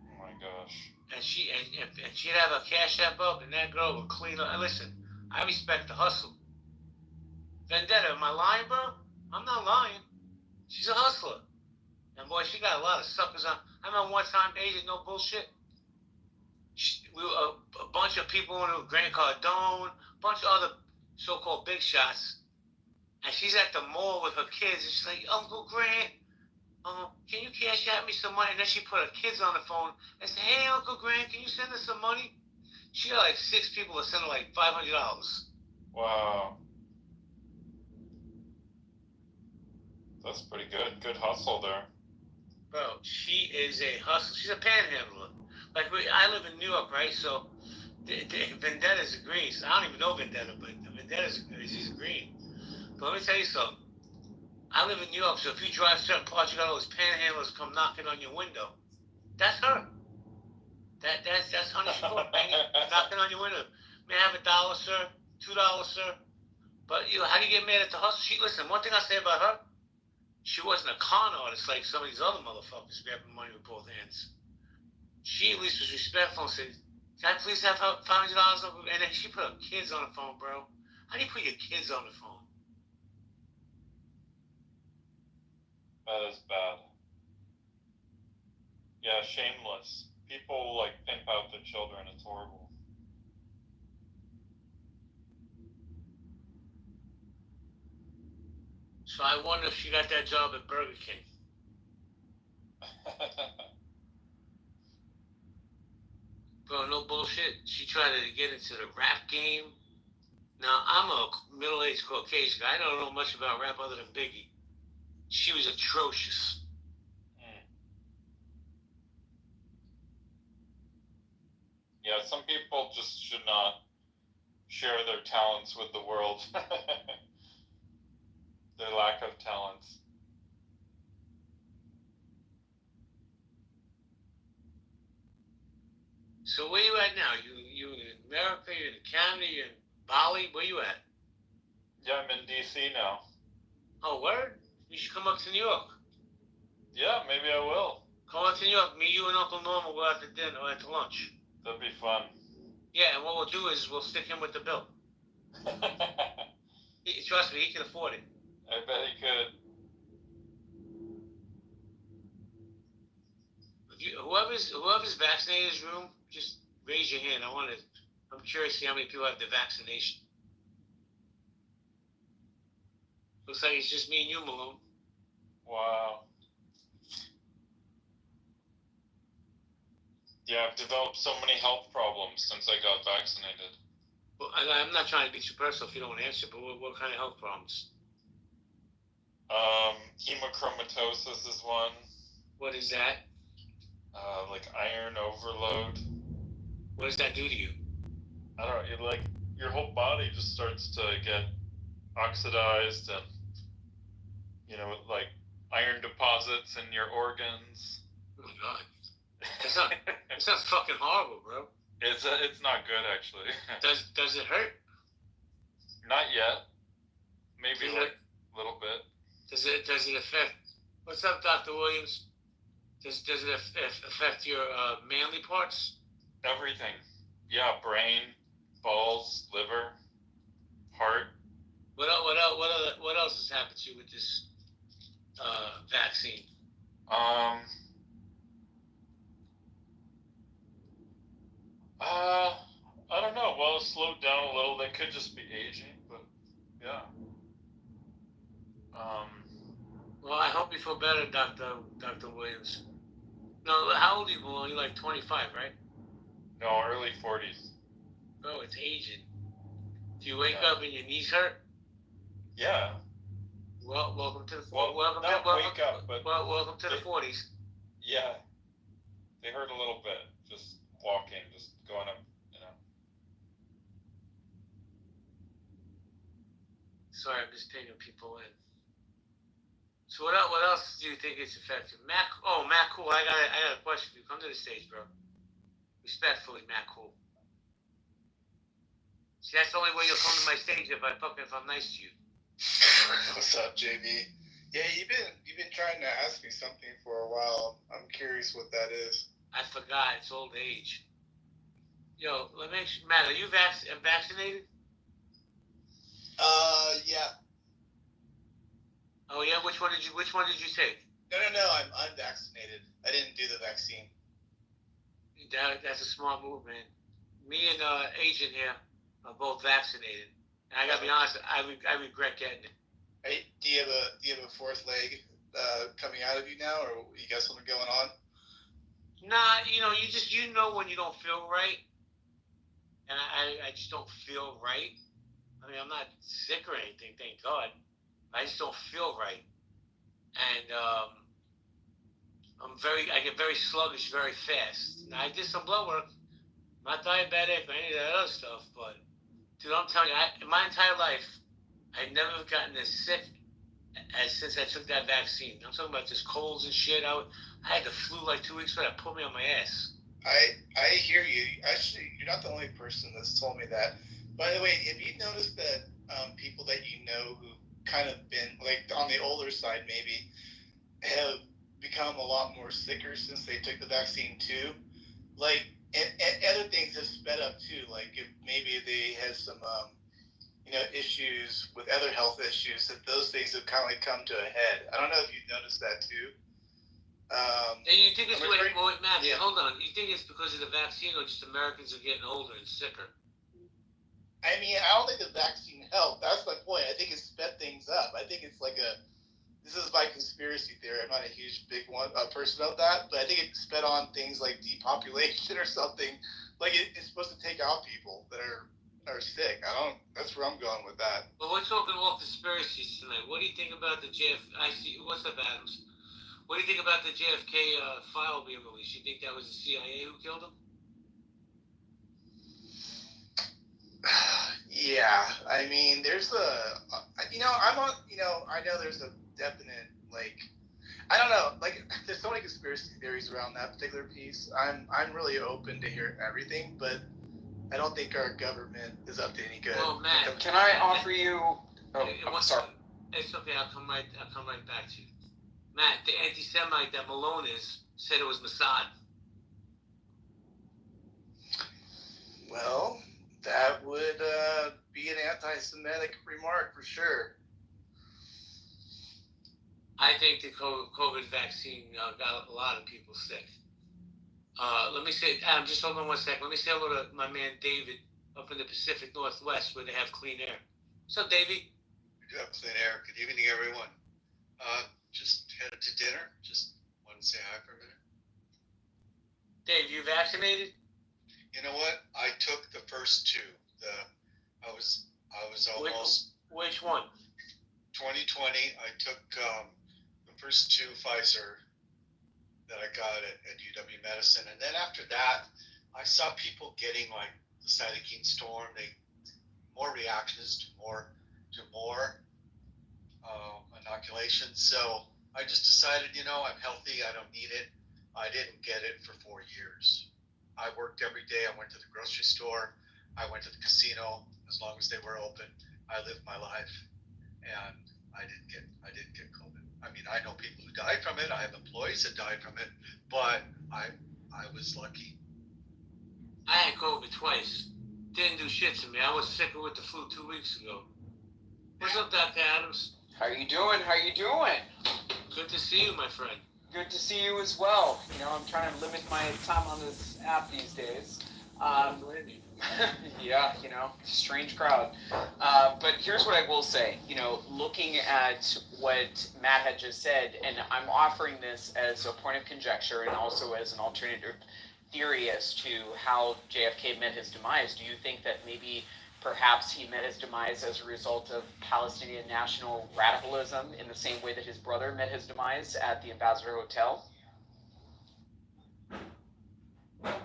Oh my gosh. And she'd have her Cash App up, and that girl would clean up. And listen, I respect the hustle. Vendetta, am I lying, bro? I'm not lying. She's a hustler. And boy, she got a lot of suckers on. I remember one time, Agent, no bullshit. We were a bunch of people in Grant Cardone, a bunch of other so-called big shots. And she's at the mall with her kids, and she's like, "Uncle Grant, can you cash out me some money?" And then she put her kids on the phone and said, "Hey, Uncle Grant, can you send us some money?" She got like 6 people to send her like $500. Wow. That's pretty good. Good hustle there. Bro, she is a hustler. She's a panhandler. Like, I live in New York, right? So, Vendetta's a green. So I don't even know Vendetta, but she's a green. But let me tell you something. I live in New York, so if you drive certain parts, you got all those panhandlers come knocking on your window. That's her. That's Honey Shakur, knocking on your window. May I have $1, sir? $2, sir? But how do you get mad at the hustle? Listen, one thing I say about her, she wasn't a con artist like some of these other motherfuckers grabbing money with both hands. She at least was respectful and said, "Can I please have $500?" And then she put her kids on the phone, bro. How do you put your kids on the phone? That is bad. Yeah, shameless. People like pimp out their children. It's horrible. So I wonder if she got that job at Burger King. Bro, no bullshit. She tried to get into the rap game. Now, I'm a middle-aged Caucasian guy. I don't know much about rap other than Biggie. She was atrocious. Yeah, some people just should not share their talents with the world. Their lack of talents. So where you at now? You in America? You in Canada? You in Bali? Where you at? Yeah, I'm in DC now. Oh, word? You should come up to New York. Yeah, maybe I will. Come up to New York. Me, you, and Uncle Norm will go out to dinner or out to lunch. That'd be fun. Yeah, and what we'll do is we'll stick him with the bill. Trust me, he can afford it. I bet he could. Whoever's vaccinated in this room, just raise your hand. I'm curious to see how many people have the vaccination. Looks like it's just me and you, Malone. Wow. Yeah, I've developed so many health problems since I got vaccinated. Well, I'm not trying to be too personal if you don't want to answer, but what kind of health problems? Hemochromatosis is one. What is that? Like iron overload. What does that do to you? I don't know. It like your whole body just starts to get oxidized, and like iron deposits in your organs. Oh my god, that sounds fucking horrible, bro. It's not good actually. Does it hurt? Not yet. Maybe like a little bit. Does it affect? What's up, Dr. Williams? Does it affect your manly parts? Everything. Yeah, brain, balls, liver, heart. What else has happened to you with this vaccine? I don't know. Well, it slowed down a little. That could just be aging, but yeah. Well, I hope you feel better, Dr. Williams. No, how old are you, Malone? You're like 25, right? No, early 40s. Oh, it's aging. Do you wake up and your knees hurt? Yeah. Well, welcome to the welcome to the 40s. Yeah. They hurt a little bit. Just walking, just going up, Sorry, I'm just taking people in. So what else do you think is effective? Matt Cool, I got a question for you. Come to the stage, bro. Respectfully, Matt Cool. See, that's the only way you'll come to my stage if I'm nice to you. What's up, JB? Yeah, you've been trying to ask me something for a while. I'm curious what that is. I forgot. It's old age. Yo, Matt, are you vaccinated? Yeah. Oh yeah, which one did you take? No, I'm unvaccinated. I didn't do the vaccine. That's a smart move, man. Me and Agent here are both vaccinated. And I gotta be honest, I regret getting it. Hey, do you have a fourth leg coming out of you now, or you got something going on? Nah, you know when you don't feel right, and I just don't feel right. I mean, I'm not sick or anything, thank God. I just don't feel right, and I get very sluggish very fast. Now I did some blood work. I'm not diabetic or any of that other stuff, but dude, I'm telling you, in my entire life, I've never gotten as sick as since I took that vaccine. I'm talking about just colds and shit. I had the flu like 2 weeks ago. That put me on my ass. I hear you. Actually, you're not the only person that's told me that. By the way, have you noticed that people that you know who kind of been like on the older side maybe have become a lot more sicker since they took the vaccine too? Like, and other things have sped up too. Like if maybe they had some issues with other health issues, that those things have kind of like come to a head. I don't know if you've noticed that too. And you think it's Matt? Yeah. Hold on. You think it's because of the vaccine, or just Americans are getting older and sicker? I mean, I don't think the vaccine helped. That's my point. I think it sped things up. I think it's like this is my conspiracy theory. I'm not a huge big person of that, but I think it sped on things like depopulation or something. Like it's supposed to take out people that are sick. That's where I'm going with that. Well, we're talking all conspiracies tonight. What do you think about the what's up, Adams? What do you think about the JFK file being released? You think that was the CIA who killed him? Yeah, I mean, there's I know there's a definite, like, I don't know, like, there's so many conspiracy theories around that particular piece. I'm really open to hear everything, but I don't think our government is up to any good. Well, Matt, can I offer you? Oh, sorry. It's okay. I'll come right back to you. Matt, the anti-Semite that Malone said it was Mossad. Well, that would be an anti-Semitic remark for sure. I think the COVID vaccine got a lot of people sick. Let me say, Adam, just hold on 1 second. Let me say hello to my man David up in the Pacific Northwest where they have clean air. What's up, Davey? We do have clean air. Good evening, everyone. Just headed to dinner. Just wanted to say hi for a minute. Dave, you vaccinated? You know what? I took the first two. I was almost. Which one? 2020. I took the first two Pfizer. that I got at UW Medicine. And then after that, I saw people getting like the cytokine storm, more reactions to more inoculations. So I just decided, I'm healthy. I don't need it. I didn't get it for 4 years. I worked every day. I went to the grocery store. I went to the casino as long as they were open. I lived my life, and I didn't get COVID. I mean, I know people who died from it. I have employees that died from it, but I was lucky. I had COVID twice. Didn't do shit to me. I was sicker with the flu 2 weeks ago. What's up, Dr. Adams? How you doing? How you doing? Good to see you, my friend. Good to see you as well. I'm trying to limit my time on this app these days. Yeah, strange crowd. But here's what I will say. Looking at what Matt had just said, and I'm offering this as a point of conjecture and also as an alternative theory as to how JFK met his demise. Do you think that maybe perhaps he met his demise as a result of Palestinian national radicalism in the same way that his brother met his demise at the Ambassador Hotel? I'll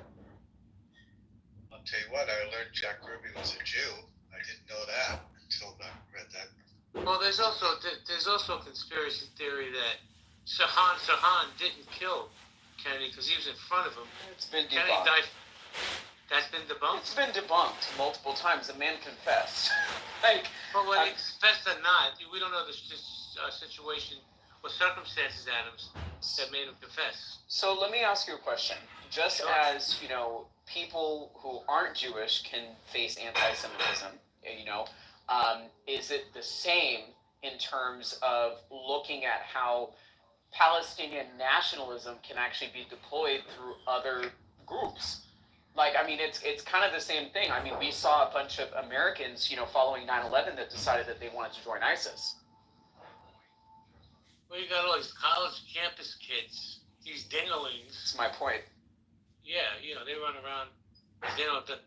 tell you what, I learned Jack Ruby was a Jew. I didn't know that until I read that. Well, there's also a conspiracy theory that Sirhan didn't kill Kennedy because he was in front of him. It's been Kennedy debunked. died. That's been debunked? It's been debunked multiple times. The man confessed. But whether he confessed or not, we don't know the situation or circumstances, Adams, that made him confess. So let me ask you a question. Just as, people who aren't Jewish can face anti-Semitism, is it the same in terms of looking at how Palestinian nationalism can actually be deployed through other groups? It's kind of the same thing. I mean, we saw a bunch of Americans, following 9/11 that decided that they wanted to join ISIS. Well, you got all these college campus kids, these dinglings. That's my point. Yeah, they run around.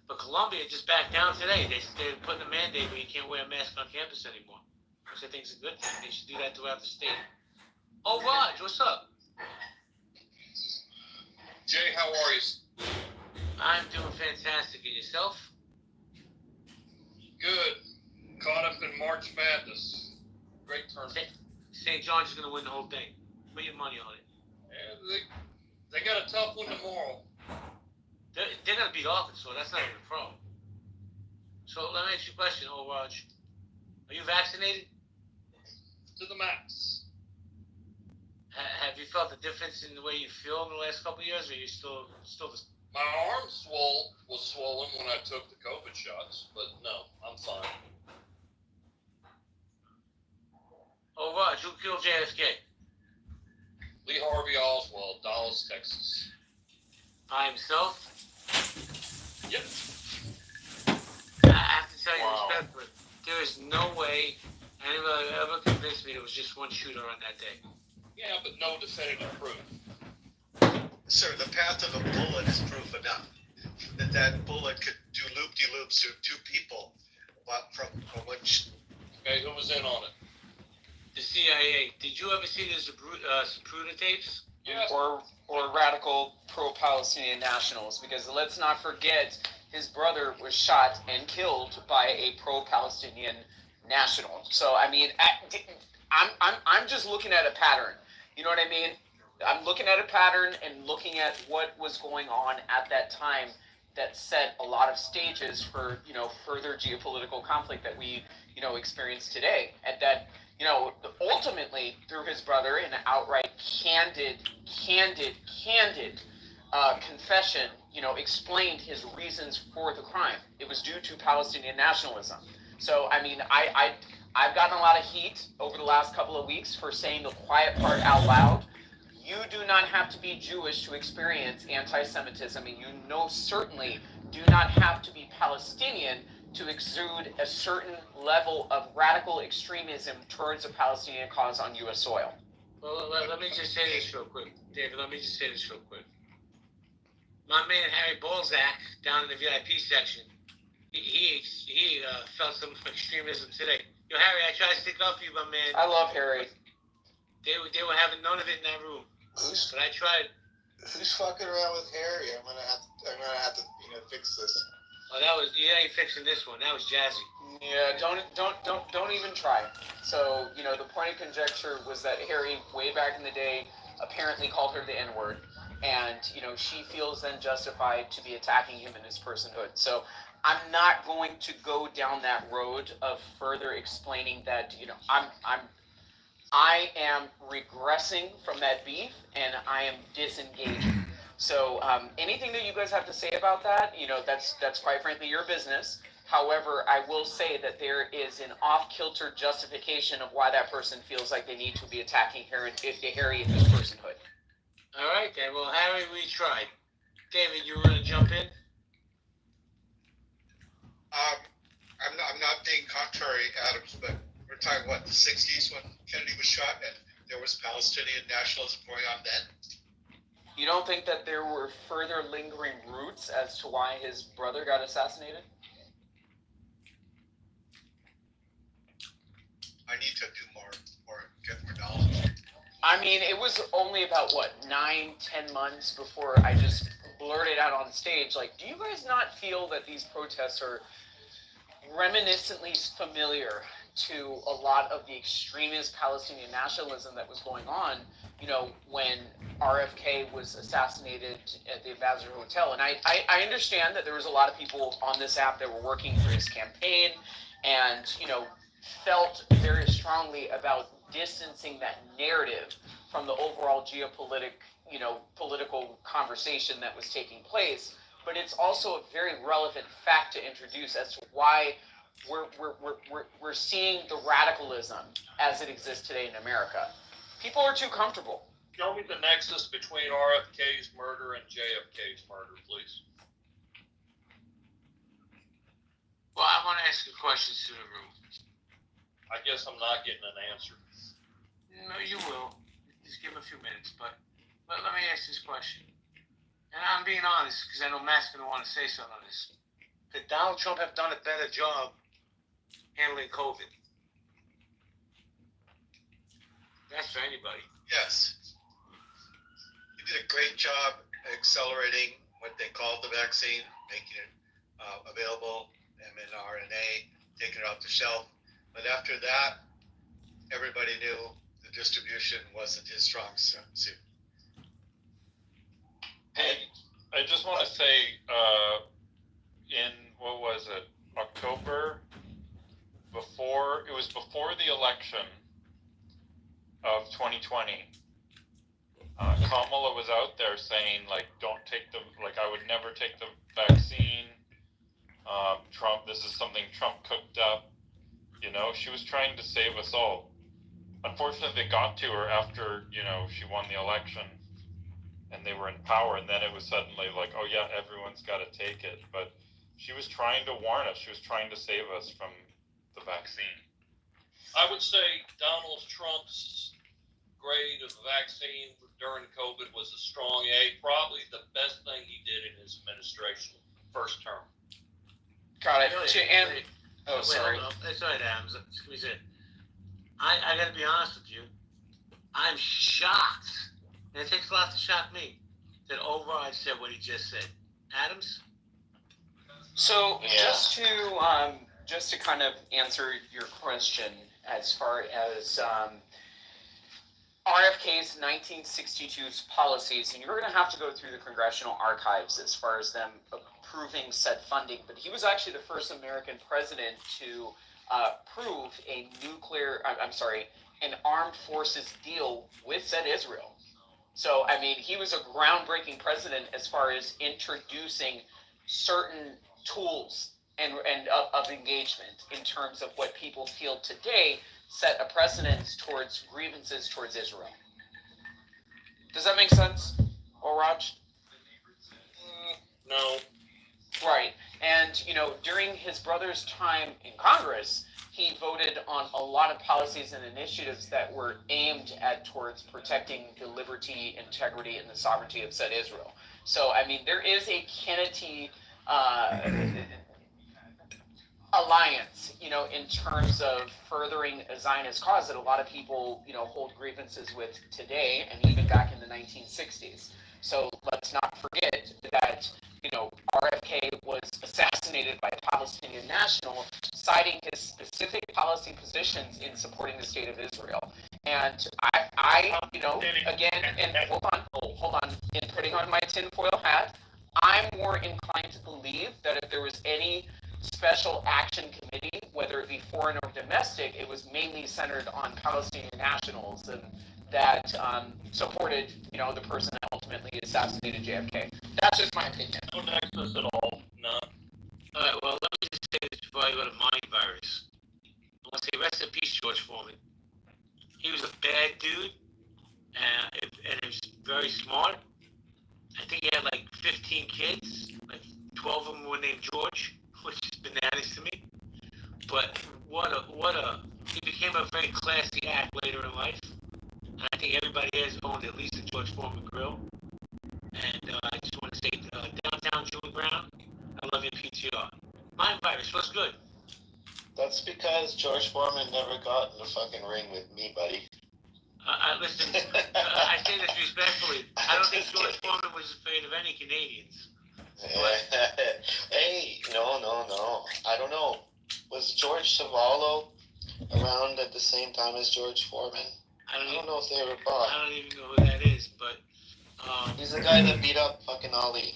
But Columbia just backed down today. They're putting a mandate where you can't wear a mask on campus anymore, which I think is a good thing. They should do that throughout the state. Oh, Raj, what's up? Jay, how are you? I'm doing fantastic. And yourself? Good. Caught up in March Madness. Great tournament. St. John's going to win the whole thing. Put your money on it. Yeah, they got a tough one tomorrow. They're going to beat Arkansas. That's not even a problem. So let me ask you a question, Raj. Are you vaccinated? To the max. Have you felt a difference in the way you feel in the last couple of years, or are you still the... My arm was swollen when I took the COVID shots, but no, I'm fine. Oh, Raj, who killed JFK? Lee Harvey Oswald, Dallas, Texas. By himself? Yep. I have to tell you respectfully, there is no way anybody ever convinced me there was just one shooter on that day. Yeah, but no definitive proof. Sir, the path of a bullet is proof enough that bullet could do loop-de-loops to two people, but from which... Okay, who was in on it? The CIA. Did you ever see the Zapruder tapes? Yes. Or radical pro-Palestinian nationals, because let's not forget his brother was shot and killed by a pro-Palestinian national. So I mean, I'm just looking at a pattern. You know what I mean? I'm looking at a pattern and looking at what was going on at that time that set a lot of stages for, further geopolitical conflict that we, experience today. And that, ultimately through his brother in an outright candid confession, explained his reasons for the crime. It was due to Palestinian nationalism. So, I mean, I've gotten a lot of heat over the last couple of weeks for saying the quiet part out loud. You do not have to be Jewish to experience anti-Semitism, and you certainly do not have to be Palestinian to exude a certain level of radical extremism towards a Palestinian cause on U.S. soil. Well, let me just say this real quick. David, let me just say this real quick. My man Harry Balzac, down in the VIP section, he felt some extremism today. Yo, Harry, I tried to stick up for you, my man. I love Harry. They were having none of it in that room. But I tried Who's fucking around with Harry? I'm gonna have to fix this. Oh, you ain't fixing this one. That was Jazzy. Yeah, don't even try. So, the point of conjecture was that Harry, way back in the day, apparently called her the N-word, and, she feels then justified to be attacking him in his personhood. So, I'm not going to go down that road of further explaining that, I am regressing from that beef, and I am disengaging. So anything that you guys have to say about that, that's quite frankly your business. However, I will say that there is an off-kilter justification of why that person feels like they need to be attacking Harry in his personhood. All right, then. Well, Harry, we tried. David, you were going to jump in? I'm not being contrary, Adams, but we're talking what, the 60s when Kennedy was shot, and there was Palestinian nationalism going on then. You don't think that there were further lingering roots as to why his brother got assassinated? I need to do more get more knowledge. I mean, it was only about, 9-10 months before I just blurted out on stage, like, do you guys not feel that these protests are reminiscently familiar to a lot of the extremist Palestinian nationalism that was going on, when RFK was assassinated at the Ambassador Hotel? And I understand that there was a lot of people on this app that were working for his campaign and, felt very strongly about distancing that narrative from the overall political conversation that was taking place. But it's also a very relevant fact to introduce as to why we're seeing the radicalism as it exists today in America. People are too comfortable. Show me the nexus between RFK's murder and JFK's murder, please. Well, I want to ask you questions to the room. I guess I'm not getting an answer. No, you will. Just give him a few minutes. But let me ask this question. And I'm being honest because I know Matt's going to want to say something on this. Could Donald Trump have done a better job handling COVID? That's for anybody. Yes. He did a great job accelerating what they called the vaccine, making it available, mRNA, taking it off the shelf. But after that, everybody knew the distribution wasn't his strong suit. Hey, I just want to say, in, what was it, October, before the election of 2020, Kamala was out there saying, like, I would never take the vaccine. Trump, this is something Trump cooked up. She was trying to save us all. Unfortunately, it got to her after, she won the election and they were in power, and then it was suddenly like, oh yeah, everyone's got to take it. But she was trying to warn us. She was trying to save us from the vaccine. I would say Donald Trump's grade of the vaccine during COVID was a strong A. Probably the best thing he did in his administration, first term. Got it. Sorry. That's all right, Adams. Excuse me. I got to be honest with you. I'm shocked, and it takes a lot to shock me, that Override said what he just said. Adams? So just to kind of answer your question as far as RFK's 1962's policies, and you're going to have to go through the congressional archives as far as them approving said funding, but he was actually the first American president to approve an armed forces deal with said Israel. So, I mean, he was a groundbreaking president as far as introducing certain tools and of engagement in terms of what people feel today set a precedence towards grievances towards Israel. Does that make sense, Oraj? No. Right. And, during his brother's time in Congress, he voted on a lot of policies and initiatives that were aimed towards protecting the liberty, integrity, and the sovereignty of said Israel. So, I mean, there is a Kennedy alliance, in terms of furthering a Zionist cause that a lot of people, hold grievances with today and even back in the 1960s. So let's not forget that, RFK was assassinated by a Palestinian national, citing his specific policy positions in supporting the state of Israel. And again, and hold on, in putting on my tinfoil hat, I'm more inclined to believe that if there was any special action committee, whether it be foreign or domestic, it was mainly centered on Palestinian nationals and that supported, the person that ultimately assassinated JFK. That's just my opinion. No nexus at all. No. All right. Well, let me just say this before I go to mind virus. I want to say rest in peace, George Foreman. He was a bad dude, and he was very smart. I think he had like 15 kids. Like 12 of them were named George, which is bananas to me. But he became a very classy act later in life. And I think everybody has owned at least a George Foreman grill. And I just want to say, downtown June Brown, I love your PTR. Mind virus, what's good? That's because George Foreman never got in the fucking ring with me, buddy. Listen, I say this respectfully. I don't think George Foreman was afraid of any Canadians. Hey, no. I don't know. Was George Savallo around at the same time as George Foreman? I don't know if they were bought. I don't even know who that is, but... he's the guy that beat up fucking Ali.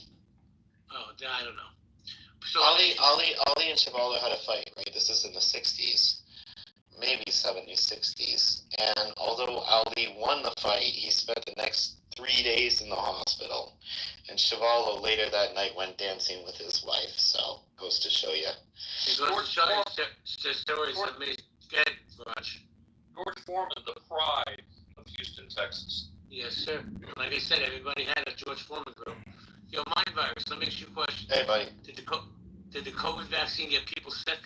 Oh, I don't know. So Ali and Savallo had a fight, right? This is in the 60s. Maybe 70s, 60s. And although Ali won the fight, he spent the next 3 days in the hospital. And Savallo later that night went dancing with his wife. So, goes to show you. It goes to show you stories that made... Get Raj. George Foreman, the pride of Houston, Texas. Yes, sir. Like I said, everybody had a George Foreman grill. Yo, mind virus, let me ask you a question. Hey, buddy. Did the COVID vaccine get people sick?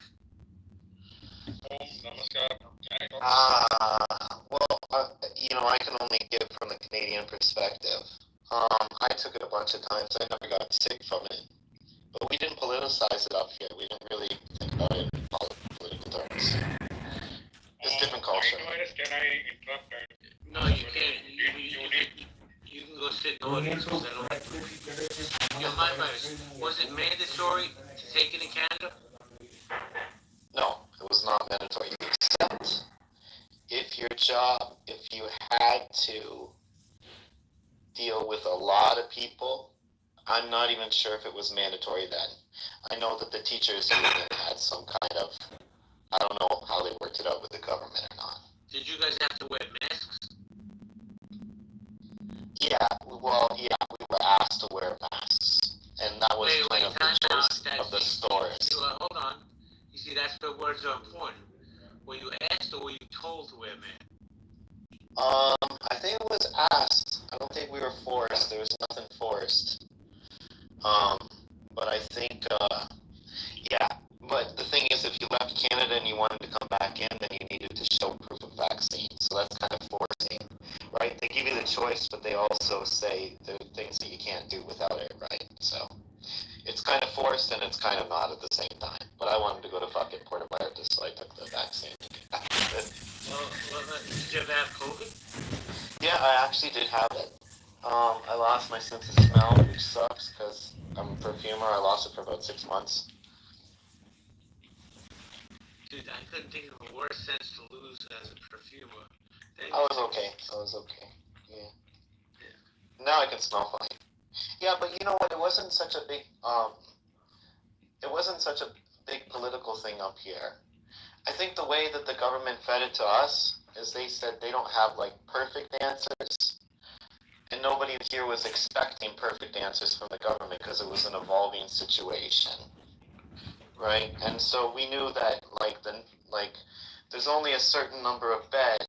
I can only give from the Canadian perspective. I took it a bunch of times. I never got sick from it. But we didn't politicize it up here. We didn't really think about it in political terms. It's a different culture. Can I interrupt? No, you can't. You can go sit in the audience because I don't like it. Yo, mind virus, was it mandatory to take it in Canada? No, it was not mandatory. Except if you had to deal with a lot of people, I'm not even sure if it was mandatory then. I know that the teachers union had some kind of, I don't know how they worked it out with the government or not. Did you guys have to wear masks? Yeah, we were asked to wear masks. And that was kind of the choice of the stores. Hold on. You see, that's where words are important. Were you asked or were you told to wear masks? I think it was asked. I don't think we were forced. There was nothing forced. But I think, But the thing is, if you left Canada and you wanted to come back in, then you needed to show proof of vaccine. So that's kind of forcing, right? They give you the choice, but they also say there are things that you can't do without it, right? So it's kind of forced and it's kind of not at the same time. But I wanted to go to fucking Puerto Vallarta, so I took the vaccine. Did you ever have COVID? Yeah, I actually did have it. I lost my sense of smell, which sucks because I'm a perfumer. I lost it for about 6 months. Dude, I couldn't think of a worse sense to lose as a perfumer. I was okay. Yeah. Now I can smell fine. Yeah, but you know what? It wasn't such a big political thing up here. I think the way that the government fed it to us is they said they don't have like perfect answers. And nobody here was expecting perfect answers from the government because it was an evolving situation. Right? And so we knew that there's only a certain number of beds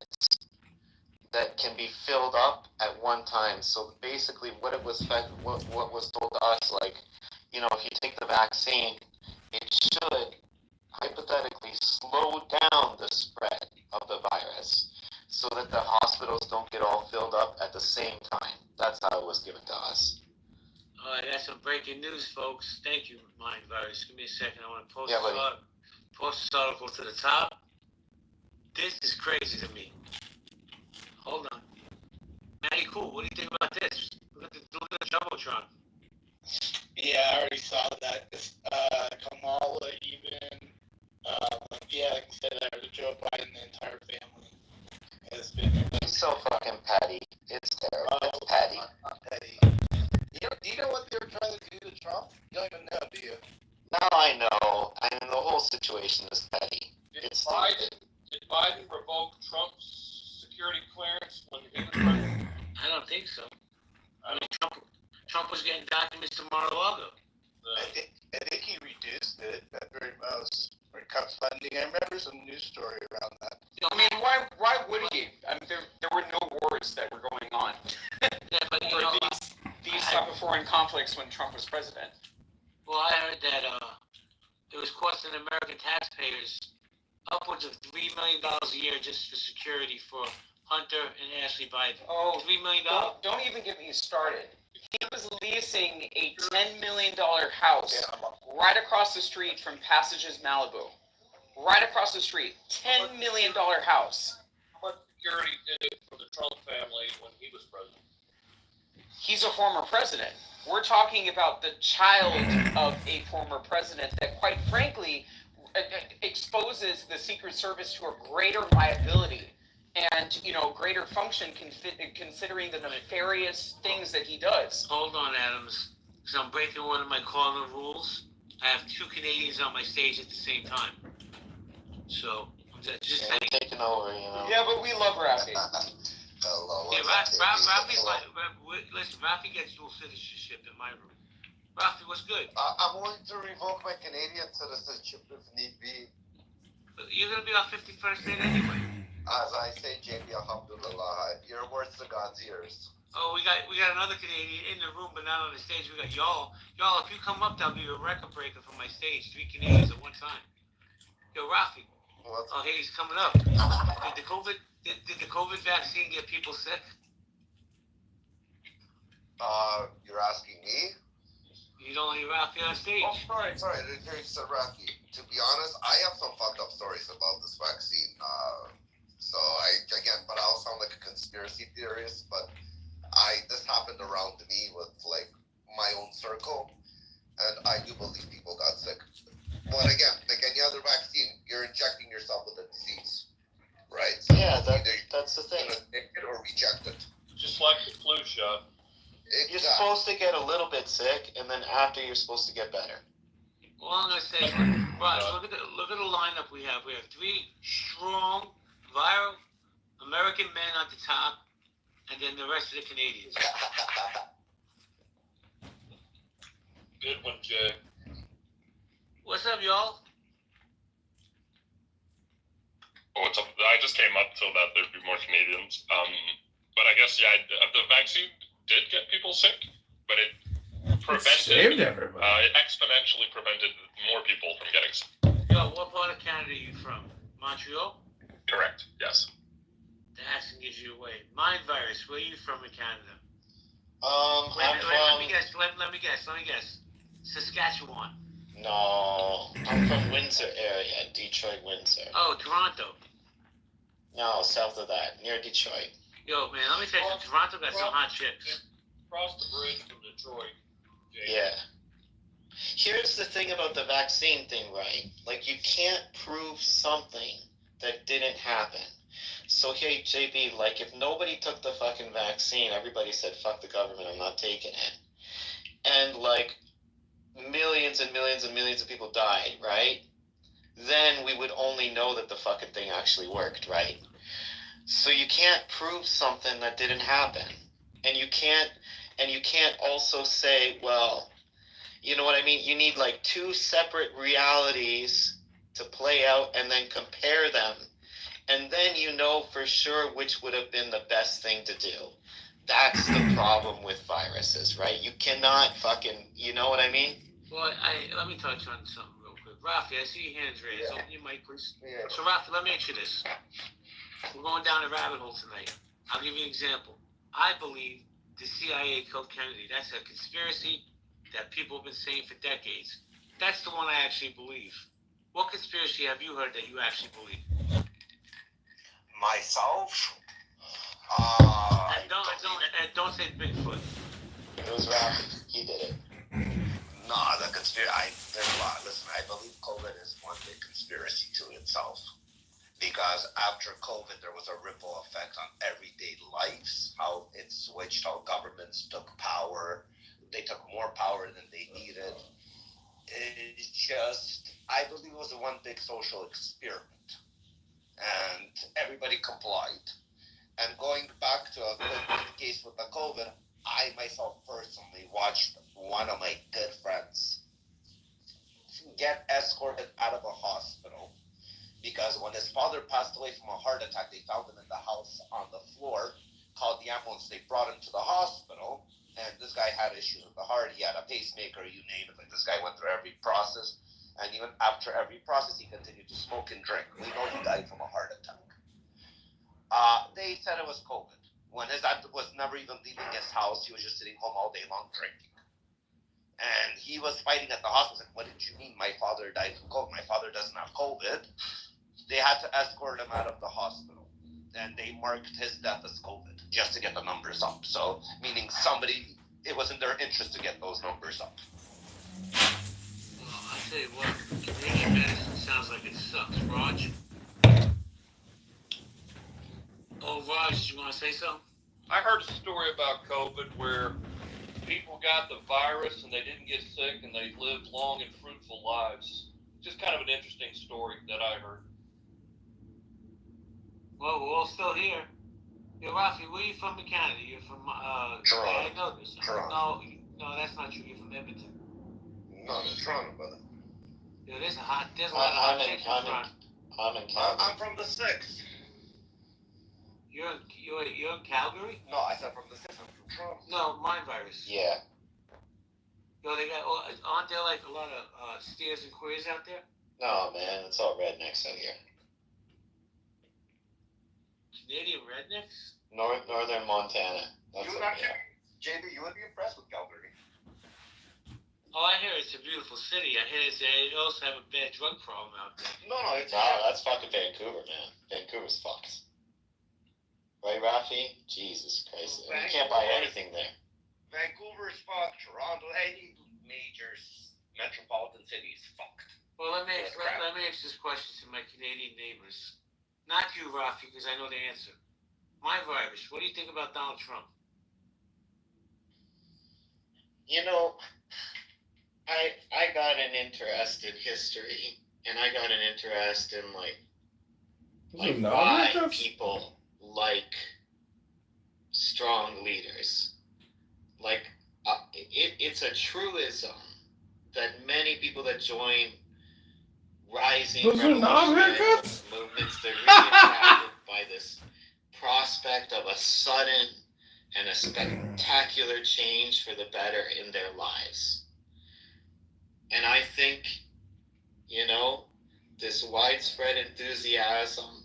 that can be filled up at one time. So basically what was told to us, if you take the vaccine, it should hypothetically slow down the spread of the virus so that the hospitals don't get all filled up at the same time. That's how it was given to us. All right, that's some breaking news, folks. Thank you, Mind Virus. Give me a second. I want to post this article to the top. This is crazy to me. Hold on. Matty Cool, what do you think about this? Look at the Jumbotron. Yeah, I already saw that. Kamala even, like you said, Joe Biden, the entire family has been. He's so fucking petty. It's terrible. It's petty. Petty. Do you know what they were trying to do to Trump? You don't even know, do you? Now I know. I mean, the whole situation is petty. Did Biden revoke Trump's security clearance when he was president? I don't think so. I mean, Trump was getting documents to Mar-a-Lago. I think he reduced it at very most, or cut funding. I remember some news story around that. I mean, why would he? I mean, there were no wars that were going on. Yeah, but you know, these type of foreign conflicts when Trump was president. Well, I heard that it was costing American taxpayers upwards of $3 million a year just for security for Hunter and Ashley Biden. Oh, $3 million. Don't even get me started. He was leasing a $10 million house right across the street from Passages, Malibu. Right across the street. $10 million house. How much security did it for the Trump family when he was president? He's a former president. We're talking about the child of a former president that, quite frankly, exposes the Secret Service to a greater liability and, greater function considering the nefarious things that he does. Hold on, Adams, because I'm breaking one of my cardinal rules. I have two Canadians on my stage at the same time. So, I'm just saying. Taking over, Yeah, but we love Rafi. Hello. Yeah, Rafi's like, listen, Rafi gets dual citizenship in my room. Rafi, what's good? I'm willing to revoke my Canadian citizenship if need be. You're going to be our 51st state anyway. As I say, JB, alhamdulillah, your words to God's ears. Oh, we got another Canadian in the room, but not on the stage. We got y'all. Y'all, if you come up, that'll be a record breaker for my stage. 3 Canadians at one time. Yo, Rafi. Oh, hey, he's coming up. Did the COVID vaccine get people sick? You're asking me? You don't leave Rafi on stage. Oh, sorry, I didn't hear you say Rafi. To be honest, I have some fucked up stories about this vaccine. But I'll sound like a conspiracy theorist, but this happened around me with, my own circle, and I do believe people got sick. But again, like any other vaccine, you're injecting yourself with a disease, right? So yeah, that's the thing. Take it or reject it. Just like the flu shot. You're supposed to get a little bit sick, and then after you're supposed to get better. Well, I'm gonna say, right. Look at the lineup we have. We have 3 strong, viral American men at the top, and then the rest of the Canadians. Good one, Jay. What's up, y'all? Oh, what's up? I just came up so that there'd be more Canadians. But I guess the vaccine did get people sick, but it prevented. Saved everybody. It exponentially prevented more people from getting sick. Yo, what part of Canada are you from? Montreal? Correct. Yes. The accent gives you away. Mind virus. Where are you from in Canada? Let me guess. Saskatchewan. No, I'm from Windsor area, Detroit, Windsor. Oh, Toronto. No, south of that, near Detroit. Yo, man, let me tell you something. Toronto got some hot chicks. Cross the bridge from Detroit. Jay. Yeah. Here's the thing about the vaccine thing, right? Like, you can't prove something that didn't happen. So here, JB, like, if nobody took the fucking vaccine, everybody said, fuck the government, I'm not taking it. And, like, millions and millions and millions of people died, right? Then we would only know that the fucking thing actually worked, right? So you can't prove something that didn't happen. And you can't also say, well, you know what I mean? You need, like, 2 separate realities to play out and then compare them. And then you know for sure which would have been the best thing to do. That's the problem with viruses, right? You cannot fucking, you know what I mean? Well, let me touch on something real quick. Rafi, I see your hands raised. Open your mic, please. Yeah. So, Rafi, let me ask you this. We're going down a rabbit hole tonight. I'll give you an example. I believe the CIA killed Kennedy. That's a conspiracy that people have been saying for decades. That's the one I actually believe. What conspiracy have you heard that you actually believe? Myself? Don't say Bigfoot. It was Ralph. He did it. No, the conspiracy. There's a lot. Listen, I believe COVID is one big conspiracy to itself. Because after COVID, there was a ripple effect on everyday lives. How it switched, how governments took power. They took more power than they needed. It's just, I believe it was one big social experiment. And everybody complied. And going back to the case with the COVID, I myself personally watched one of my good friends get escorted out of a hospital because when his father passed away from a heart attack, they found him in the house on the floor, called the ambulance, they brought him to the hospital, and this guy had issues with the heart, he had a pacemaker, you name it, like this guy went through every process, and even after every process, he continued to smoke and drink. We know he died from a heart attack. They said it was COVID. When his dad was never even leaving his house, he was just sitting home all day long drinking. And he was fighting at the hospital. Like, what did you mean my father died from COVID? My father doesn't have COVID. They had to escort him out of the hospital. And they marked his death as COVID just to get the numbers up. So, meaning somebody, it was in their interest to get those numbers up. Well, I'll tell you what, Canadian medicine sounds like it sucks. Raj? Oh, Raj, you want to say something? I heard a story about COVID where people got the virus and they didn't get sick and they lived long and fruitful lives. Just kind of an interesting story that I heard. Well, we're all still here. Yo, Rafi, where are you from in Canada? You're from, Toronto. I know this. Toronto. No, that's not true. You're from Edmonton. No, Toronto, brother. Yo, there's a lot of hot chicks in Toronto. I'm in Calgary. I'm from the 6th. You're in Calgary? No, I said from the 6th. I'm from Toronto. No, mind virus. Yeah. Yo, they got, aren't there like a lot of steers and queers out there? No, man, it's all rednecks out here. Canadian rednecks? Northern Montana. That's you would actually, JB, you would be impressed with Calgary. Oh, I hear it's a beautiful city. I hear they also have a bad drug problem out there. No, it's that's fucking Vancouver, man. Vancouver's fucked. Right, Rafi? Jesus Christ. You can't buy anything there. Vancouver's fucked. Toronto, any major metropolitan city is fucked. Well, let me ask this question to my Canadian neighbors. Not you, Rafi, because I know the answer. My virus, what do you think about Donald Trump? You know, I got an interest in history, and I got an interest in why people like strong leaders. It's a truism that many people that join rising revolutionary movements, they're really attracted by this prospect of a sudden and a spectacular change for the better in their lives. And I think, this widespread enthusiasm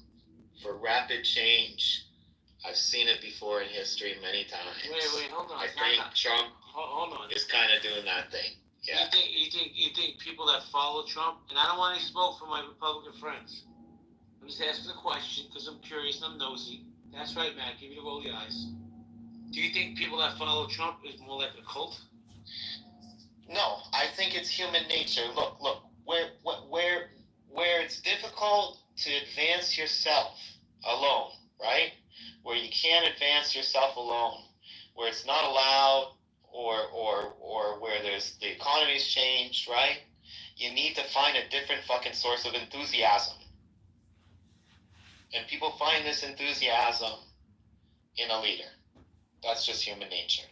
for rapid change, I've seen it before in history many times. Wait, hold on. I think Trump hold on. is kind of doing that thing. Yeah. You think people that follow Trump, and I don't want any smoke from my Republican friends. I'm just asking the question because I'm curious and I'm nosy. That's right, Matt. Give me the rolly eyes. Do you think people that follow Trump is more like a cult? No, I think it's human nature. Look, where it's difficult to advance yourself alone, right? Where you can't advance yourself alone, where it's not allowed, or where the economy's changed, right? You need to find a different fucking source of enthusiasm. And people find this enthusiasm in a leader. That's just human nature.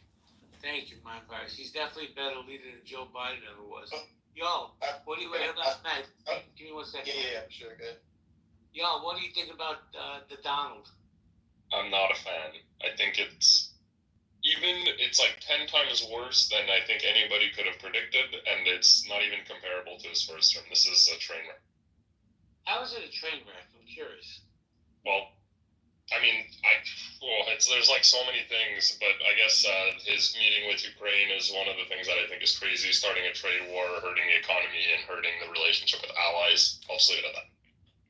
Thank you, my virus. He's definitely a better leader than Joe Biden ever was. Yo, what do you Matt, give me 1 second. Yeah, sure, good. Yo, what do you think about the Donald? I'm not a fan. I think it's like 10 times worse than I think anybody could have predicted, and it's not even comparable to his first term. This is a train wreck. How is it a train wreck? I'm curious. Well, I mean, there's like so many things, but I guess his meeting with Ukraine is one of the things that I think is crazy, starting a trade war, hurting the economy, and hurting the relationship with allies. I'll just leave it at that.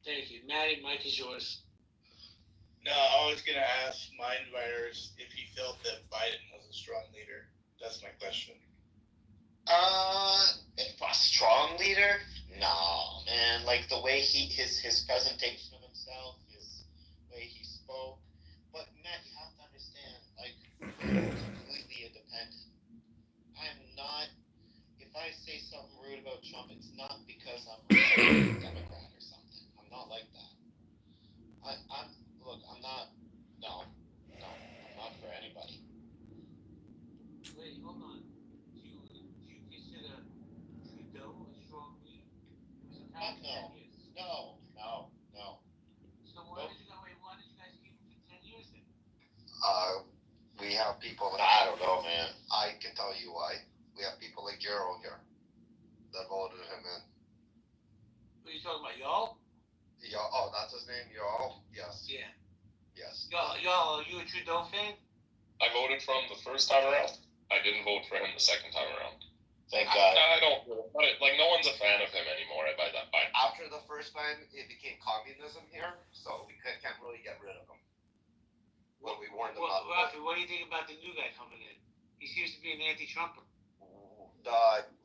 Thank you. Maddie, Mike is yours. No, I was going to ask Mind Virus if he felt that Biden was a strong leader. That's my question. A strong leader? No, man. Like the way his presentation of himself, his way he spoke. But Matt, you have to understand, like, we're completely independent. I'm not. If I say something rude about Trump, it's not because I'm a Democrat or something. I'm not like that. I'm not. No, I'm not for anybody. Wait, hold on. Do you consider Trudeau a strong leader? He was a Fuck power no. 10 years. No. So why did you guys keep him for 10 years then? We have people. I don't know, man. I can tell you why. We have people like Gerald here that voted him in. What are you talking about, y'all? Oh, that's his name, y'all. Yes. Yeah. Yes. Y'all, are you a Trudeau fan? I voted for him the first time around. I didn't vote for him the second time around. Thank God. I don't. Like, no one's a fan of him anymore. By that point. After the first time, it became communism here, so we can't really get rid of him. When we warned him about Rafi, what do you think about the new guy coming in? He seems to be an anti-Trumper.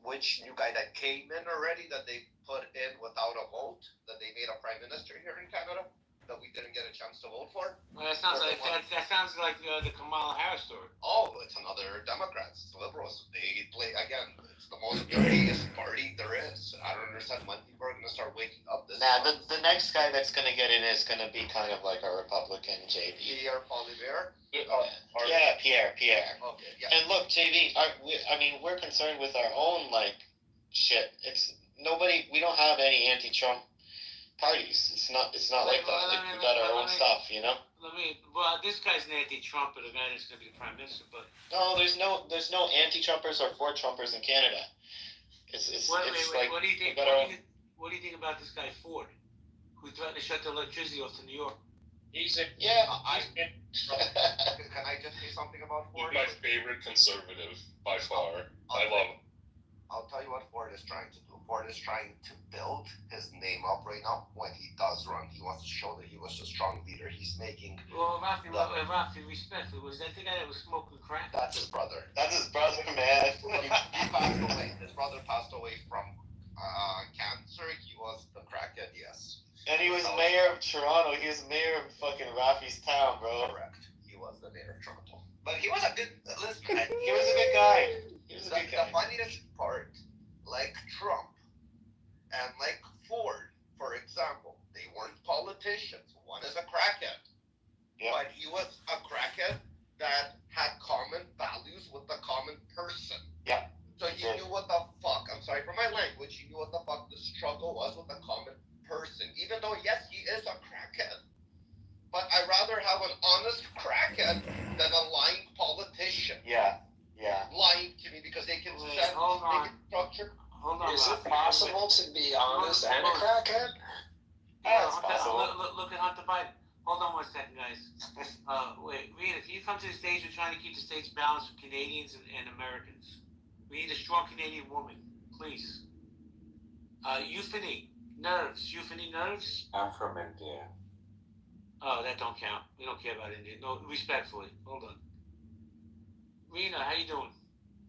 which new guy that came in already that they put in without a vote, that they made a prime minister here in Canada, that we didn't get a chance to vote for. Well, that sounds like the Kamala Harris story. Oh, it's another Democrats, it's liberals. They play again. It's the most dirtiest party there is. I don't understand when people are gonna start waking up. The next guy that's gonna get in is gonna be kind of like a Republican, JB. Pierre Poilievre. Yeah, Pierre. Okay, yeah. And look, JB, we're concerned with our own shit. It's nobody. We don't have any anti-Trump parties. It's not like that. We got our own stuff, you know. This guy's an anti-Trumper, the guy that's going to be the prime minister, but no, there's no anti-Trumpers or for Trumpers in Canada. What do you think? What do you think about this guy Ford, who threatened to shut the electricity off to New York? Can I just say something about Ford? He's my favorite conservative by far. I love him. I'll tell you what Ford is trying to do. Ford is trying to build his name up right now. When he does run, he wants to show that he was a strong leader. He's making. Well, Rafi, respectfully, was that the guy that was smoking crack? That's his brother. That's his brother, man. He passed away. His brother passed away from cancer. He was the crackhead, yes. And he was mayor of Toronto. He was mayor of fucking Rafi's town, bro. Correct. He was the mayor of Toronto. But he was a good. Listen, he was a good guy. The funniest part, like Trump and like Ford, for example, they weren't politicians. One is a crackhead. Yeah. But he was a crackhead that had common values with the common person. Yeah. So he knew what the fuck, I'm sorry for my language, he knew what the fuck the struggle was with the common person. Even though, yes, he is a crackhead. But I'd rather have an honest crackhead than a lying politician. Yeah. Lying to me because they can structure. Hold on. Is it possible to be honest and a crackhead? Yeah, it's possible. Look at Hunter Biden. Hold on 1 second, guys. Wait, Rita, can you come to the stage? We're trying to keep the stage balanced with Canadians and Americans. We need a strong Canadian woman, please. Euphony, nerves. I'm from India. Oh, that don't count. We don't care about India. No, respectfully. Hold on. Rena, how you doing?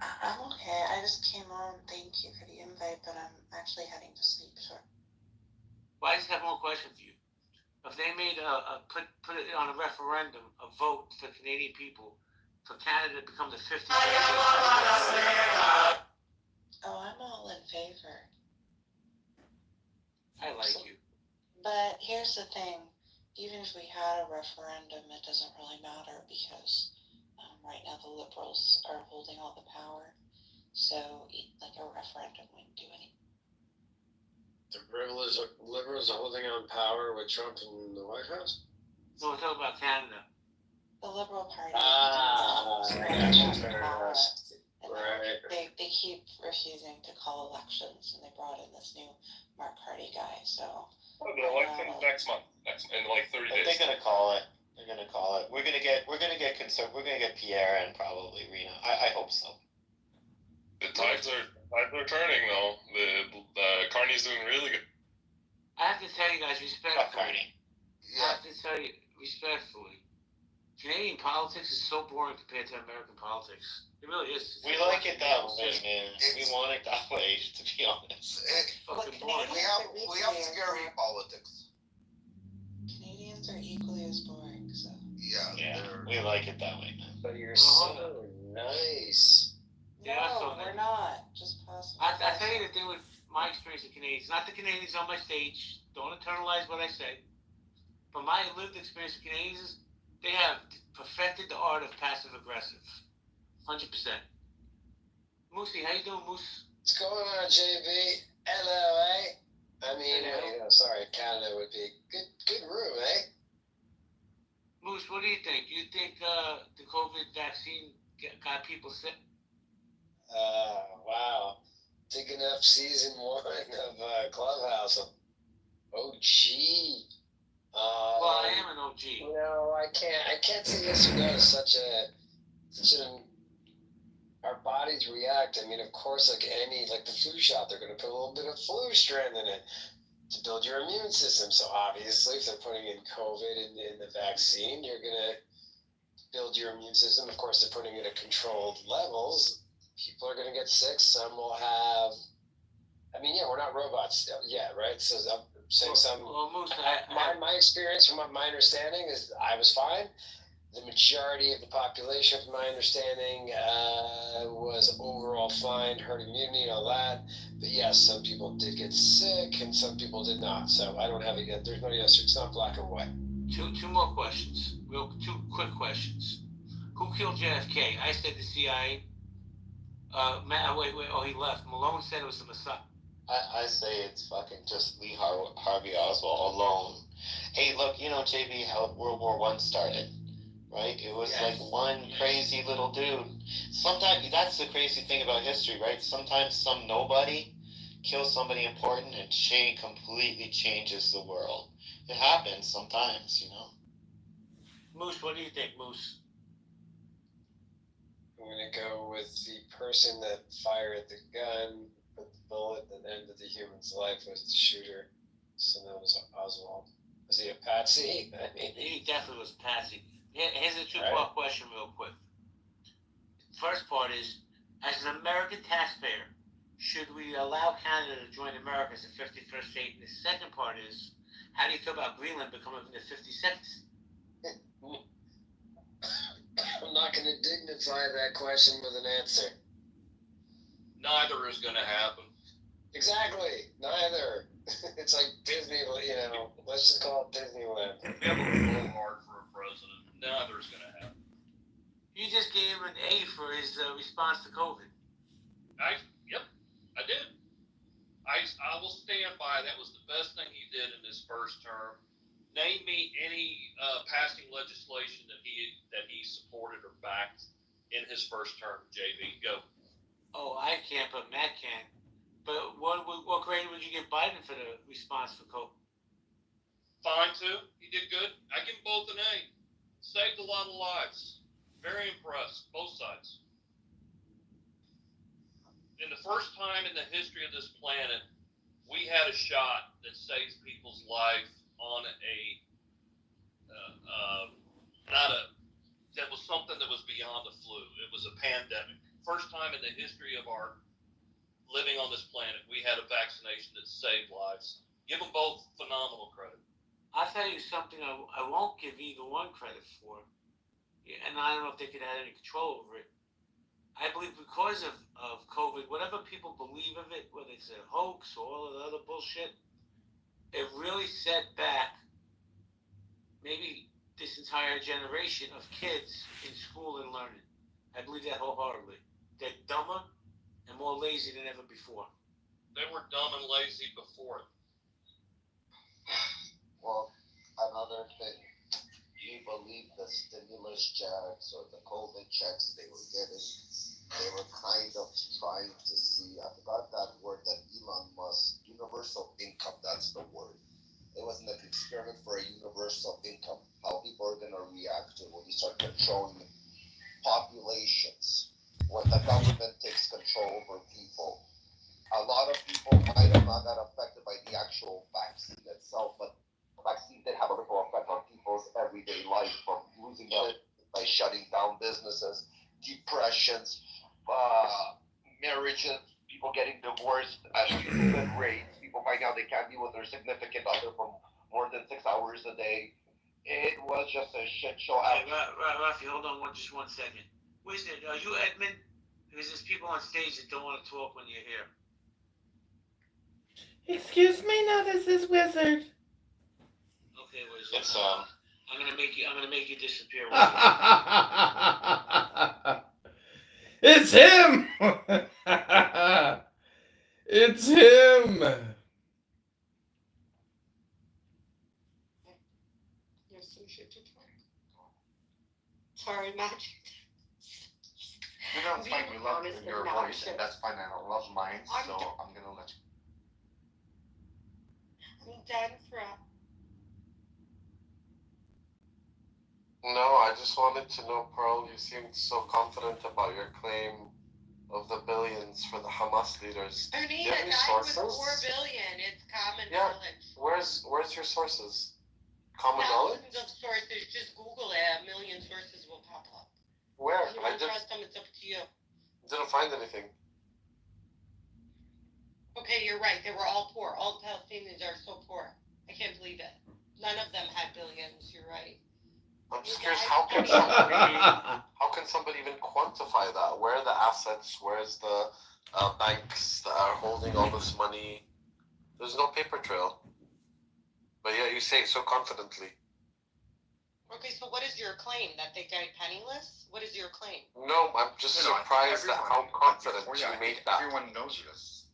I'm okay. I just came on. Thank you for the invite, but I'm actually heading to sleep, sir. Well, I just have one question for you. If they made put it on a referendum, a vote for Canadian people, for Canada to become the 50th. Oh, I'm all in favor. I like you. But here's the thing. Even if we had a referendum, it doesn't really matter because right now the Liberals are holding all the power. So, like, a referendum wouldn't do anything. The Liberals are holding on power with Trump in the White House? No, we're talking about Canada. The Liberal Party. They keep refusing to call elections, and they brought in this new Mark Carty guy, so... Well, the election's next month, in like 30 days. They're gonna call it. We're gonna get Pierre and probably Rena. I hope so. The tides are turning though. The Carney's doing really good. I have to tell you guys respectfully. Carney. I have to tell you respectfully. Canadian politics is so boring compared to American politics. It really is. We like it that way, man. We want it that way, to be honest. Fucking boring. We have scary politics. Canadians are equally as boring, so. Yeah, we like it that way, man. But you're so nice. No, we're not. Just passive. I tell you the thing with my experience with Canadians, not the Canadians on my stage, don't internalize what I say, but my lived experience with Canadians is they have perfected the art of passive aggressive. 100%. Moosey, how you doing, Moose? What's going on, JB? Hello, eh? I mean, sorry, Canada would be a good room, eh? Moose, what do you think? You think the COVID vaccine got people sick? Wow. Thinking up season 1 of Clubhouse. OG. Well, I am an OG. No, I can't say yes or no to such an. Our bodies react. I mean, of course, like the flu shot, they're going to put a little bit of flu strand in it to build your immune system. So obviously, if they're putting in COVID in the vaccine, you're going to build your immune system. Of course, they're putting it at controlled levels. People are going to get sick. Some will have. I mean, we're not robots yet, right? So I'm saying Moose, my experience, from my understanding, is I was fine. The majority of the population, from my understanding, was overall fine, herd immunity and all that. But yes, some people did get sick and some people did not. So I don't have it yet. There's no yes. It's not black or white. Two more questions. Two quick questions. Who killed JFK? I said the CIA. Wait. Oh, he left. Malone said it was the Mossad. I say it's fucking just Lee Harvey Oswald alone. Hey, look, JB, how World War I started, right? It was like one crazy little dude. Sometimes, that's the crazy thing about history, right? Sometimes some nobody kills somebody important and completely changes the world. It happens sometimes, Moose, what do you think, Moose? I'm going to go with the person that fired the gun, put the bullet that ended the human's life was the shooter. So that was Oswald. Was he a patsy? I mean, he definitely was a patsy. Here's a two-part question real quick. First part is, as an American taxpayer, should we allow Canada to join America as the 51st state? And the second part is, how do you feel about Greenland becoming the 56th? I'm not going to dignify that question with an answer. Neither is going to happen. Exactly. Neither. It's like Disney, let's just call it Disneyland. We have a little hard for a president. Neither is going to happen. You just gave him an A for his response to COVID. Yep, I did. I will stand by that was the best thing he did in his first term. Name me any passing legislation that he supported or backed in his first term, JB. Go. Oh, I can't, but Matt can. But what grade would you give Biden for the response for COVID? Fine, too. He did good. I give them both an A. Saved a lot of lives. Very impressed. Both sides. In the first time in the history of this planet, we had a shot that saves people's life on that was something that was beyond the flu. It was a pandemic. First time in the history of our living on this planet, we had a vaccination that saved lives. Give them both phenomenal credit. I'll tell you something I won't give either one credit for, and I don't know if they could have any control over it. I believe because of COVID, whatever people believe of it, whether it's a hoax or all of the other bullshit, it really set back maybe this entire generation of kids in school and learning. I believe that wholeheartedly. They're dumber and more lazy than ever before. They were dumb and lazy before it. Well, another thing. Do you believe the stimulus checks or the COVID checks they were getting? They were kind of trying to see, I forgot that word that Elon Musk, universal income, that's the word. It was an experiment for a universal income, how people are going to react to when you start controlling populations, when the government takes control over people. A lot of people might have not got affected by the actual vaccine itself, but the vaccine did have a ripple effect on people's everyday life, from losing showing how they can't be with their significant other for more than 6 hours a day. It was just a shit show. Hey, Rafi, hold on just 1 second. Where's it? Are you Edmund? Because there's people on stage that don't want to talk when you're here. Excuse me, no, this is Wizard. Okay, Wizard. It's I'm gonna make you disappear. It's him. It's him. There's some shit to talk. Sorry, Magic. You know, it's fine. We love your voice, and that's fine. I love mine, so I'm gonna let you. I'm done for. No, I just wanted to know, Pearl, you seemed so confident about your claim of the billions for the Hamas leaders. Ernie, Do you have any sources? 4 billion. It's common Yeah. knowledge. Where's your sources? Common knowledge? Thousands of sources. Just Google it. 1 million sources will pop up. Where? If you don't trust them, it's up to you. Didn't find anything. Okay, you're right. They were all poor. All Palestinians are so poor. I can't believe it. None of them had billions. You're right. I'm just curious, how can somebody even quantify that? Where are the assets? Where's the banks that are holding all this money? There's no paper trail. But yeah, you say it so confidently. Okay, so what is your claim? That they died penniless? What is your claim? No, I'm just surprised at how confident you made that. Everyone knows this.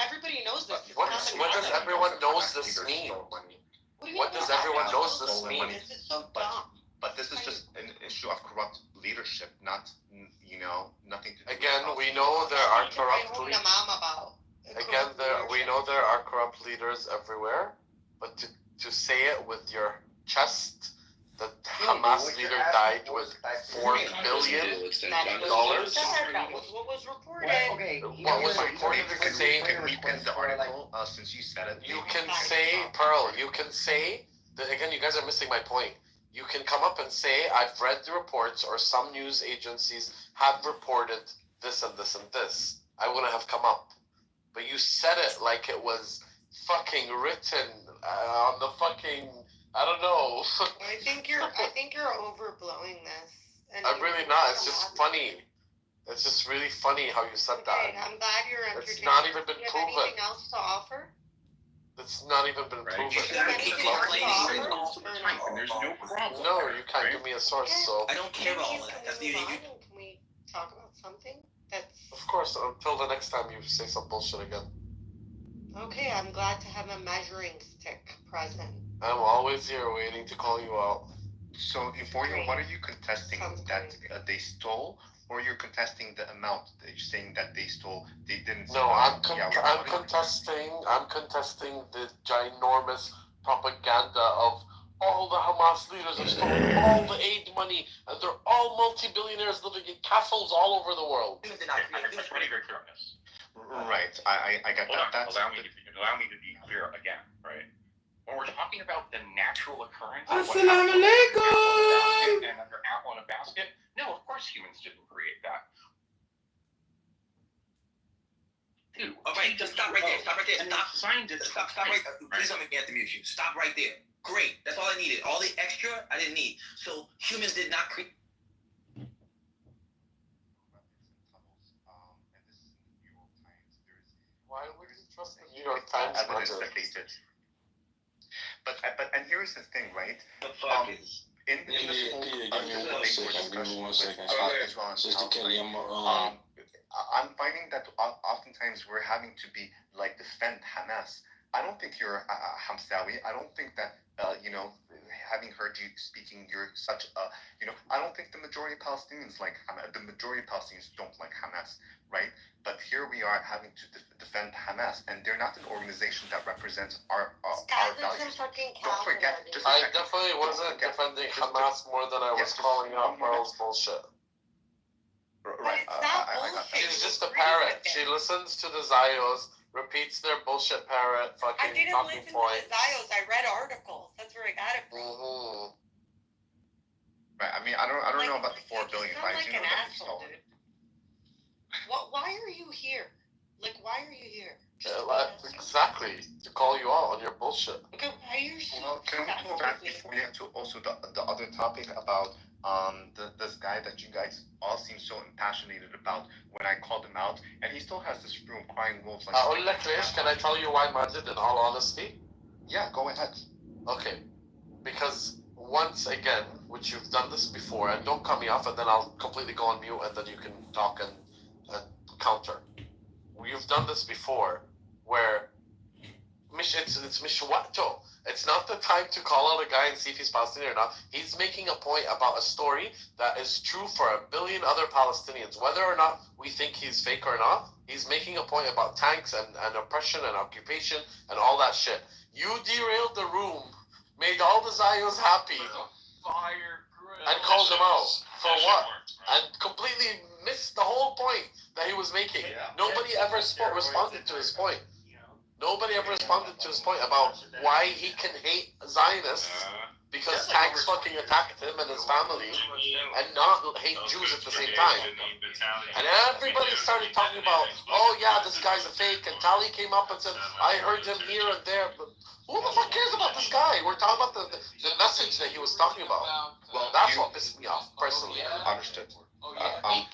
Everybody knows this. What does everyone knows this mean? What does everyone knows this mean? This is so dumb. But this is just an issue of corrupt leadership, not, nothing to do Again, with we know there are corrupt we know there are corrupt leaders everywhere, but to say it with your chest, the Hamas leader died with $4 billion. What was reported? What was reported? You can reprint the article since you said it. You can say, Pearl, you can say, that, again, you guys are missing my point. You can come up and say, I've read the reports, or some news agencies have reported this and this and this. I wouldn't have come up. But you said it like it was fucking written on the fucking, I don't know. I think you're overblowing this. I'm really not. It's just funny. It's just really funny how you said that. I'm glad you're entertained. It's not even been Do you have proven. anything else to offer? It's not even been proven. Do you have anything else to offer? There's no problem. No, you can't give me a source, so. I don't care about all that. That's Can we talk about something that's... Of course, until the next time you say some bullshit again. Okay, I'm glad to have a measuring stick present. I'm always here waiting to call you out. So, Euphoria, what are you contesting? That they stole? Or you're contesting the amount that you're saying that they stole? They didn't steal. No, I'm contesting the ginormous propaganda of all the Hamas leaders have stolen all the aid money, and they're all multi-billionaires living in castles all over the world. I think it's pretty very clear on this. Right, I got that. Allow me to be clear again, right? When we're talking about the natural occurrence of what Assalamu alaikum! and under apple in a basket, no, of course humans didn't create that. Dude, all right, just stop right there. Stop right there. Stop. Scientists. Stop right there. Please don't make me have to mute you. Stop right there. Great. That's all I needed. All the extra I didn't need. So humans did not create. Why would you trust the New York Times? But here's the thing, right? The fuck is... In this whole Sister Kelly, I'm finding that oftentimes we're having to be like defend Hamas. I don't think you're Hamsawi. I don't think that having heard you speaking, you're such a I don't think the majority of Palestinians like Hamas. The majority of Palestinians don't like Hamas, right? But here we are having to defend Hamas, and they're not an organization that represents our values. Don't forget. I definitely wasn't defending Hamas more than I was calling out Pearl's bullshit. Right. I got that. She's just a parrot. She listens to the Zios, repeats their bullshit parrot fucking I didn't talking listen points. to the Zios. I read articles. That's where I got it from. Mm-hmm. Right. I mean, I don't know about the 4 billion. You sound like an asshole, dude. Why are you here? Like, why are you here? Exactly. To call you out on your bullshit. Well, can we go back before we get to also the other topic about this guy that you guys all seem so impassioned about when I called him out, and he still has this room crying wolves like. أقول لك ليش? Can I tell you why Majid in all honesty? Yeah, go ahead. Okay. Because once again, which you've done this before, and don't cut me off, and then I'll completely go on mute, and then you can talk and counter. You've done this before, where it's مش وقته. It's not the time to call out a guy and see if he's Palestinian or not. He's making a point about a story that is true for a billion other Palestinians. Whether or not we think he's fake or not, he's making a point about tanks and oppression and occupation and all that shit. You derailed the room, made all the Zios happy, and called him out. For what? And completely missed the whole point that he was making. Nobody ever responded to his point. Nobody ever responded to his point about why he can hate Zionists because tanks fucking attacked him and his family and not hate Jews at the same time. And everybody started talking about, oh yeah, this guy's a fake, and Tali came up and said, I heard him here and there, but who the fuck cares about this guy? We're talking about the message that he was talking about. Well, that's what pissed me off, personally. Understood.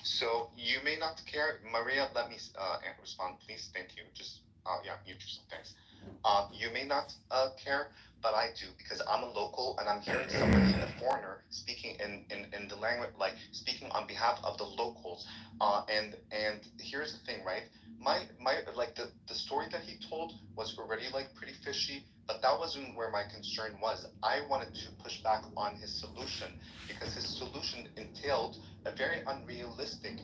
So you may not care. Maria, let me respond, please. Thank you. Just mute yourself. Thanks. You may not care, but I do, because I'm a local and I'm hearing somebody, a foreigner, speaking in the language, like speaking on behalf of the locals. And here's the thing, right? My like the story that he told was already like pretty fishy, but that wasn't where my concern was. I wanted to push back on his solution, because his solution entailed a very unrealistic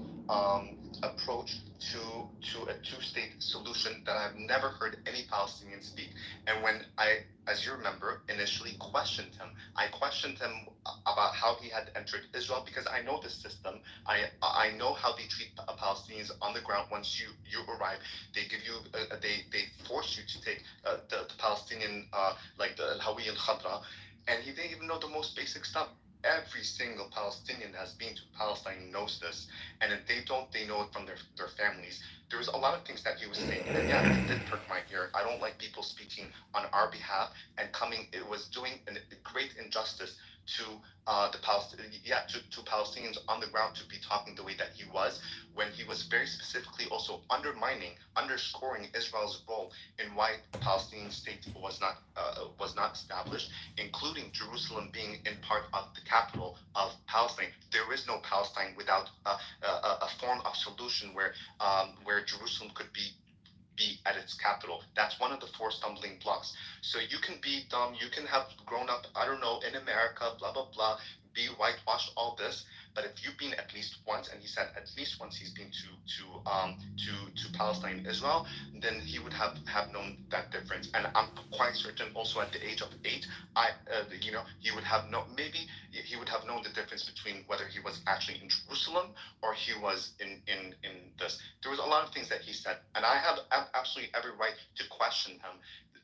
approach to a two-state solution that I've never heard any Palestinian speak. And when I, as you remember, initially questioned him, I questioned him about how he had entered Israel, because I know the system. I know how they treat Palestinians on the ground. Once you arrive, they give you they force you to take the Palestinian like the Hawiya al-Khadra, and he didn't even know the most basic stuff. Every single Palestinian that's been to Palestine knows this, and if they don't, they know it from their families. There was a lot of things that he was saying, and yeah, it did perk my ear. I don't like people speaking on our behalf and coming. It was doing a great injustice to the to Palestinians on the ground to be talking the way that he was, when he was very specifically also underscoring Israel's role in why the Palestinian state was not established, including Jerusalem being in part of the capital of Palestine. There is no Palestine without a form of solution where Jerusalem could be at its capital. That's one of the 4 stumbling blocks. So you can be dumb, you can have grown up, I don't know, in America, blah blah blah, be whitewashed, all this. But if you've been at least once, and he said at least once he's been to Palestine, Israel, then he would have known that difference. And I'm quite certain also at the age of 8, he would have he would have known the difference between whether he was actually in Jerusalem or he was in this. There was a lot of things that he said, and I have absolutely every right to question him.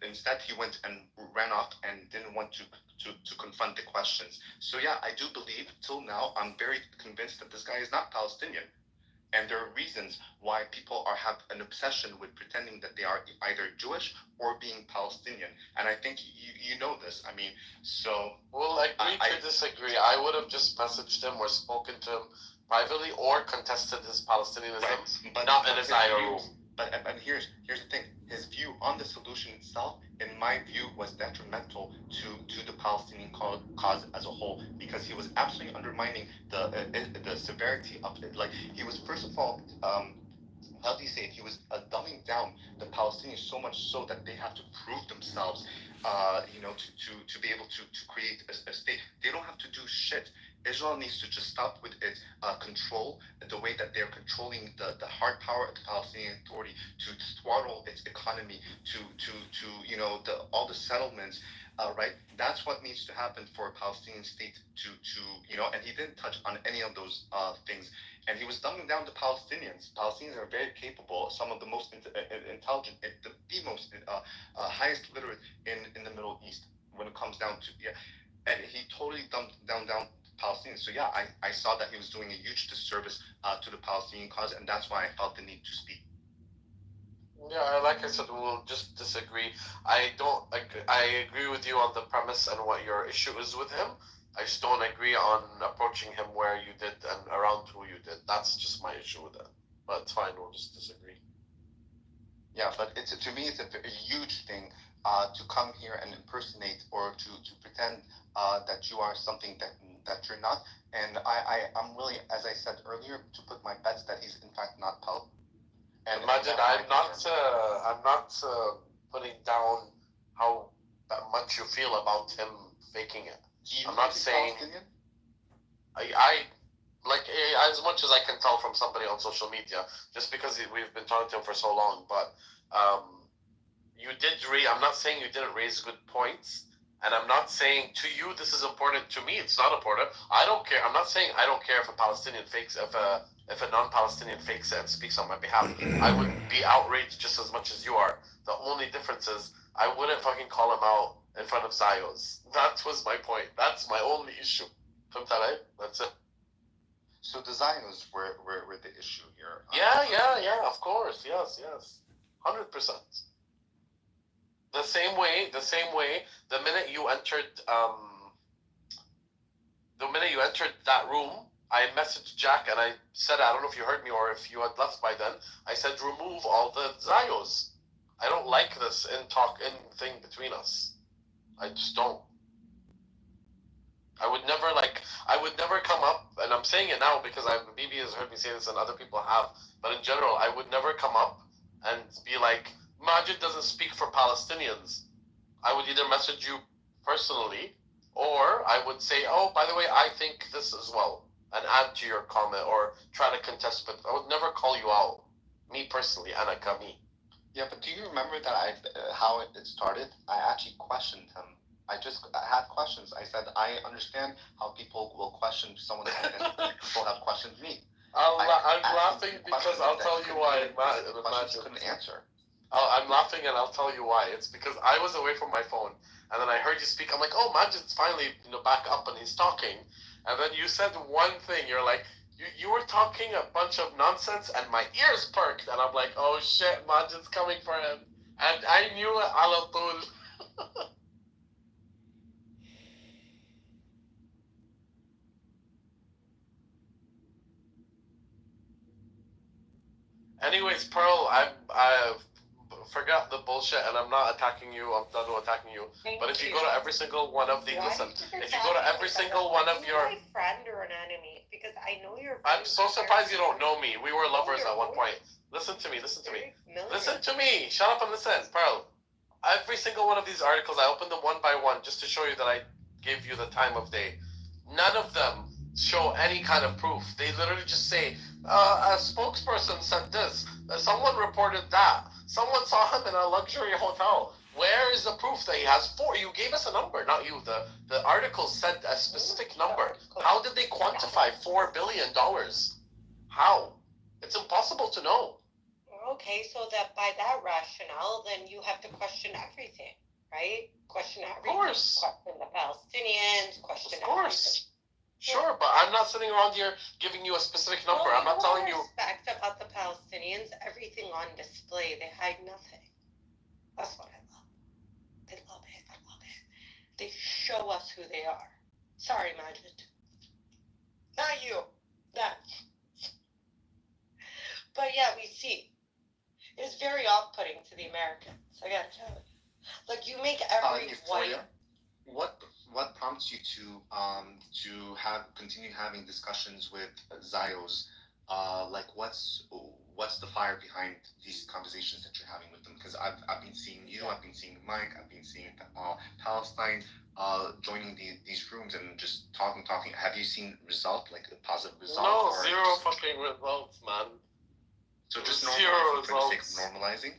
Instead, he went and ran off and didn't want to confront the questions. So yeah, I do believe till now, I'm very convinced that this guy is not Palestinian. And there are reasons why people have an obsession with pretending that they are either Jewish or being Palestinian. And I think you know this. I mean, so... Well, agree to disagree. I would have just messaged him or spoken to him privately or contested his Palestinianism, right, but not in his IO room. But here's the thing. His view on the solution itself, in my view, was detrimental to the Palestinian cause as a whole, because he was absolutely undermining the severity of it. Like, he was, first of all, how do you say it? He was dumbing down the Palestinians so much so that they have to prove themselves, to be able to create a state. They don't have to do shit. Israel needs to just stop with its control, the way that they're controlling the hard power of the Palestinian Authority, to throttle its economy, to all the settlements, right? That's what needs to happen for a Palestinian state and he didn't touch on any of those things. And he was dumbing down the Palestinians. Palestinians are very capable, some of the most intelligent, the most highest literate in the Middle East when it comes down to, and he totally dumbed down Palestinians. So yeah, I saw that he was doing a huge disservice to the Palestinian cause, and that's why I felt the need to speak. Yeah, like I said, we'll just disagree. I don't. I agree with you on the premise and what your issue is with him. I just don't agree on approaching him where you did and around who you did. That's just my issue with it. But it's fine. We'll just disagree. Yeah, but to me, it's a huge thing to come here and impersonate or to pretend that you are something that you're not. And I'm willing, as I said earlier, to put my bets that he's in fact not Pal. And imagine, I'm not putting down how much you feel about him faking it. I'm not saying. I like as much as I can tell from somebody on social media, just because we've been talking to him for so long. But you did I'm not saying you didn't raise good points, and I'm not saying to you this is important. To me, it's not important. I don't care. I'm not saying I don't care if a Palestinian fakes if a non-Palestinian fakes it and speaks on my behalf. I would be outraged just as much as you are. The only difference is I wouldn't fucking call him out in front of Zayos. That was my point. That's my only issue. That's it. So the Zayos were the issue here. Yeah, of course. Yes. 100%. The same way, the minute you entered that room, I messaged Jack and I said, I don't know if you heard me or if you had left by then, I said, remove all the Zayos. I don't like this thing between us. I just don't. I would never come up, and I'm saying it now because BB has heard me say this and other people have, but in general, I would never come up and be like, Majid doesn't speak for Palestinians. I would either message you personally, or I would say, oh, by the way, I think this as well, and add to your comment, or try to contest, but I would never call you out, me personally, Ana Kami. Yeah, but do you remember that how it started? I actually questioned him. I had questions. I said, I understand how people will question someone and people have questioned me. I'm laughing because I'll tell you why. Questions couldn't answer. I'm laughing and I'll tell you why. It's because I was away from my phone and then I heard you speak. I'm like, oh, Majid's finally back up and he's talking. And then you said one thing. You're like, you were talking a bunch of nonsense and my ears perked. And I'm like, oh shit, Majid's coming for him. And I knew it ala tul. Anyways, Pearl, I forgot the bullshit, and I'm not attacking you. I'm done with attacking you. But if you go to every single one of the if you go to every single one of your, my friend or an enemy, because I know you're. I'm so surprised you don't know me. We were lovers at one point. Listen to me. Listen to me. Shut up and listen, Pearl. Every single one of these articles, I opened them one by one just to show you that I gave you the time of day. None of them show any kind of proof. They literally just say, a spokesperson said this, someone reported that, someone saw him in a luxury hotel. Where is the proof that he has four? You gave us a number, not you. The article said a specific number. How did they quantify $4 billion? How? It's impossible to know. Okay, so that by that rationale, then you have to question everything, right? Question everything. Of course. Question the Palestinians, question everything. Sure, but I'm not sitting around here giving you a specific number. I'm not telling you. Respect about the Palestinians, everything on display. They hide nothing. That's what I love. They love it. I love it. They show us who they are. Sorry, Majid. Not you. That. But yeah, we see. It's very off-putting to the Americans. I gotta tell you. Like, you make every white. What prompts you to continue having discussions with Zayos? Like what's the fire behind these conversations that you're having with them? Because I've been seeing you, I've been seeing Mike, I've been seeing Palestine joining these rooms and just talking. Have you seen a positive result? No, zero fucking results, man. So just zero for the sake of normalizing?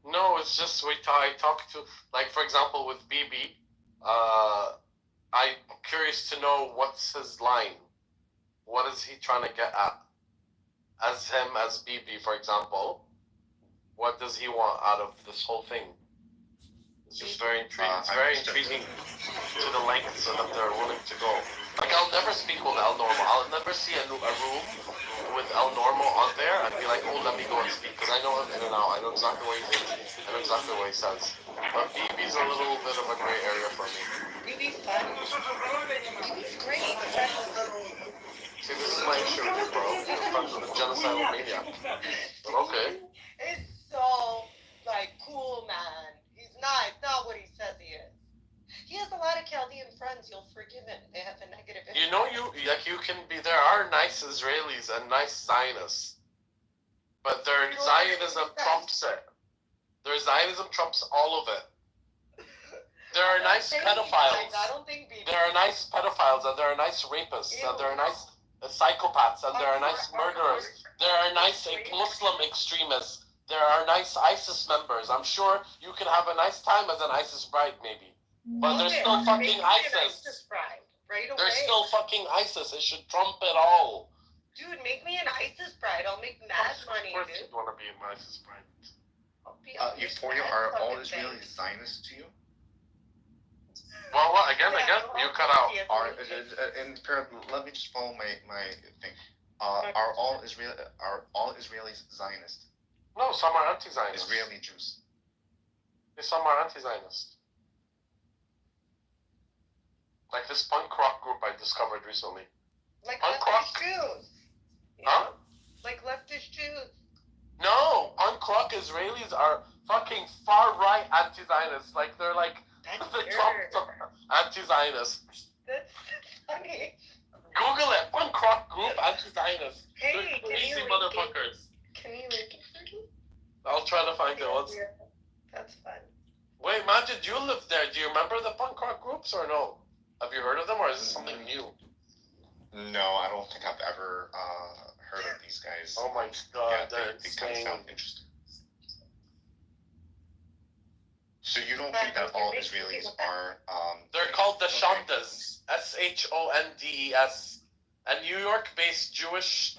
No, it's just I talk to, like, for example, with BB, I'm curious to know what's his line. What is he trying to get at? As BB, for example, what does he want out of this whole thing? It's just very intriguing. It's very intriguing to the lengths that they're willing to go. Like, I'll never speak with El Normal. I'll never see a room with El Normo on there, I'd be like, oh, let me go and speak, because I know him in and out. I know exactly what he thinks. I know exactly what he says. But BB's a little bit of a gray area for me. BB's fun. BB's great. See, this is my issue with you, bro. You're friends with a genocidal maniac. But okay. It's so, like, cool, man. He's not what he says he is. He has a lot of Chaldean friends. You'll forgive him. They have a negative impact. You know, you can be. There are nice Israelis and nice Zionists, but their Zionism trumps it. Their Zionism trumps all of it. There are nice pedophiles. I don't think There are nice pedophiles, and there are nice rapists, and there are nice psychopaths, and there are nice murderers. There are nice Muslim extremists. There are nice ISIS members. I'm sure you can have a nice time as an ISIS bride, maybe. But there's still fucking ISIS. Right away. There's still fucking ISIS. It should trump it all. Dude, make me an ISIS bride. I'll make mad money, Of course dude. you'd want to be an ISIS bride. Euphoria, are all Israelis Zionists to you? Well, what? Again, you cut out. Let me just follow my thing. Are all Israelis Zionist? No, some are anti-Zionist. Israeli Jews. Some are anti-Zionist. Like this punk rock group I discovered recently. Like punk leftist rock. Jews. Huh? Like leftist Jews. No, punk rock Israelis are fucking far right anti-Zionists. Like they're like the Trump anti-Zionists. That's funny. Google it. Punk rock group anti-Zionists. Hey, they're can crazy you link motherfuckers. Can you link it for me? I'll try to find it once. That's fun. Wait, Majid, you lived there. Do you remember the punk rock groups or no? Have you heard of them, or is this something new? No, I don't think I've ever heard of these guys. Oh my god, they kind of sound interesting. So you don't think that all Israelis are? They're called the Shondes, Shondes, a New York-based Jewish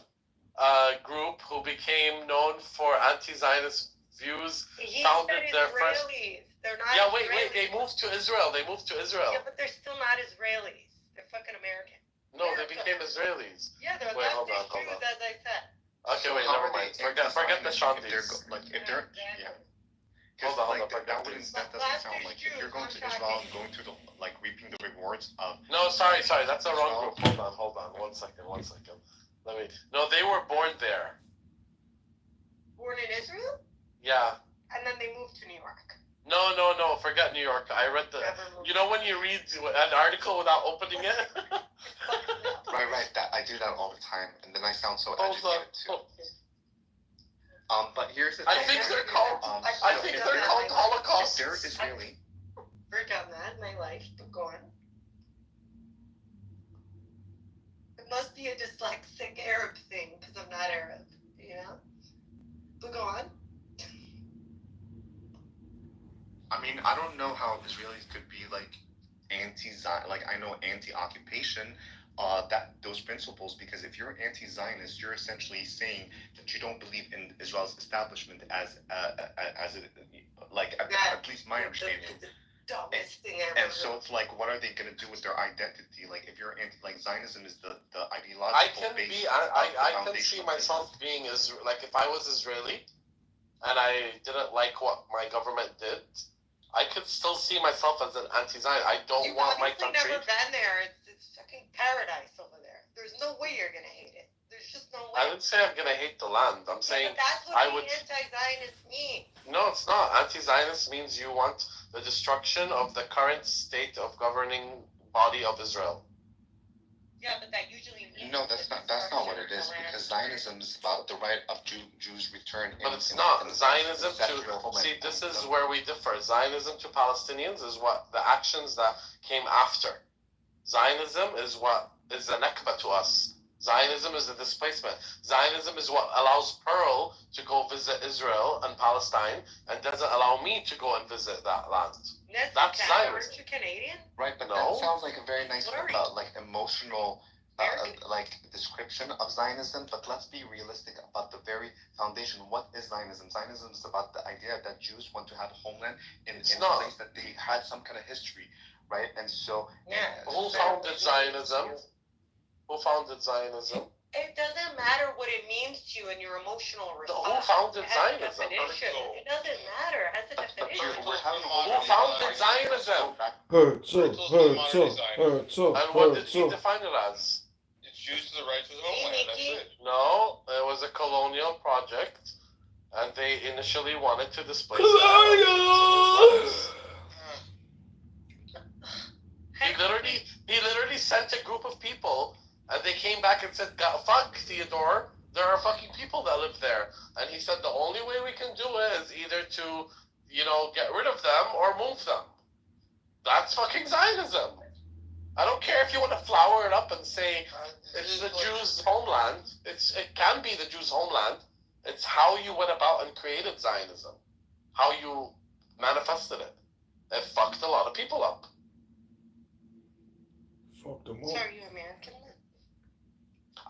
group who became known for anti-Zionist views. Founded their first. They're not. Yeah, wait. Israelis. They moved to Israel. Yeah, but they're still not Israelis. They're fucking American. No, they became Israelis. Yeah, they're Wait, hold leftist on. Jews, as I said. Okay, wait, never mind. Forget the Shondes. Hold on. That doesn't sound like if you're going to Israel and going through reaping the rewards of. No, sorry, that's the wrong group. Hold on. One second. No, they were born there. Born in Israel? Yeah. And then they moved to New York. No. Forget New York. I read you know when you read an article without opening it? Right. I do that all the time, and then I sound so educated too. But here's the thing. I think they're called Holocaust. If they're Israeli. Work on that in my life, but go on. It must be a dyslexic Arab thing, because I'm not Arab, you know? But go on. I mean, I don't know how Israelis could be anti-Zion, I know anti-occupation, that those principles, because if you're anti-Zionist, you're essentially saying that you don't believe in Israel's establishment as at least my understanding. The dumbest thing ever. And so it's what are they going to do with their identity? If you're Zionism is the ideological base. I can see myself being if I was Israeli, and I didn't like what my government did, I could still see myself as an anti-Zionist. I don't want my country. You've never been there. It's fucking paradise over there. There's no way you're gonna hate it. There's just no way. I didn't say I'm gonna hate the land. I'm saying but that's what anti-Zionist means. No, it's not. Anti-Zionist means you want the destruction of the current state of governing body of Israel. Yeah, but that usually means. No, that's not what it is, because Zionism is about the right of Jews' return. But it's not. Zionism this is where we differ. Zionism to Palestinians is what the actions that came after. Zionism is what is the Nakba to us. Zionism is the displacement. Zionism is what allows Pearl to go visit Israel and Palestine and doesn't allow me to go and visit that land. That's Zionism. Aren't you Canadian? Right, but that sounds like a very nice, emotional, description of Zionism. But let's be realistic about the very foundation. What is Zionism? Zionism is about the idea that Jews want to have a homeland in a place that they had some kind of history, right? And so, who founded Zionism? Who founded Zionism? It doesn't matter what it means to you and your emotional response. Who founded It has a Zionism? definition. It doesn't matter. It has a definition. Who founded Zionism? Herzl. And what did he define it as? It's Jews to the right to the homeland. That's it. No, it was a colonial project, and they initially wanted to displace He literally sent a group of people, and they came back and said, "Fuck, Theodore, there are fucking people that live there." And he said the only way we can do it is either to, get rid of them or move them. That's fucking Zionism. I don't care if you want to flower it up and say it's the Jews' homeland. It can be the Jews' homeland. It's how you went about and created Zionism, how you manifested it. It fucked a lot of people up. Fuck them So are you American?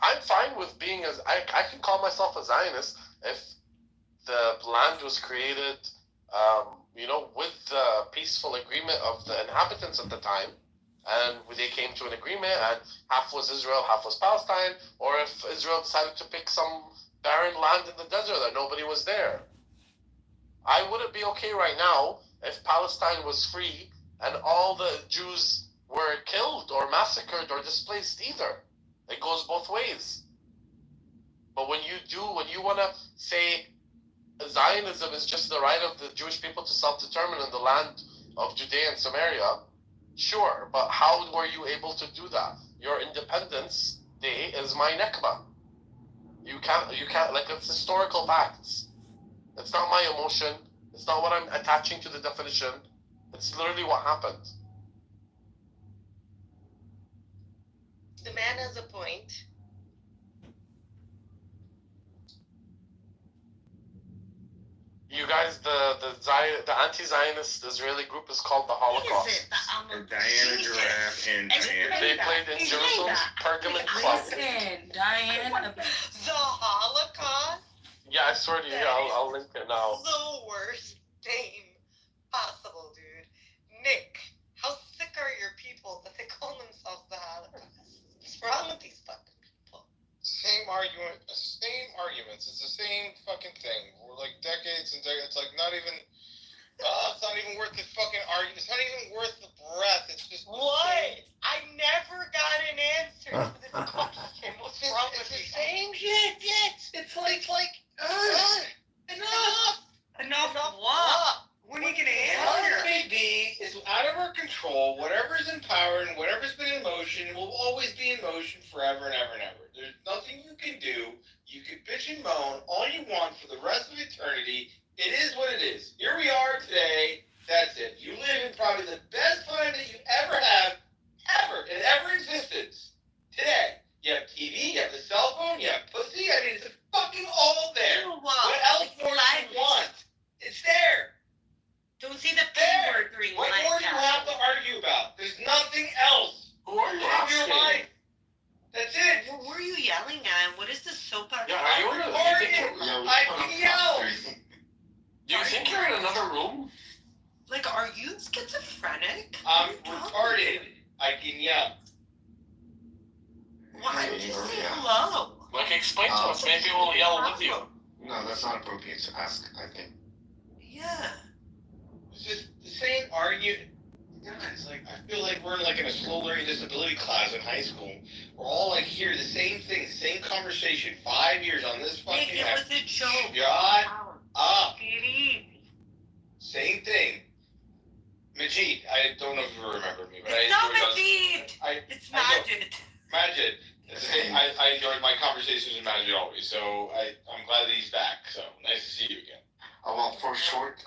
I'm fine with being I can call myself a Zionist if the land was created, with the peaceful agreement of the inhabitants at the time, and they came to an agreement, and half was Israel, half was Palestine, or if Israel decided to pick some barren land in the desert that nobody was there. I wouldn't be okay right now if Palestine was free and all the Jews were killed or massacred or displaced either. It goes both ways. But when you want to say Zionism is just the right of the Jewish people to self-determine in the land of Judea and Samaria, sure, but how were you able to do that? Your Independence Day is my Nekba. You can't, it's historical facts. It's not my emotion. It's not what I'm attaching to the definition. It's literally what happened. The man has a point. You guys, the anti-Zionist Israeli group is called the Holocaust. Diana Giraffe and Diana. They played in Jerusalem's Pergamon Club. Listen, Diane. The Holocaust? Yeah, I swear to you, I'll link it now. The worst name possible, dude. Nick, how sick are your people that they call themselves the Holocaust? What's wrong with these fucking people? Same arguments. It's the same fucking thing. We're like decades and decades. It's like not even. It's not even worth the fucking argument. It's not even worth the breath. It's just. What? I never got an answer to this question. What's wrong with the these same shit? It's like. Enough of what? When are you gonna Whatever answer? it may be is out of our control. Whatever's in power and whatever's been in motion will always be in motion forever and ever and ever. There's nothing you can do. You can bitch and moan all you want for the rest of eternity. It is what it is. Here we are today. That's it. You live in probably the best time that you ever have, ever existence. Today. You have TV, you have the cell phone, you have pussy. I mean, it's fucking all there. What else more do you want? It's there. Don't see the P word during What more do you have to argue about? There's nothing else. Who are you Live your asking? life. That's it. What were you yelling at? What is this soap opera? Yeah, are you in I can yell. Do you think you're in another room? Like, are you schizophrenic? I'm retarded. I can yell. Why did you say hello? Like, explain to us. Maybe we'll yell with you. No, that's not appropriate to ask, I think. Yeah. It's just the same argument. Guys, like, I feel like we're like in a slow learning disability class in high school. We're all like hear the same thing, same conversation. 5 years on this fucking. Nick, it was a joke. Shut up. It is. Same thing. Majid, I don't know if you remember me, but It's not Majid. It's Majid. Majid. I enjoyed my conversations with Majid always, so I'm glad that he's back. So nice to see you again. Well, for short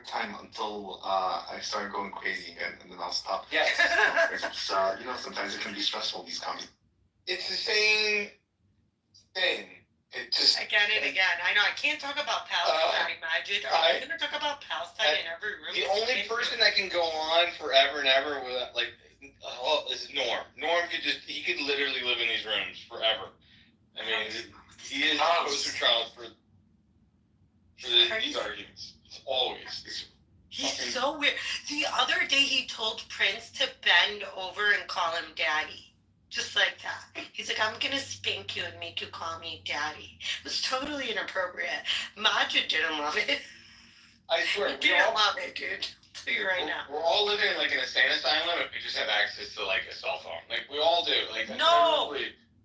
time until I start going crazy again, and then I'll stop. Yes. It's sometimes it can be stressful, these comments. It's the same thing. It just Again and again. I know I can't talk about Palestine, Majid. Are you going to talk about Palestine in every room? The only person that can go on forever and ever without is Norm. Norm he could literally live in these rooms forever. I mean, he is the poster child for these arguments. It's always. He's so weird. The other day he told Prince to bend over and call him daddy. Just like that. He's like, I'm gonna spank you and make you call me daddy. It was totally inappropriate. Majid didn't love it. I swear, He didn't love it, dude. I'll tell you right now. We're all living like in a sane asylum if we just have access to like a cell phone. Like we all do. Like No!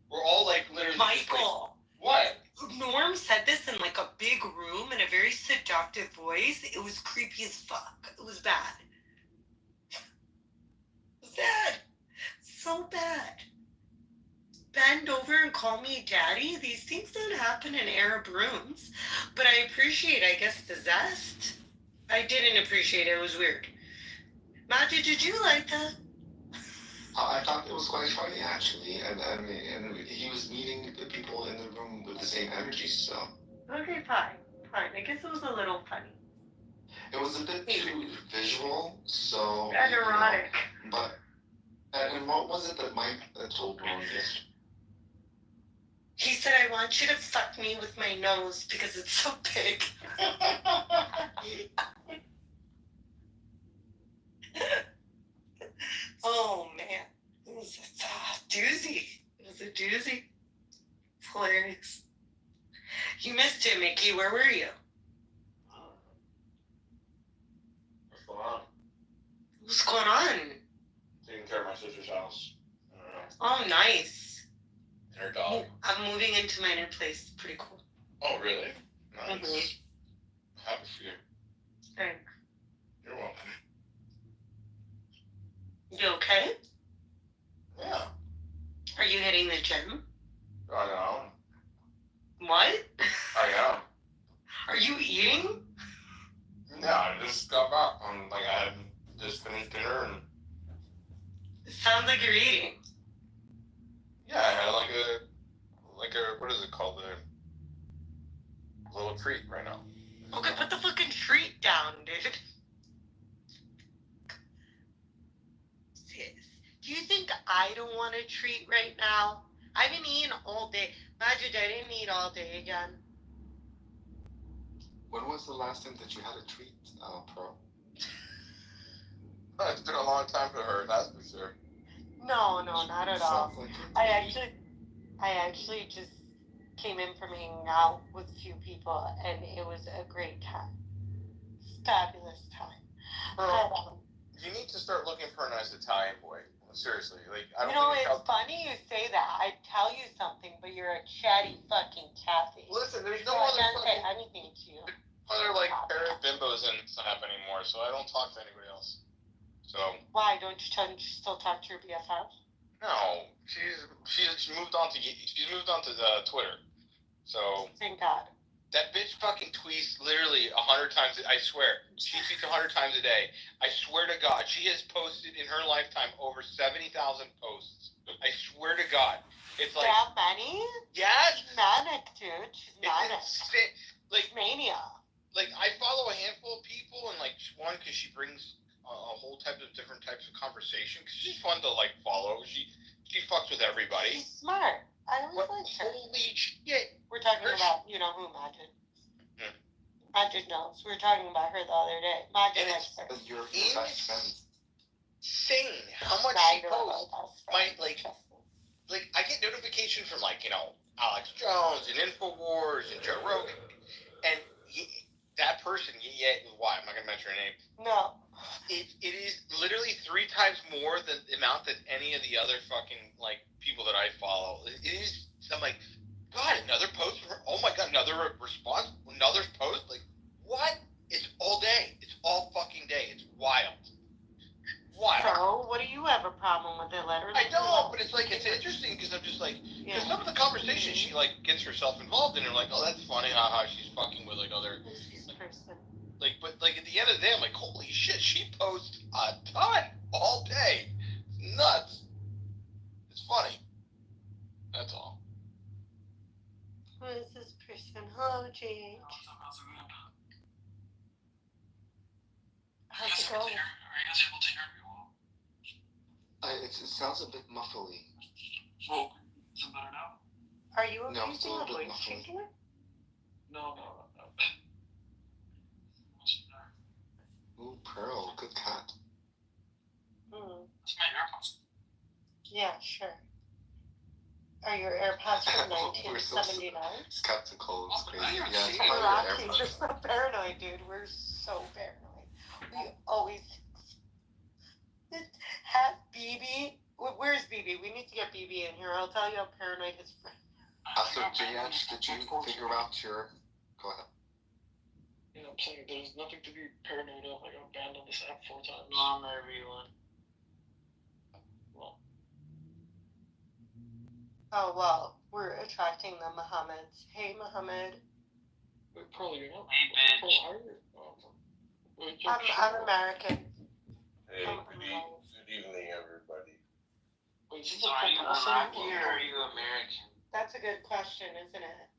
we're all like literally. Michael! What? Norm said this in like a big room in a very seductive voice. It was creepy as fuck. It was bad. It was bad. So bad. Bend over and call me daddy? These things don't happen in Arab rooms. But I appreciate, I guess, the zest. I didn't appreciate it. It was weird. Majid, did you like that? I thought it was quite funny, actually. And he was meeting the people in the room with the same energy, so. Okay, fine. Fine. I guess it was a little funny. It was a bit too visual, so. And erotic. But. And what was it that Mike told Norm yesterday? He said, I want you to fuck me with my nose because it's so big. Oh, man. It was a doozy. It was a doozy. It's hilarious. You missed it, Mickey. Where were you? What's going on? What's going on? Taking care of my sister's house. Oh, nice. And her dog. I'm moving into my new place. It's pretty cool. Oh, really? Nice. Mhm. Happy for you. Thanks. You're welcome. You okay? Yeah. Are you hitting the gym? I What? am. Are you eating? Yeah, I just got back. I had just finished dinner and. It sounds like you're eating. Yeah, I had like a what is it called? A little treat right now. Okay, put the fucking treat down, dude. Sis, do you think I don't want a treat right now? I've been eating all day. Majid, I didn't eat all day again. When was the last time that you had a treat, Pro? It's been a long time for her, that's for sure. No, not at all. Sounds like I actually just came in from hanging out with a few people, and it was a great time. Fabulous time. Bro, you need to start looking for a nice Italian boy. Seriously, I don't You know, think it's funny you say that. I'd tell you something, but you're a chatty fucking Kathy. Listen, there's no So I other can't say fucking anything to you. other parent bimbos and stuff anymore, so I don't talk to anybody else. So Why don't you still talk to your BFF? no, she's moved on to Twitter. So Thank God. that bitch fucking tweets literally 100 times. I swear, she tweets 100 times a day. I swear to God, she has posted in her lifetime over 70,000 posts. I swear to God, it's like that many? Yes. She's manic, dude. She's manic. Like mania. Like I follow a handful of people, and one because she brings a whole different types of conversation. Because she's fun to follow. She fucks with everybody. She's smart. I always like her. Holy shit! We're talking about who, Majid. Majid knows. We were talking about her the other day. Majid likes her. Your best friends. Insane how much she posts. I get notifications from Alex Jones and Infowars and Joe Rogan, and that person. Why? I'm not gonna mention her name. No. It is literally 3 times more than the amount that any of the other fucking people that I follow. It is. I'm like, God, another post. Oh my God, another response. Another post. What? It's all day. It's all fucking day. It's wild. Wild. So, what do you have a problem with it? Let her. I don't, but it's interesting because I'm just because some of the conversations she gets herself involved in are oh, that's funny, haha, she's fucking with other. Person. But at the end of the day, I'm like, holy shit, she posts a ton all day. It's nuts. It's funny. That's all. Who is this person? Hello, JH. How's it going? Are you guys able to hear me well? It sounds a bit muffly. Oh, is it better now? Are you No, using still a a bit voice muffled. changer? No. Ooh, Pearl, good cat. Hmm. It's my AirPods. Yeah, sure. Are your AirPods from We're so 1979? skeptical. It's crazy. Yeah, it's We're probably Rockies. We're so paranoid, dude. We're so paranoid. We always have BB. Where's BB? We need to get BB in here. I'll tell you how paranoid his friend. So, Jayanch, did you figure out your... Go ahead. You know what I'm saying? There's nothing to be paranoid of. I got banned on this app 4 times. Mom, everyone. Well. Oh, well, we're attracting the Muhammads. Hey, Muhammad. Wait, Pearl, you're not... Hey, bitch. Pearl, how are you? Wait, I'm American. Hey, good evening, everybody. Wait, is this So a are you Palestinian Iraqi or are you American? That's a good question, isn't it?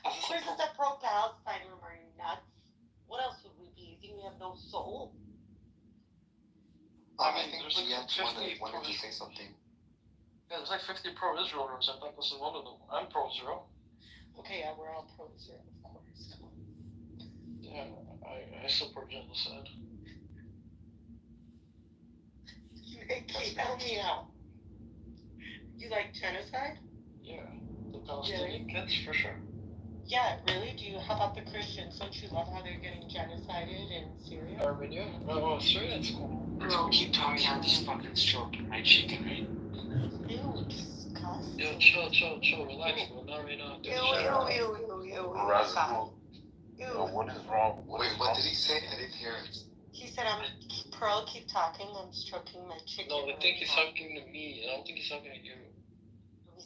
Of course, it's a pro-Palestine room. Are you nuts? What else would we be? You think we have no soul? I think Jayanch wanted to say something. Yeah, there's like 50 pro-Israel rooms. I thought this is one of them. I'm pro-Israel. Okay, yeah, we're all pro-Israel, of course. Come on. Yeah, I support genocide. Help me out. You like genocide? Yeah, the Palestinian kids for sure. Yeah, really? Do you? How about the Christians? Don't you love how they're getting genocided in Syria? Armenia? Oh, Syria, it's cool. Bro, keep talking. I'm just fucking stroking my chicken right. Ew, disgusting. Yo, chill, relax, bro. Not right now. Ew. Razul, what is wrong? Wait, what did he say? I didn't hear it. He said, Pearl, keep talking. I'm stroking my chicken. No, I think he's talking to me. I don't think he's talking to you.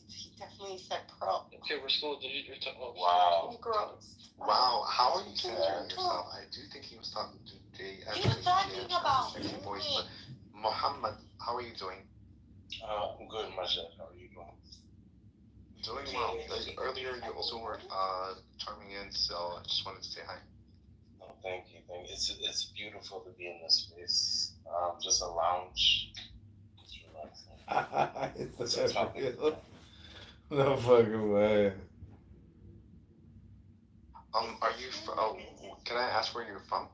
He definitely said Pearl. Okay, we're still delete your Wow. Gross. Wow, how are you censoring yourself? I do think he was talking to Jay. He was talking about me. Voice, but Muhammad, how are you doing? I'm good, myself. How are you doing? Doing well. Earlier, you also were charming in, so I just wanted to say hi. Oh, thank you. It's beautiful to be in this space. Just a lounge. Just relaxing. It's no fucking way. Are you? Can I ask where you're from?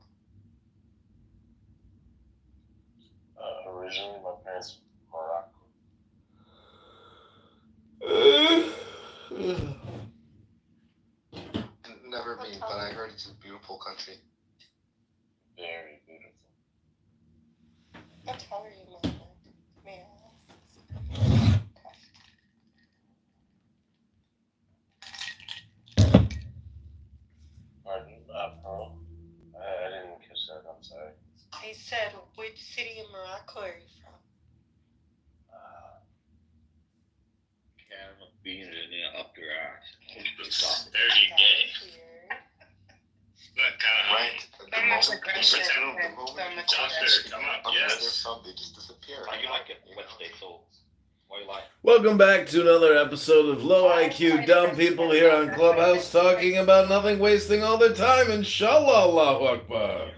Originally, my parents from Morocco. Never been, but I heard it's a beautiful country. Very beautiful. What color are you, Muhammad? May I ask? Pardon, Pearl? I didn't catch that. I'm sorry. I said, which city in Morocco are you from? Being up your ass. Dirty gay. That kind of Right. The moment Doctor, come up. where they're Yes. from, they just disappear. How you like it? What's they so? Why you like it? Welcome back to another episode of Low IQ Dumb People here on Clubhouse, talking about nothing, wasting all their time. Inshallah, Allahu Akbar.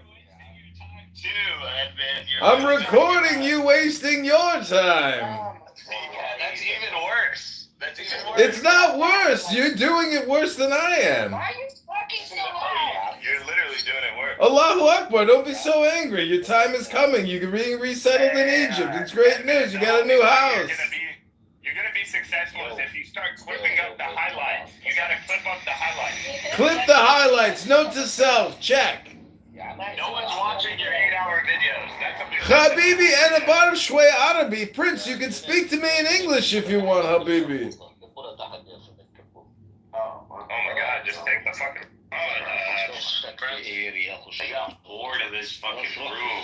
I'm recording you wasting your time. Yeah, that's even worse. That's even worse. It's not worse. You're doing it worse than I am. Why are you talking so loud? You're literally doing it worse. Allahu Akbar, don't be so angry. Your time is coming. You're being resettled in Egypt. It's great news. You got a new house. You're gonna be successful if you start clipping up the highlights. You gotta clip up the highlights. Clip the highlights. Note to self. Check. No one's watching your 8-hour videos. That's a big Habibi and Abar Shway Arabi. Prince, you can speak to me in English if you want, Habibi. Oh my god, just take the fucking. I got bored of this fucking room.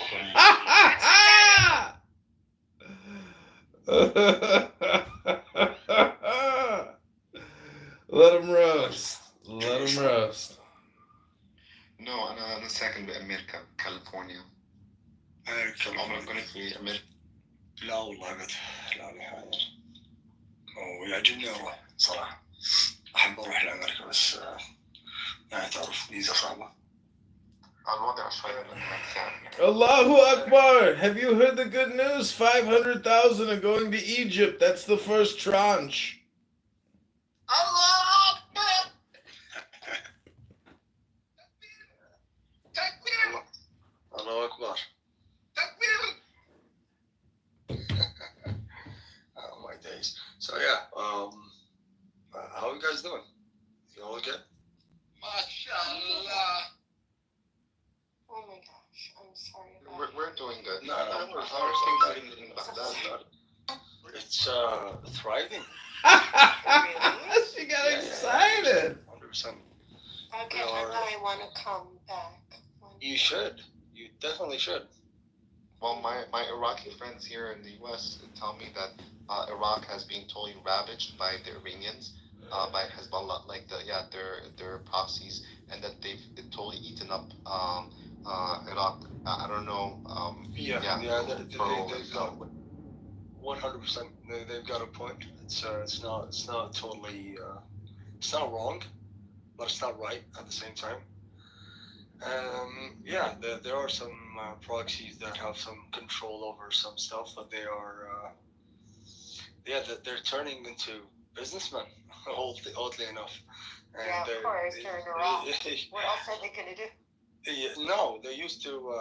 Let him roast. Let him roast. No, أنا ساكن بأمريكا كاليفورنيا. عمرك كنت في أمريكا؟ لا والله أبد لا لحالي. ويعجبني أروح صراحة. أحب أروح لأمريكا بس يعني تعرف فيزا صعبة. الوضع شوي متساعد. Allahu Akbar. Have you heard the good news? 500,000 are going to Egypt. That's the first tranche. Allah Akbar! الله أكبر. Oh my days. How are things in Baghdad? It's thriving. She got excited. 100%. Okay, and I want to come back. You should. You definitely should. Well, my Iraqi friends here in the U.S. tell me that Iraq has been totally ravaged by the Iranians, by Hezbollah, like their proxies, and that they've totally eaten up Iraq. I don't know. They've got 100%. They've got a point. It's not totally. It's not wrong, but it's not right at the same time. There are some proxies that have some control over some stuff, but they are, they're turning into businessmen, oddly enough. And yeah, of course, they're in Iraq. What else are they gonna do? Yeah, no, they used to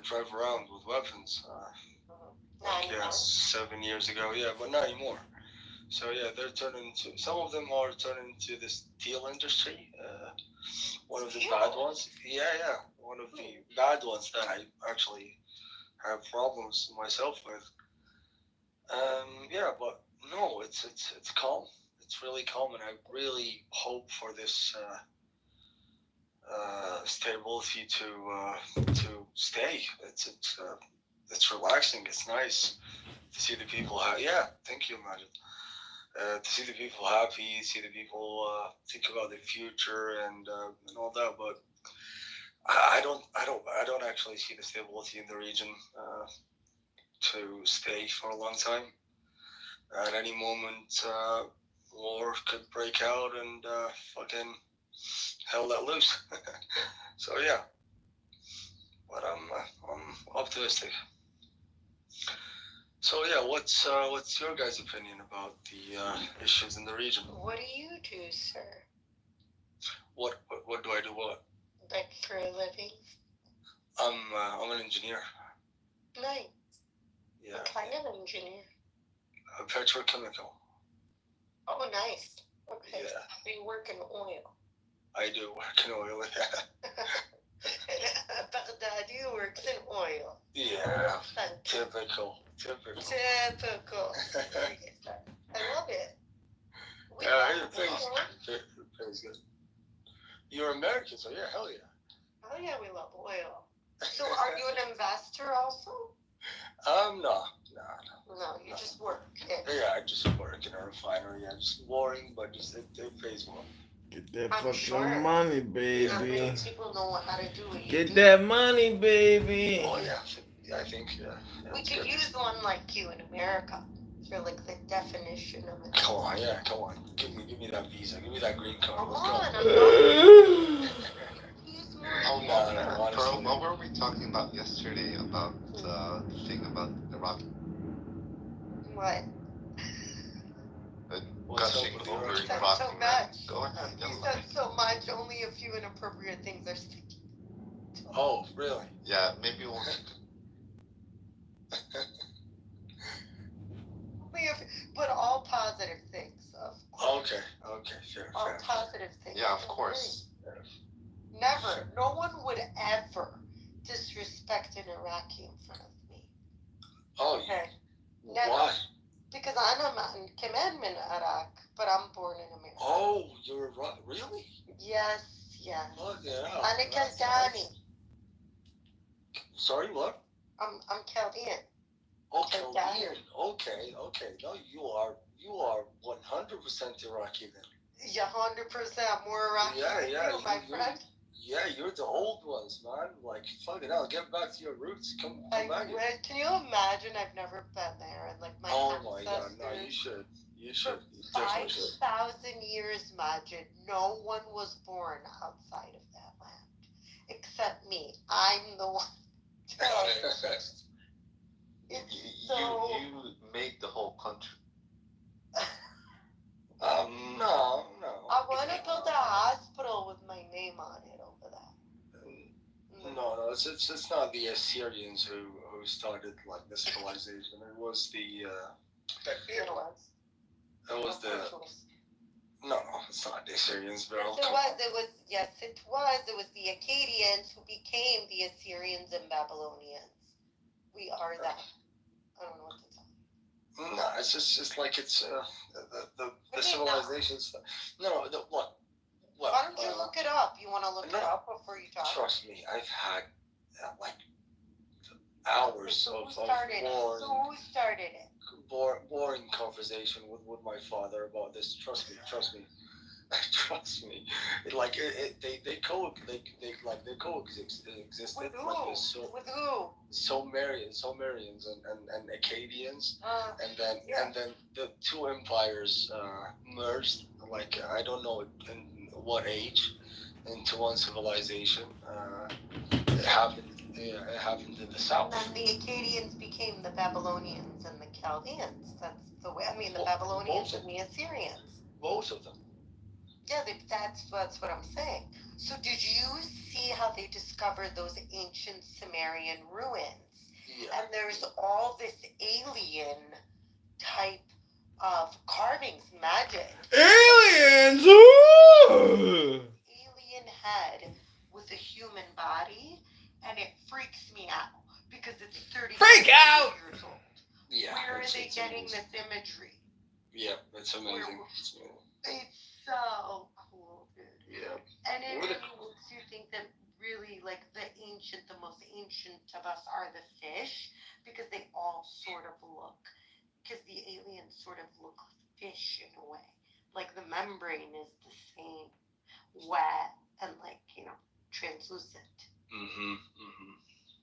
drive around with weapons. 7 years ago, but not anymore. So they're turning into. Some of them are turning into the steel industry. One of the bad ones. One of the bad ones that I actually have problems myself with. But no, it's calm. It's really calm, and I really hope for this stability to stay. It's relaxing. It's nice to see the people. Thank you, Majid. To see the people happy, see the people think about the future and all that, but I don't actually see the stability in the region to stay for a long time. At any moment, war could break out and fucking hell let loose. So but I'm optimistic. So what's your guys' opinion about the issues in the region? What do you do, sir? What do I do? What? Like for a living? I'm an engineer. Nice. Yeah. What kind of engineer? A petrochemical. Oh, nice. Okay. Yeah. So you work in oil. I do work in oil. Baghdadi works in oil. Yeah. Typical. I love it. Pays good. You're American, so hell yeah. Oh yeah, we love oil. So are you an investor also? No. No, you just work. I just work in a refinery. Just boring, but just it pays well. Get that fucking money, baby. Not many people know how to do it. Get that money, baby. Oh yeah, I think we could use one like you in America for like the definition of it. Come on. Give me that visa. Give me that green card. Come Let's on, go. Pearl, what were we talking about yesterday about the thing about Iraq? What? Gushing over Iraq. So much. Go ahead. You said so much. Only a few inappropriate things are sticking. Oh, really? Yeah, maybe we'll. But all positive things. Okay, sure. All positive things. Yeah, of course. Never. No one would ever disrespect an Iraqi in front of me. Oh, okay. Never. Why? Because I'm كمان من Iraq, but I'm born in America. Oh, you're really? Yes. Oh, yeah. أنا كلداني. Sorry, what? I'm Chaldean. Oh, Chaldean. Okay. No, you are 100% Iraqi then. Yeah, 100% more Iraqi than you, my friend. Yeah, you're the old ones, man. Like, fuck it out. Get back to your roots. Come back here. Can you imagine? I've never been there, and like my my God, no, you should. You definitely should. 5,000 years, Majid, no one was born outside of that land, except me. I'm the one. You made the whole country. No. I want to build a hospital with my name on it over there. No, it's not the Assyrians who started like the civilization. It was the No, it's not the Assyrians, bro. Yes, it was. It was. Yes, it was. It was the Akkadians who became the Assyrians and Babylonians. We are them. I don't know what to tell you. No, it's just like it's the civilizations. No, what? Why don't you look it up? You want to look it up before you talk? Trust me, I've had like hours of Who started it? boring conversation with my father about this. Trust me. Trust me. Like they coexisted With who? like this. With who? Sumerians and Akkadians, and then the two empires merged. Like I don't know in what age, into one civilization. It happened. Yeah, it happened in the south. And then the Akkadians became the Babylonians and the Chaldeans. That's the way. I mean, the Babylonians and the Assyrians. Both of them. Yeah, that's what I'm saying. So did you see how they discovered those ancient Sumerian ruins? Yeah. And there's all this alien type of carvings, magic. Aliens! Ooh! Alien head with a human body, and it freaks me out because it's 30 years old. Yeah. Where are they getting this imagery? Yeah, it's amazing. It's so cool, dude. Yeah. And it makes you think that really, like, the most ancient of us are the fish, because they all sort of look, because the aliens sort of look fish in a way. Like, the membrane is the same, wet, and, like, translucent.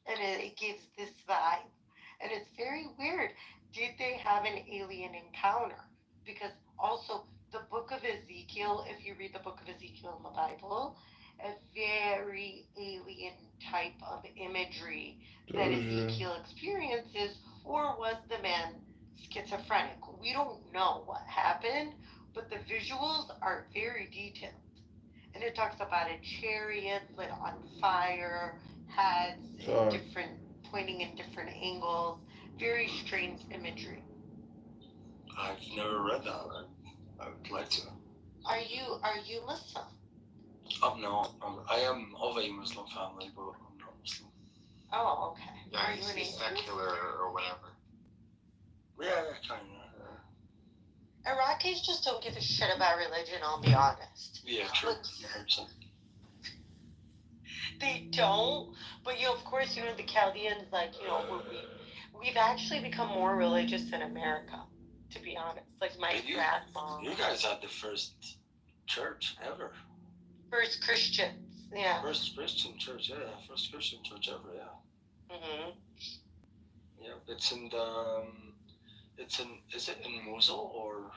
And it gives this vibe. And it's very weird. Did they have an alien encounter? Because also, the book of Ezekiel, if you read the book of Ezekiel in the Bible, a very alien type of imagery that Ezekiel experiences, or was the man schizophrenic? We don't know what happened, but the visuals are very detailed. And it talks about a chariot lit on fire, heads pointing in different angles, very strange imagery. I've never read that. I would like to. Are you Muslim? No, I am of a Muslim family, but I'm not Muslim. Oh, okay. Yeah, Are you an he's atheist? secular or whatever. Yeah, kind of. Iraqis just don't give a shit about religion, I'll be honest. Yeah, true. They don't, but of course, the Chaldeans, like, we've actually become more religious in America, to be honest. Like, my grandma. You guys had the first church ever. First Christians, yeah. First Christian church, yeah. First Christian church ever, yeah. Mhm. Yeah, it's in the. Is it in Mosul or?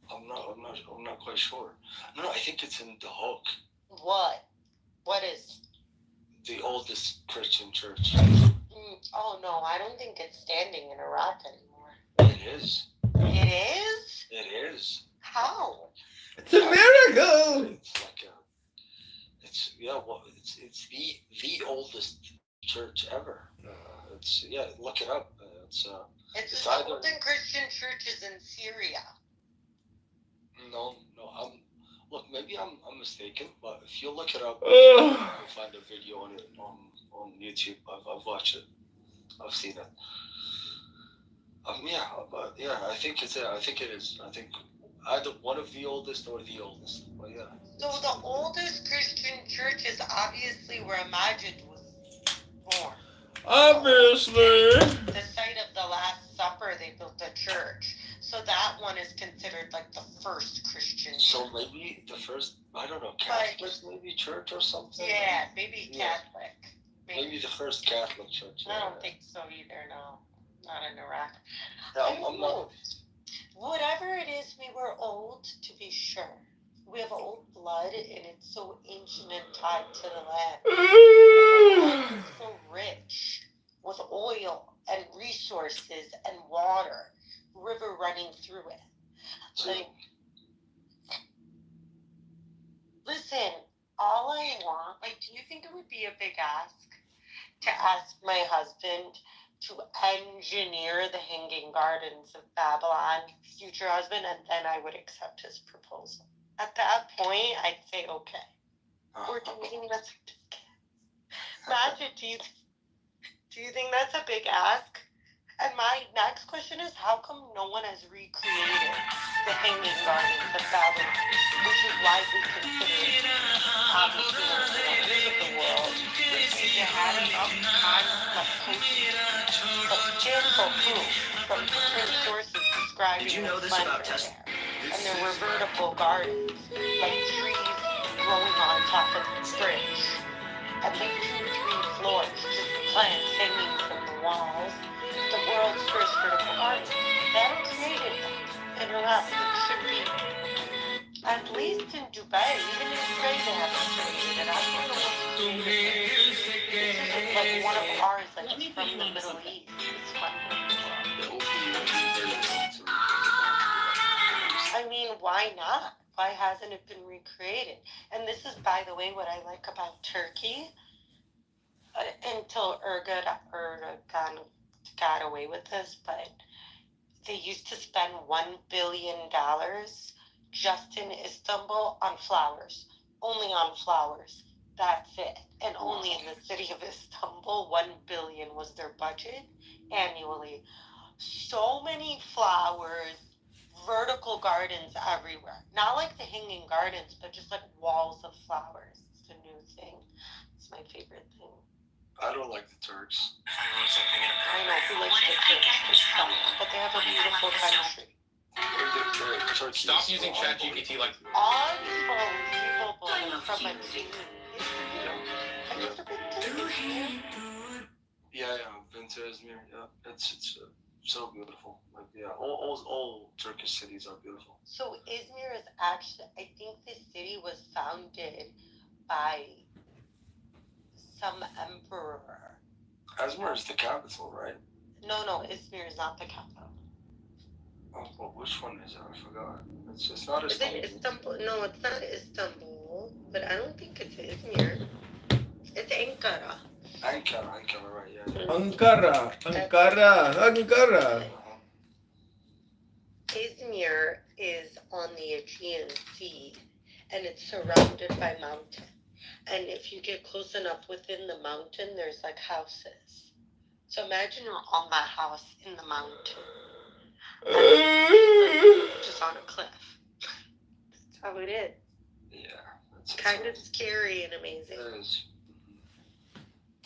I'm not quite sure. No, I think it's in the Hook. What? What is? The oldest Christian church. Oh no, I don't think it's standing in Iraq anymore. It is. It is? It is. How? It's a miracle. It's like it's the oldest church ever. Look it up. It's the oldest Christian churches in Syria. No, look, maybe I'm mistaken, but if you look it up, you'll find a video on it on YouTube. I've watched it. I've seen it. I think it's it. I think it is. I think either one of the oldest or the oldest. But yeah. So the oldest Christian church is obviously where Majid was born. Obviously. The site of the Last Supper, they built a church. So that one is considered like the first Christian. So maybe the first, I don't know, Catholic maybe church or something? Yeah, maybe Catholic. Maybe the first Catholic church. I don't think so either, no. Not in Iraq. Yeah, I'm not. Whatever it is, we were old, to be sure. We have old blood, and it's so ancient and tied to the land. It's so rich with oil and resources and water, river running through it. Like, listen, all I want, do you think it would be a big ask to ask my husband to engineer the Hanging Gardens of Babylon, future husband, and then I would accept his proposal? At that point, I'd say okay. Or do you think that's Imagine, do you think that's a big ask? And my next question is, how come no one has recreated the hanging gardens of Babylon, which is widely considered, obviously, one of the wonders of the world, which means it had enough time, like substantial proof from different sources describing the splendor there. And there were vertical gardens, like trees growing on top of the bridge, and like 2-3 floors, just plants hanging from the walls. The world's first vertical garden. They haven't created that in Iraq. It should be, at least in Dubai, even in Dubai they haven't created it. I don't know what's created it. It's like one of ours, like it's from the Middle East. It's wonderful. I mean, why not? Why hasn't it been recreated? And this is, by the way, what I like about Turkey. Until Erdogan got away with this, but they used to spend $1 billion just in Istanbul on flowers. Only on flowers. That's it. And only in the city of Istanbul, $1 billion was their budget annually. So many flowers, vertical gardens everywhere. Not like the hanging gardens, but just like walls of flowers. It's a new thing. It's my favorite thing. I don't like the Turks. I know who likes the Turks, but they have a beautiful country. Stop using ChatGPT like. Unbelievable from a TV. Yeah, I've been to Izmir. Yeah, it's so beautiful. Like, yeah, all Turkish cities are beautiful. So Izmir is actually, I think this city was founded by some emperor. Izmir is the capital, right? No, Izmir is not the capital. Oh, well, which one is it? I forgot. It's not Istanbul. Is it Istanbul? No, it's not Istanbul, but I don't think it's Izmir. It's Ankara. Ankara, right, yeah. Ankara. Izmir is on the Aegean Sea, and it's surrounded by mountains. And if you get close enough within the mountain, there's like houses. So imagine you're on that house in the mountain. Just on a cliff. That's how it is. Yeah. It's kind of scary and amazing. It is.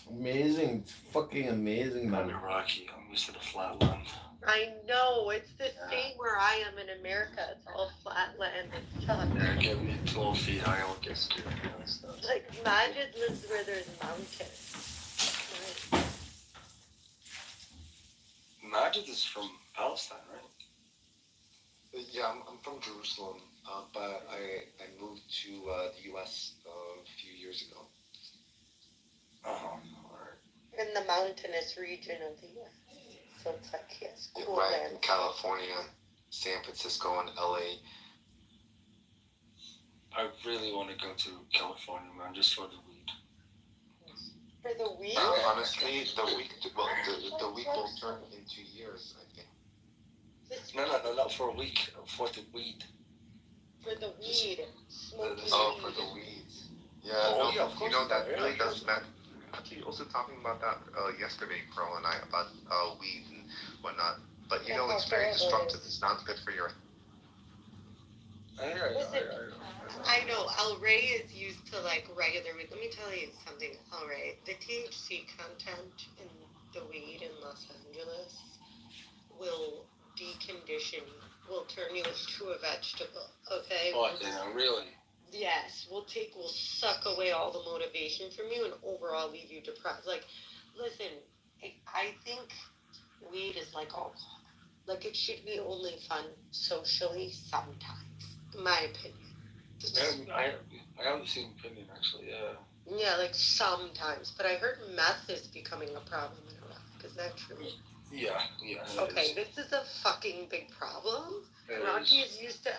Amazing. It's fucking amazing, man. I'm Iraqi. I'm used to the flat land. I know. It's the same where I am in America. It's all flat land and stuff. Yeah, give me 12 feet high. I'll get scared. Like, imagine this is where there's mountains. Right. Majid is from Palestine, right? Yeah, I'm from Jerusalem, but I moved to the U.S. A few years ago. Alright. In the mountainous region of the U.S. So it's like, yes, cool right, land. in California, San Francisco, and L.A. I really want to go to California, man, just for the weed. For the weed? Honestly, the week will turn into years, I think. No, not for a week. For the weed. For the weed. For the weeds. Yeah, of course. You know, that really does matter. Actually, also talking about that yesterday, Pearl and I, about weed and whatnot. But you know, it's very destructive. It's not good for your. I know, El Rey is used to like regular weed. Let me tell you something, El Rey. The THC content in the weed in Los Angeles will decondition you, will turn you into a vegetable, okay? Oh, yeah, really? Yes, will suck away all the motivation from you and overall leave you depressed. Like, listen, I think weed is like alcohol. Like, it should be only fun socially sometimes, in my opinion. I have the same opinion, actually, yeah. Yeah, like sometimes. But I heard meth is becoming a problem in Iraq. Is that true? Yeah. Okay, this is a fucking big problem. Iraqis used to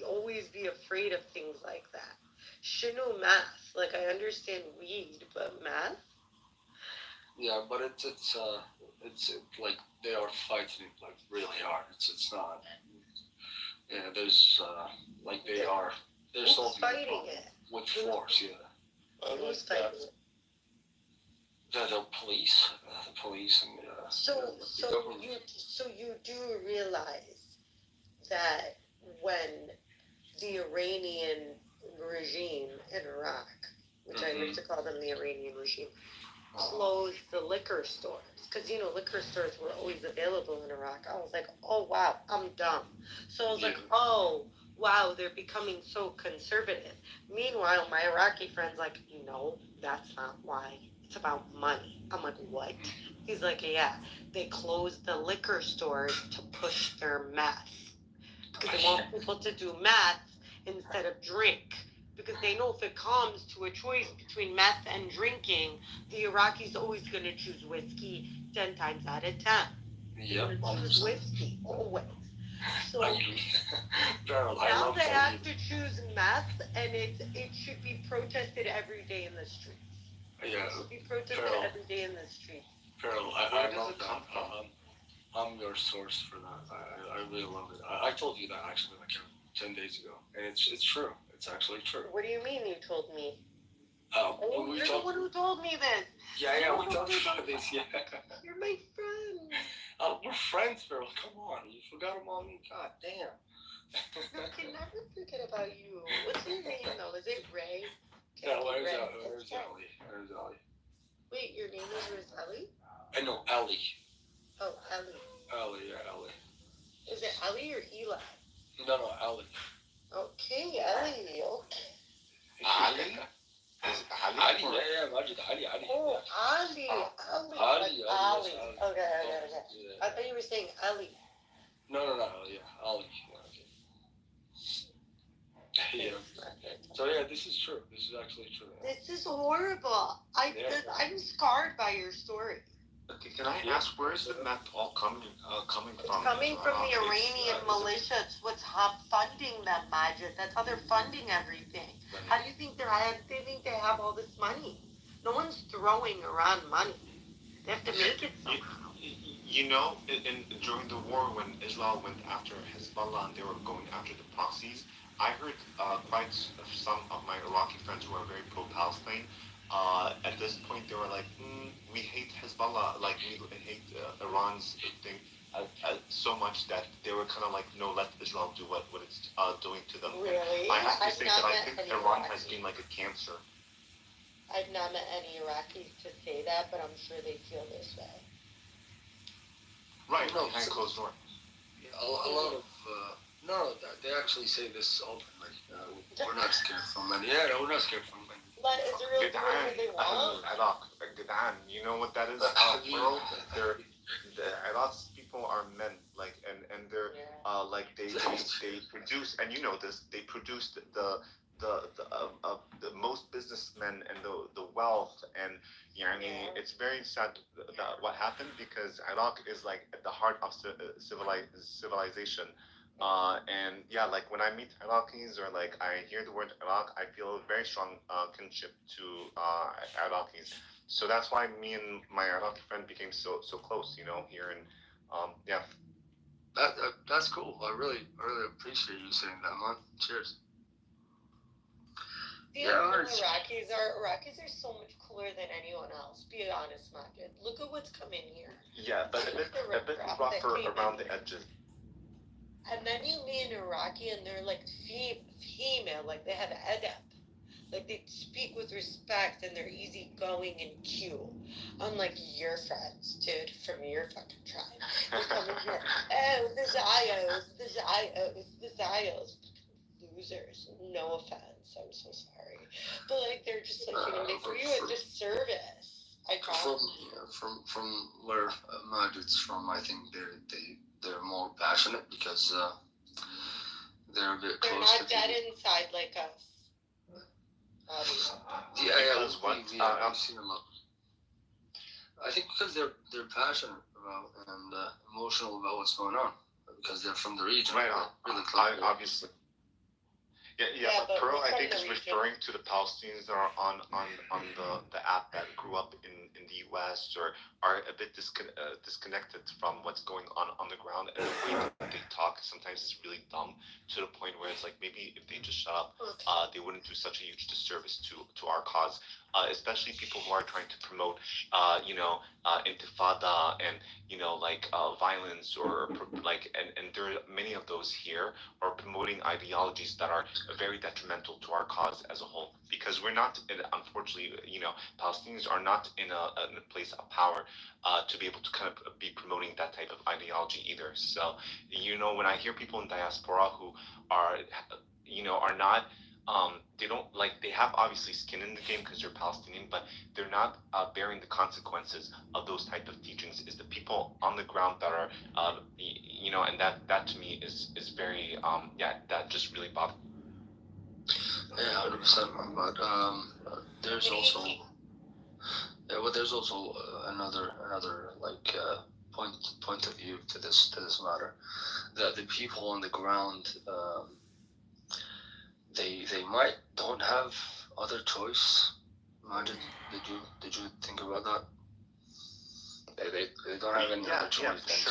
always be afraid of things like that. Shinu meth. Like, I understand weed, but meth? Yeah, but it's like they are fighting it like really hard. It's not. Yeah, there's like they They're Who's solving fighting it? with force, yeah. Who's fighting it? The police, and So the government. you do realize that when the Iranian regime in Iraq, which I like to call them the Iranian regime, closed the liquor stores, because liquor stores were always available in Iraq. I was like, oh wow, I'm dumb. So I was like, oh wow, they're becoming so conservative. Meanwhile, my Iraqi friend's like, no, that's not why. It's about money. I'm like, what? He's like, yeah, they closed the liquor stores to push their meth, because they want people to do meth instead of drink. Because they know if it comes to a choice between meth and drinking, the Iraqis always going to choose whiskey 10 times out of 10. Yep, choose whiskey, always. So Girl, now they have to choose meth, and it should be protested every day in the streets. Yeah. It should be protested every day in the streets. Carol, I love that. I'm your source for that. I really love it. I told you that actually like 10 days ago, and it's true. It's actually true. What do you mean you told me? We You're the one who told me this. Yeah, we talked about this. Yeah. You're my friend. We're friends, girl. Come on, you forgot about me. God damn. I can never forget about you. What's your name though? Is it Ray? No, where's Ellie? Where's Ellie? Wait, your name is Roselli? I know Ellie. Oh, Ellie. Ellie, yeah, Ellie. Is it Ellie or Eli? No, Ellie. Okay, Ellie. Okay. Ali? Is Ali? Yeah, Majid, Ali. Oh, Ali. Ali. Okay. Yeah. I thought you were saying Ellie. No, yeah, Ali. Yeah. So yeah, this is true. This is actually true. This is horrible. I'm scarred by your story. Okay, can I ask where is the meth all coming from? It's coming from the Iranian militia. It's what's funding them, Majid. That's how they're funding everything. How do you think they think they have all this money? No one's throwing around money. They have to make it somehow. During the war when Israel went after Hezbollah and they were going after the proxies, I heard quite some of my Iraqi friends who are very pro-Palestine. At this point, they were like, we hate Hezbollah, like we hate Iran's thing so much that they were kind of like, no, let Israel do what it's doing to them. Really? I have to say that I think Iran has been like a cancer. I've not met any Iraqis to say that, but I'm sure they feel this way. Right, behind closed doors. A lot of they actually say this openly. We're not scared from any. Yeah, we're not scared from any. But Israel doing what they want. Gadan, you know what that is? The Iraq's people are men, like, and they're like they produce, and you know this, they produce the most businessmen and the wealth, and it's very sad that what happened, because Iraq is like at the heart of civilization. And yeah, like when I meet Iraqis or like I hear the word Iraq, I feel a very strong kinship to Iraqis. So that's why me and my Iraqi friend became so close, here, and yeah. That's cool. I really appreciate you saying that, man. Cheers. Iraqis are so much cooler than anyone else. Be honest, Majid. Look at what's come in here. Yeah, but a bit rougher around the edges. And then you meet an Iraqi and they're like female, like they have adab. Like they speak with respect and they're easygoing and cute. Unlike your friends, dude, from your fucking tribe. They come in here, oh, the Zios. Losers. No offense. I'm so sorry. But like they're just like, they do you a disservice. I promise. From where Majid's from, I think they're more passionate because they're a bit close to. They're not dead inside like us. I've seen them up. I think because they're passionate about and emotional about what's going on, because they're from the region. Right on. Really close. Obviously. Yeah, but Pearl, I think, is referring to the Palestinians that are on the app that grew up in the U.S. or are a bit disconnected from what's going on the ground, and the way that they talk sometimes is really dumb, to the point where it's like maybe if they just shut up, they wouldn't do such a huge disservice to our cause. Especially people who are trying to promote, intifada and violence or and there are many of those here are promoting ideologies that are very detrimental to our cause as a whole, because we're not, unfortunately, Palestinians are not in a place of power to be able to kind of be promoting that type of ideology either. So, when I hear people in diaspora who are not, they have obviously skin in the game because they're Palestinian, but they're not bearing the consequences of those type of teachings. Is the people on the ground that are, and that to me is very, that just really bothers me. Yeah, 100%. But there's also, there's also another point of view to this matter, that the people on the ground, they might don't have other choice. Imagine, did you think about that? They don't have any other choice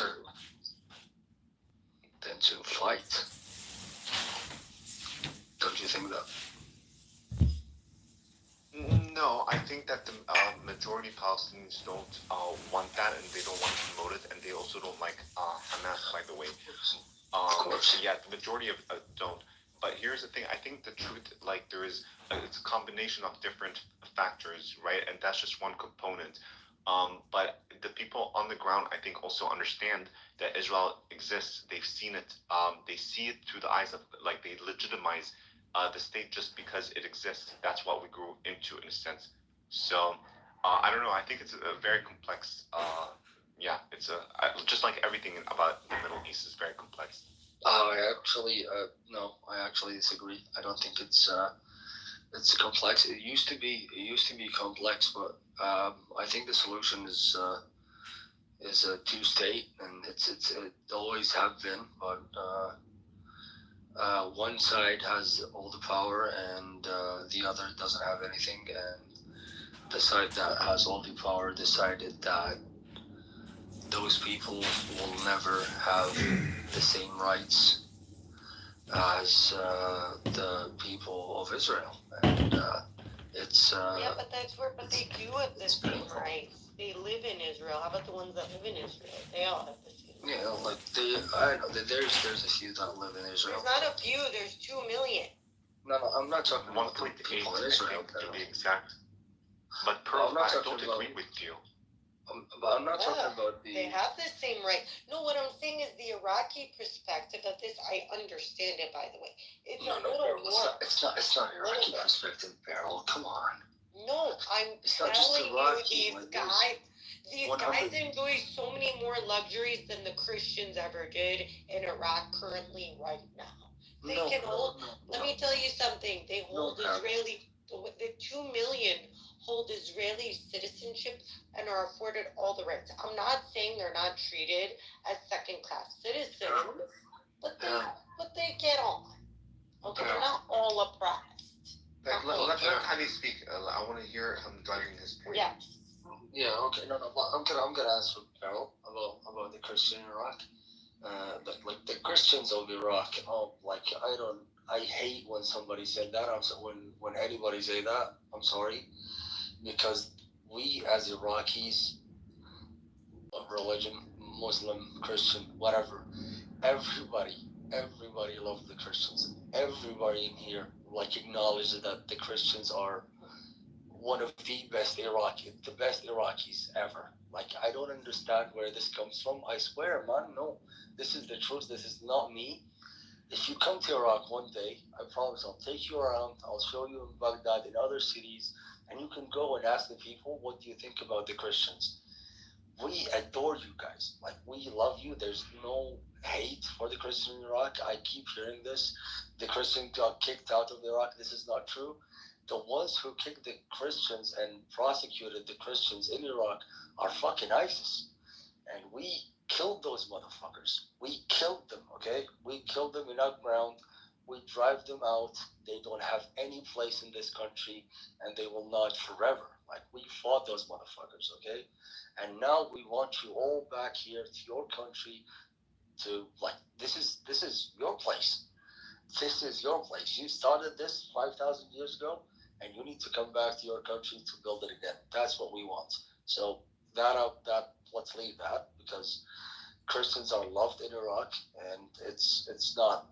than to fight. Don't you think that? No, I think that the majority of Palestinians don't want that, and they don't want to promote it, and they also don't like Hamas, by the way. Of course. Yeah, the majority of don't. But here's the thing: I think the truth, there is, it's a combination of different factors, right? And that's just one component. But the people on the ground, I think, also understand that Israel exists. They've seen it. They see it through the eyes of, they legitimize the state just because it exists. That's what we grew into, in a sense. So, I don't know. I think it's a very complex. It's just like everything about the Middle East is very complex. I actually disagree. I don't think it's complex. It used to be complex, but I think the solution is a two-state, and it always have been. But one side has all the power, and the other doesn't have anything. And the side that has all the power decided that those people will never have the same rights as the people of Israel, and it's. But they do have the same rights. They live in Israel. How about the ones that live in Israel? They all have the same. Yeah, I know that there's a few that live in Israel. There's not a few. There's 2 million. No, I'm not talking about the people in Israel. To be exact. But I don't agree with you. But I'm not talking about the. They have the same right. No, what I'm saying is the Iraqi perspective of this. I understand it, by the way. It's It's not Iraqi perspective, Beryl. Come on. No, I'm telling you, these guys enjoy so many more luxuries than the Christians ever did in Iraq currently right now. Let me tell you something. They hold Israeli. The 2 million hold Israeli citizenship and are afforded all the rights. I'm not saying they're not treated as second-class citizens, but they get on. Okay, they're not all oppressed. Let Tani speak. I want to hear him driving his point. Yes. Yeah. Okay. No. I'm gonna answer Carol about the Christian Iraq. The Christians of Iraq. I hate when somebody said that. When anybody say that, I'm sorry, because we as Iraqis, of religion, Muslim, Christian, whatever, everybody loves the Christians. Everybody in here acknowledges that the Christians are one of the best Iraqis ever. I don't understand where this comes from. I swear, man, no, this is the truth. This is not me. If you come to Iraq one day, I promise I'll take you around. I'll show you in Baghdad, in other cities, and you can go and ask the people, what do you think about the Christians? We adore you guys. We love you. There's no hate for the Christians in Iraq. I keep hearing this. The Christians got kicked out of Iraq. This is not true. The ones who kicked the Christians and prosecuted the Christians in Iraq are fucking ISIS. And we killed those motherfuckers. We killed them, okay? We killed them in our ground. We drive them out. They don't have any place in this country, and they will not forever. Like, we fought those motherfuckers, okay? And now we want you all back here to your country to, like, this is your place. This is your place. You started this 5,000 years ago, and you need to come back to your country to build it again. That's what we want. So let's leave that, because Christians are loved in Iraq, and it's not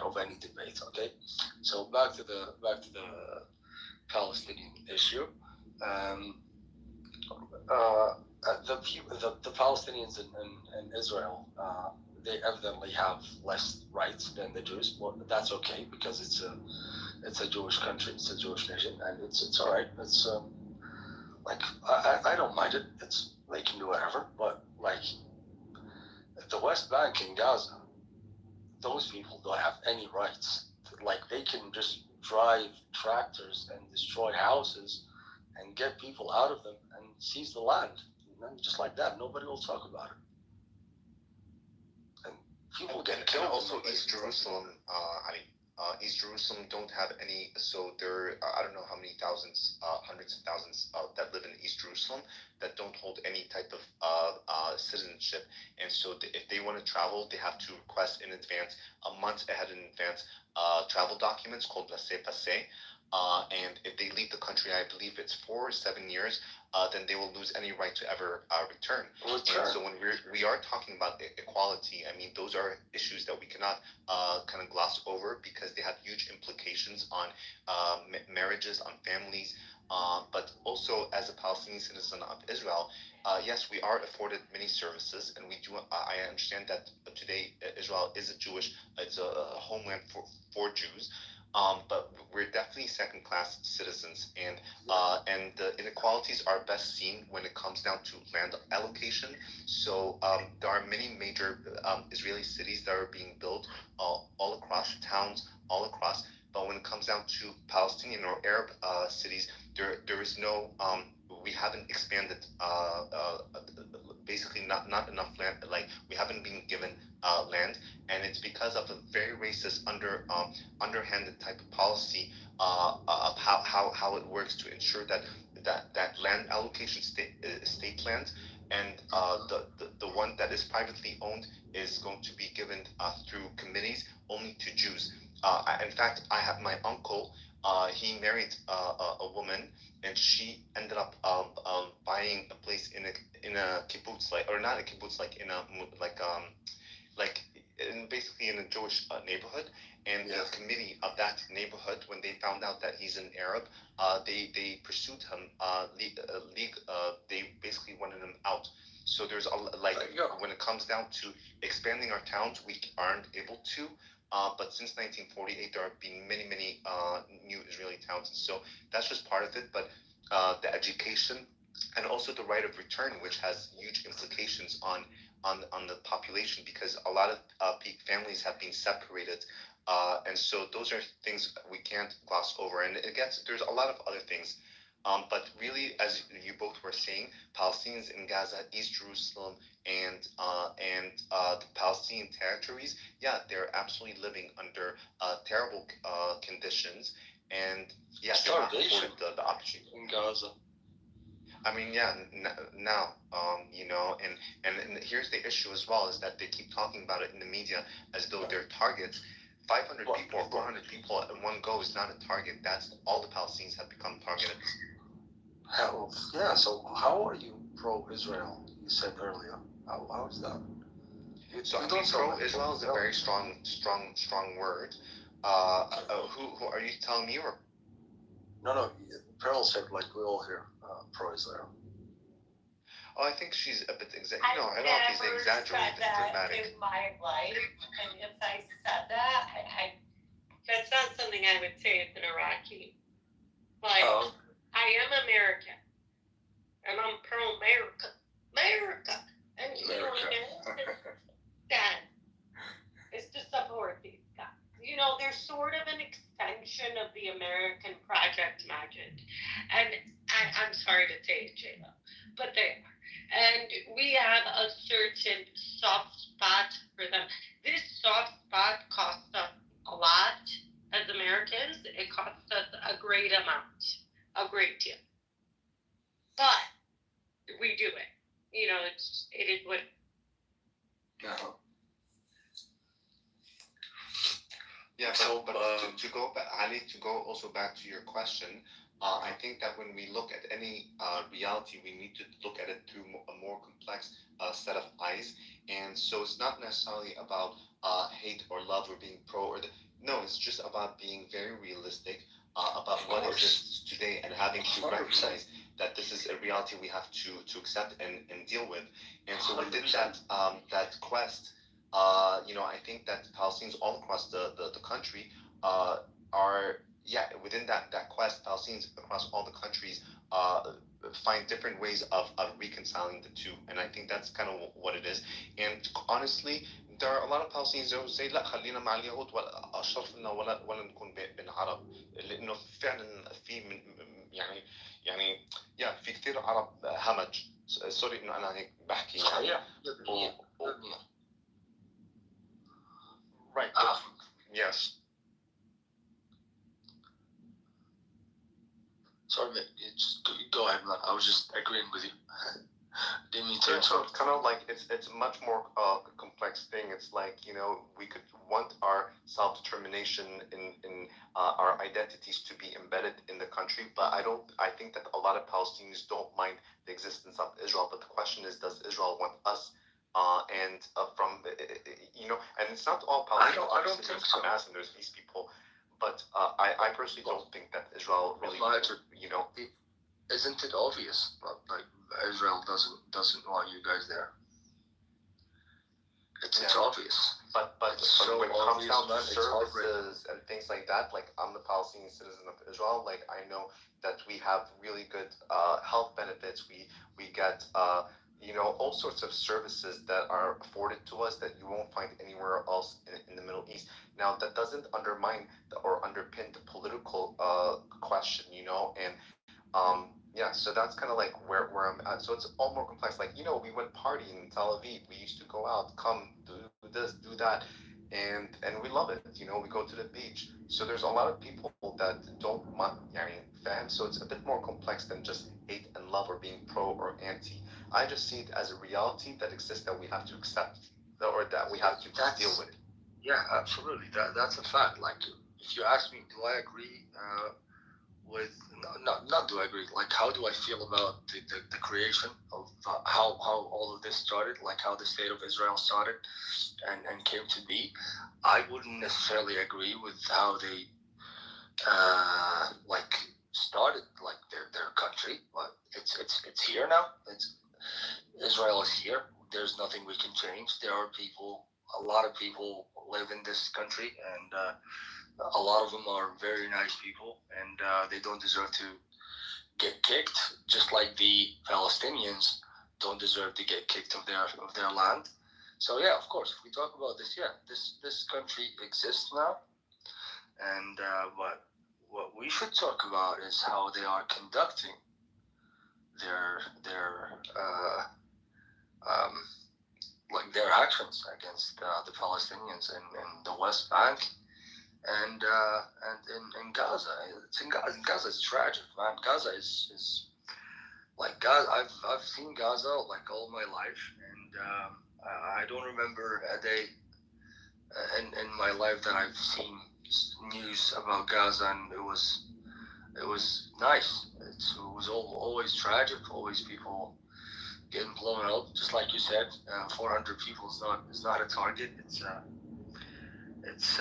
of any debate. Okay, so back to the Palestinian issue. The Palestinians in Israel, they evidently have less rights than the Jews. Well, that's okay, because it's a Jewish country, it's a Jewish nation, and it's all right. It's like, I don't mind it. It's, they can do whatever, but like the West Bank in Gaza, those people don't have any rights. Like, they can just drive tractors and destroy houses and get people out of them and seize the land. And just like that, nobody will talk about it. And people get killed. And also East Jerusalem, East Jerusalem don't have any, so there are, I don't know how many thousands, hundreds of thousands that live in East Jerusalem that don't hold any type of citizenship. And so if they want to travel, they have to request in advance, a month ahead in advance, travel documents called laissez-passer. And if they leave the country, I believe it's 4 or 7 years, then they will lose any right to ever return. And so when we are talking about equality, I mean, those are issues that we cannot kind of gloss over, because they have huge implications on marriages, on families. But also, as a Palestinian citizen of Israel, yes, we are afforded many services, and we do. I understand that today Israel is it's a homeland for Jews. But we're definitely second-class citizens, and the inequalities are best seen when it comes down to land allocation. So there are many major Israeli cities that are being built all across towns, all across. But when it comes down to Palestinian or Arab cities, there is no. We haven't expanded. Basically, not enough land. Like, we haven't been given land, and it's because of a very racist, underhanded type of policy of how it works to ensure that land allocation state lands, and the one that is privately owned is going to be given through committees only to Jews. In fact, I have my uncle. He married a woman, and she ended up buying a place in a kibbutz, or not a kibbutz, basically in a Jewish neighborhood. And the committee of that neighborhood, when they found out that he's an Arab, they pursued him. They basically wanted him out. So there's when it comes down to expanding our towns, we aren't able to. But since 1948, there have been many new Israeli towns, and so that's just part of it. But the education, and also the right of return, which has huge implications on the population, because a lot of families have been separated, and so those are things we can't gloss over. And there's a lot of other things. But really, as you both were saying, Palestinians in Gaza, East Jerusalem, and the Palestinian territories, yeah, they're absolutely living under terrible conditions, and yeah, they're not afforded the opportunity in Gaza. I mean, yeah, now, and here's the issue as well, is that they keep talking about it in the media as though they're targets. 500 people or 400 people in one go is not a target. That's all the Palestinians have become targeted. Hell, yeah. So how are you pro-Israel? You said earlier. How is that? Pro-Israel is a very strong word. Who are you telling me, or? No. Pearl said, like, we all here pro-Israel. Oh, I think she's a bit I don't know if he's exaggerated, dramatic. In my life, and if I said that, that's not something I would say as an Iraqi. Like, I am American, and I'm pro-America. And you know that is to support these guys. You know, they're sort of an extension of the American project, Majid. And I'm sorry to say it, J-Lo, but they are. And we have a certain soft spot for them. This soft spot costs us a lot as Americans. It costs us a great amount, a great deal. do it. You know, it is what. Uh-huh. Yeah, so but to go back, Ali, to go also back to your question, I think that when we look at any reality, we need to look at it through a more complex set of eyes. And so it's not necessarily about hate or love or being pro or no, it's just about being very realistic about what exists today and having to recognize that this is a reality we have to accept and deal with. And so within that quest, I think that Palestinians all across the country are within that quest. Palestinians across all the countries find different ways of reconciling the two, and I think that's kind of what it is. And honestly, there are a lot of Palestinians who say لا خلينا مع اليهود ولا أشرف لنا ولا نكون بين عرب لأنه فعلا في من يعني في كثير عرب همج. سوري إنه أنا هيك بحكي يعني. Right. Yes. Sorry, mate. Just go ahead, man. I was just agreeing with you. Didn't mean to So it's kind of like it's a much more complex thing. It's like we could want our self-determination in our identities to be embedded in the country, but I think that a lot of Palestinians don't mind the existence of Israel. But the question is, does Israel want us? And it's not all Palestinians. I don't think so. And there's these people, but I personally don't think that Israel really, Isn't it obvious? Like Israel doesn't want you guys there. It's obvious. But so when it comes down to it's services and things like that, like I'm the Palestinian citizen of Israel, like I know that we have really good health benefits. We get all sorts of services that are afforded to us that you won't find anywhere else in the Middle East. Now that doesn't undermine or underpin the political question, and so that's kind of like where I'm at. So it's all more complex. Like, we went partying in Tel Aviv. We used to go out, come do this, do that, and we love it. We go to the beach. So there's a lot of people that don't want fans. So it's a bit more complex than just hate and love or being pro or anti. I just see it as a reality that exists that we have to accept or that we have to deal with. Yeah, absolutely. That's a fact. Like, if you ask me, do I agree with not do I agree? Like, how do I feel about the creation of how all of this started? Like how the state of Israel started and came to be. I wouldn't necessarily agree with how they started like their country, but it's here now. Israel is here. There's nothing we can change. There are a lot of people live in this country, and a lot of them are very nice people, and they don't deserve to get kicked, just like the Palestinians don't deserve to get kicked of their land. So yeah, of course, if we talk about this, this country exists now, and but what we should talk about is how they are conducting their actions against the Palestinians in the West Bank and in Gaza. Gaza is tragic, man. Gaza is like Gaza. I've seen Gaza like all my life, and I don't remember a day in my life that I've seen news about Gaza, and it was nice. It was always tragic, always people getting blown up. Just like you said, 400 people is not a target. It's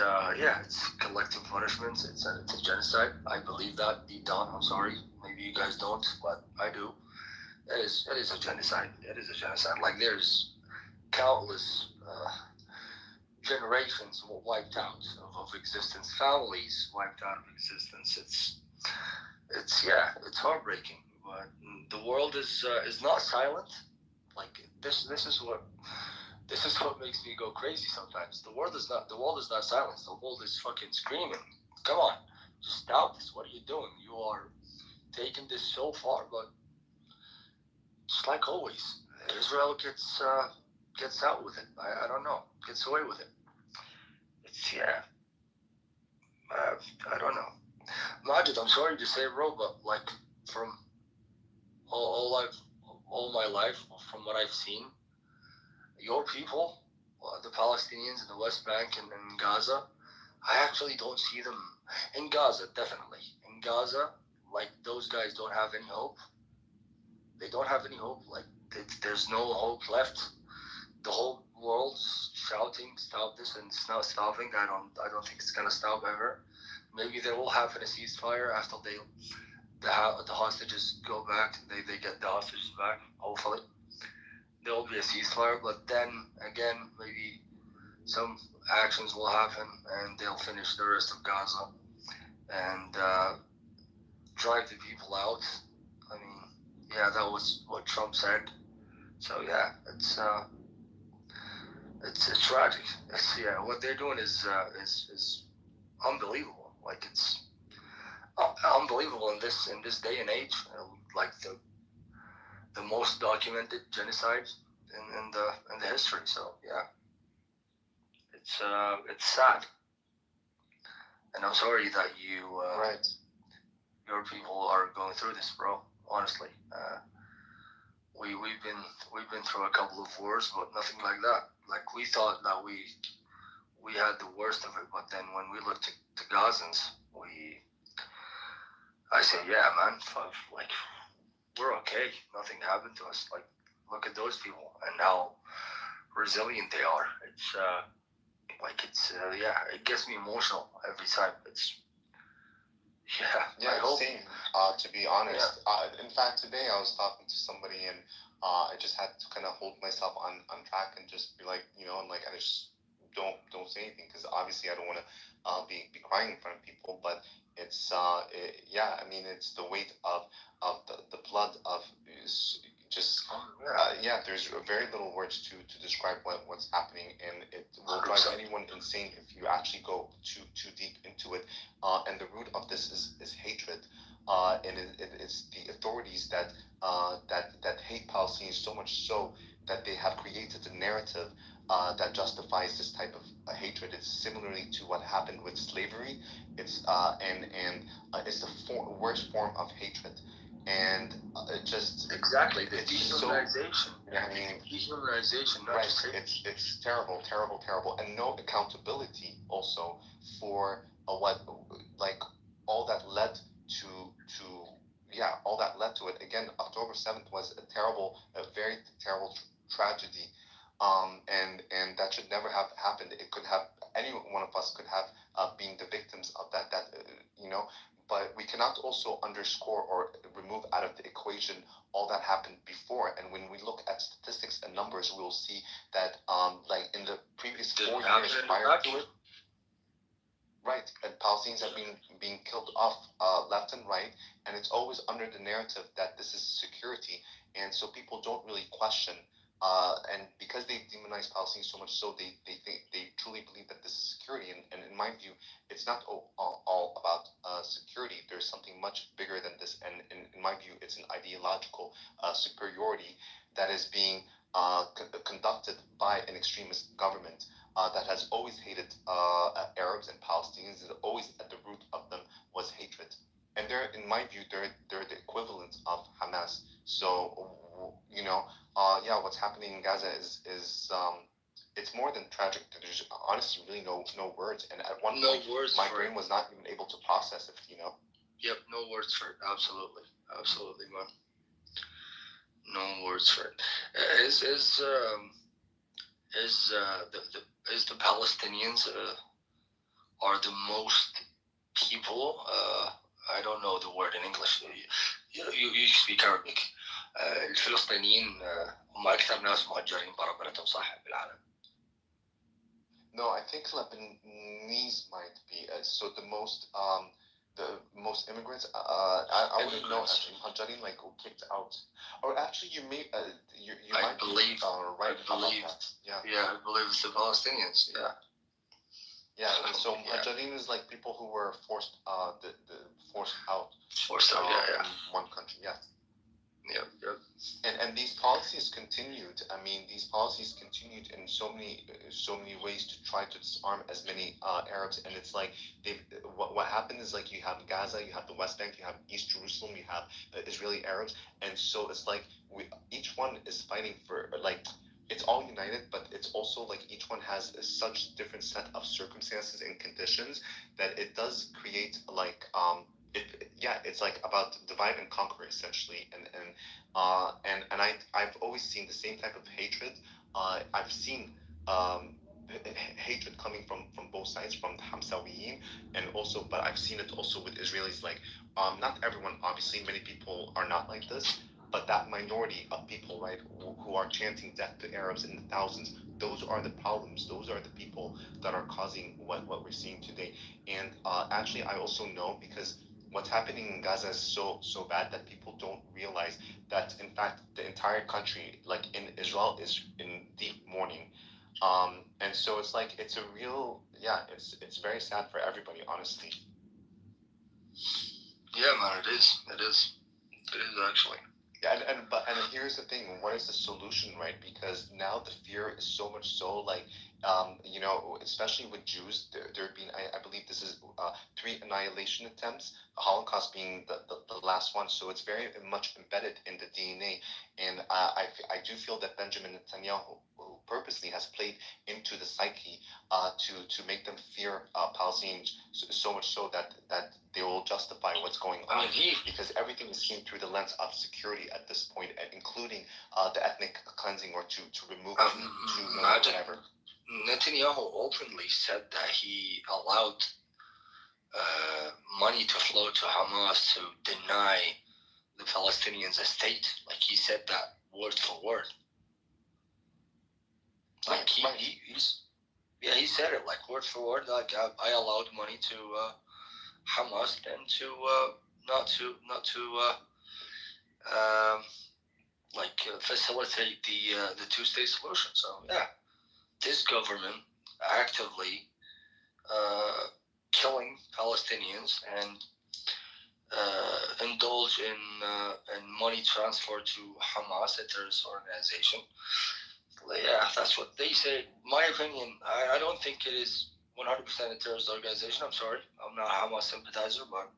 collective punishment. It's a genocide. I believe that deep down. I'm sorry, maybe you guys don't, but I do. It is a genocide. It is a genocide. Like there's countless generations wiped out of existence, families wiped out of existence. It's heartbreaking. But the world is not silent. Like this is what makes me go crazy sometimes. The world is not silent. The world is fucking screaming. Come on, just stop this. What are you doing? You are taking this so far, but just like always, Israel gets out with it. I don't know, gets away with it. I don't know. Majid, I'm sorry to say, bro, but like from all all my life, from what I've seen, your people, the Palestinians in the West Bank and in Gaza, I actually don't see them in Gaza. Definitely in Gaza, like those guys don't have any hope. They don't have any hope. Like there's no hope left. The whole world's shouting, "Stop this!" and it's not stopping. I don't think it's gonna stop ever. Maybe they will have a ceasefire after the hostages go back. They get the hostages back. Hopefully, there will be a ceasefire. But then again, maybe some actions will happen and they'll finish the rest of Gaza and drive the people out. I mean, yeah, that was what Trump said. So yeah, it's tragic. What they're doing is unbelievable. Like it's unbelievable in this day and age. Like the most documented genocide in the history. So yeah, it's sad, and I'm sorry that you your people are going through this, bro. Honestly, we've been through a couple of wars, but nothing like that. Like we thought that we had the worst of it, but then when we looked to Gazans, I said, yeah, man, like we're okay. Nothing happened to us. Like look at those people and how resilient they are. It's it gets me emotional every time. It's Yeah, same. To be honest, in fact, today I was talking to somebody and I just had to kind of hold myself on track and just be like, and like I just don't say anything because obviously I don't want to be crying in front of people. But it's I mean it's the weight of the blood of just there's very little words to describe what's happening, and it will drive anyone insane if you actually go too deep into it. And the root of this is hatred, and it's the authorities that hate Palestinians so much so that they have created a narrative that justifies this type of hatred. It's similarly to what happened with slavery. It's it's the worst form of hatred. And it just exactly the dehumanization. So, I mean, dehumanization, not right? just It's terrible, and no accountability also for what like all that led to all that led to it. Again, October 7th was a very terrible tragedy, and that should never have happened. It could have any one of us could have been the victims of that. But we cannot also underscore or remove out of the equation all that happened before. And when we look at statistics and numbers, we will see that like in the previous 4 years prior to it, right, and Palestinians have been being killed off left and right, and it's always under the narrative that this is security, and so people don't really question. And because they demonize Palestinians so much so, they truly believe that this is security. And in my view, it's not all about security. There's something much bigger than this. And in my view, it's an ideological superiority that is being conducted by an extremist government that has always hated Arabs and Palestinians. And always at the root of them was hatred. And they're, in my view, they're the equivalent of Hamas. So, what's happening in Gaza is it's more than tragic. There's honestly really no words. And at one point, my brain was not even able to process it. Yep, no words for it. Absolutely, man. No words for it. Is the Palestinians are the most people? I don't know the word in English. You speak Arabic. الفلسطينيين هم أكثر ناس مهجرين برا بلدهم صح بالعالم. No, I think Lebanese might be. So the most immigrants. I wouldn't know actually. Hajarin like kicked out, or actually you may you might believe right. I believe I believe it's the Palestinians. Yeah, and so Hajarin is like people who were forced forced out in one country. Yeah. Yeah. And these policies continued. I mean, these policies continued in so many ways to try to disarm as many Arabs. And it's like what happened is like you have Gaza, you have the West Bank, you have East Jerusalem, you have Israeli Arabs, and so it's like each one is fighting for like. It's all united, but it's also like each one has such different set of circumstances and conditions that it does create like it's like about divide and conquer essentially, and I've always seen the same type of hatred. I've seen hatred coming from both sides, from the Hamsawiyin, and also, but I've seen it also with Israelis. Like, not everyone, obviously, many people are not like this, but that minority of people, right, who are chanting death to Arabs in the thousands, those are the problems. Those are the people that are causing what we're seeing today. And actually, I also know because what's happening in Gaza is so bad that people don't realize that in fact the entire country, like in Israel, is in deep mourning. And so it's like it's a real it's very sad for everybody, honestly. Yeah, man, it is actually. Yeah, and here's the thing: what is the solution, right? Because now the fear is so much so like, especially with Jews, there have been, I believe this is 3 annihilation attempts, the Holocaust being the last one. So it's very much embedded in the DNA, and I do feel that Benjamin Netanyahu purposely has played into the psyche to make them fear Palestinians so much so that they will justify what's going on, because everything is seen through the lens of security at this point, including the ethnic cleansing or to remove whatever. Netanyahu openly said that he allowed money to flow to Hamas to deny the Palestinians a state. Like, he said that word for word. Like he said it like word for word. Like I allowed money to Hamas and to not to facilitate the 2-state solution. So yeah, this government actively killing Palestinians and indulge in money transfer to Hamas, a terrorist organization. Yeah, that's what they say. My opinion, I don't think it is 100% a terrorist organization. I'm sorry, I'm not a Hamas sympathizer, but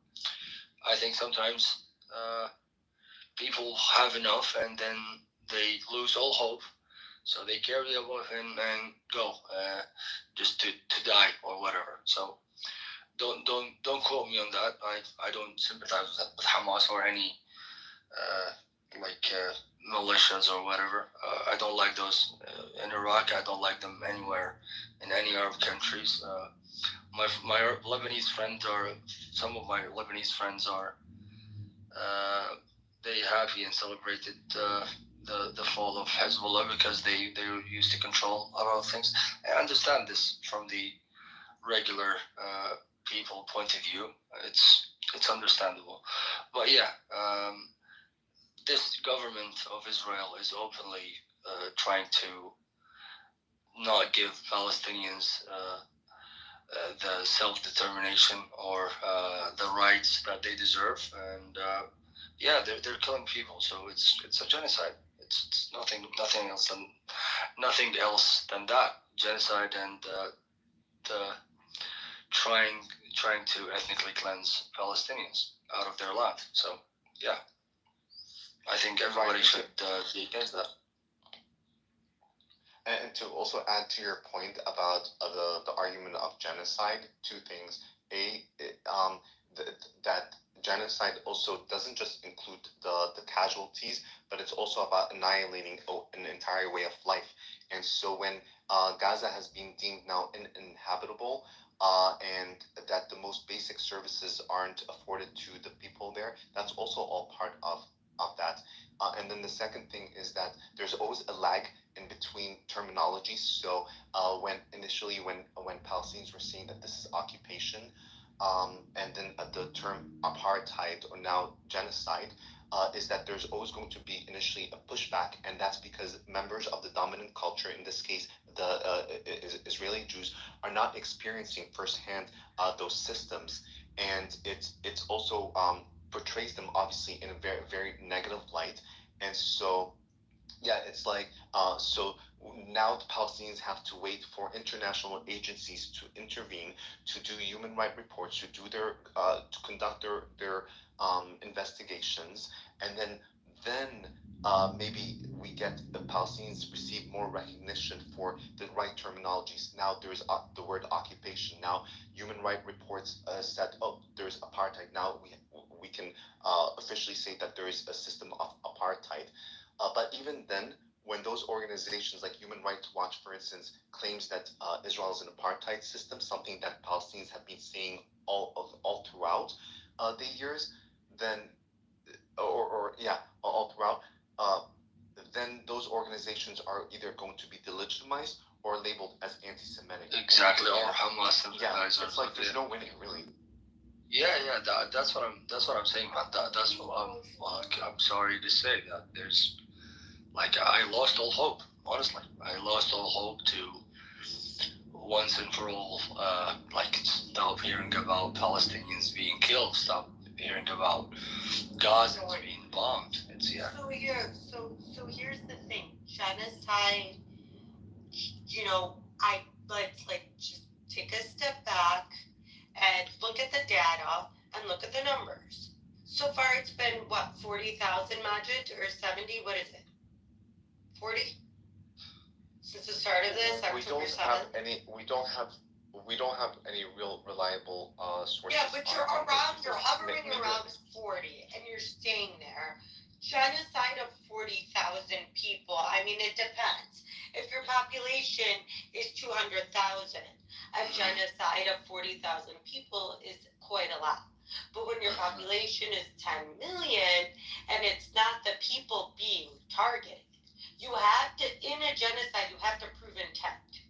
I think sometimes people have enough and then they lose all hope, so they carry a weapon and go just to die or whatever. So don't quote me on that. I don't sympathize with Hamas or any militias or whatever. I don't like those in Iraq. I don't like them anywhere in any Arab countries. My Lebanese friends some of my Lebanese friends are they happy and celebrated the fall of Hezbollah because they used to control a lot of things. I understand this from the regular people point of view. It's understandable, but yeah. This government of Israel is openly trying to not give Palestinians the self-determination or the rights that they deserve, and they're killing people. So it's a genocide. It's nothing else than that. Genocide and the trying to ethnically cleanse Palestinians out of their land. So yeah. I think everybody should be against that. And to also add to your point about the argument of genocide, 2 things. That genocide also doesn't just include the casualties, but it's also about annihilating an entire way of life. And so when Gaza has been deemed now uninhabitable, and that the most basic services aren't afforded to the people there, that's also all part of that. And then the second thing is that there's always a lag in between terminologies. So when Palestinians were saying that this is occupation, and then the term apartheid or now genocide, is that there's always going to be initially a pushback, and that's because members of the dominant culture, in this case the Israeli Jews, are not experiencing firsthand those systems, and it's also portrays them obviously in a very, very negative light. And so, yeah, it's like, so now the Palestinians have to wait for international agencies to intervene, to do human rights reports, to do their, to conduct their investigations, and then maybe we get the Palestinians receive more recognition for the right terminologies. Now there's the word occupation. Now human rights reports said, oh, there's apartheid. Now we can officially say that there is a system of apartheid. But even then, when those organizations like Human Rights Watch, for instance, claims that Israel is an apartheid system, something that Palestinians have been saying all throughout the years, then, all throughout, then those organizations are either going to be delegitimized or labeled as anti-Semitic. Exactly, or Hamas sympathizers. It's like there's no winning, really. Yeah, that's what I'm saying. But that's what I'm sorry to say that there's, like, I lost all hope. Honestly, I lost all hope to once and for all, like, stop hearing about Palestinians being killed, stop hearing about Gazans being bombed. It's So here's the thing: genocide. Let's just take a step back and look at the data and look at the numbers. So far, it's been what, 40,000, Majid, or 70? What is it? 40 since the start of this. We don't have any real reliable sources. Yeah, but you're hovering around 40, and you're staying there. Genocide of 40,000 people. I mean, it depends. If your population is 200,000, a genocide of 40,000 people is quite a lot. But when your population is 10 million and it's not the people being targeted, you have to, in a genocide, you have to prove intent.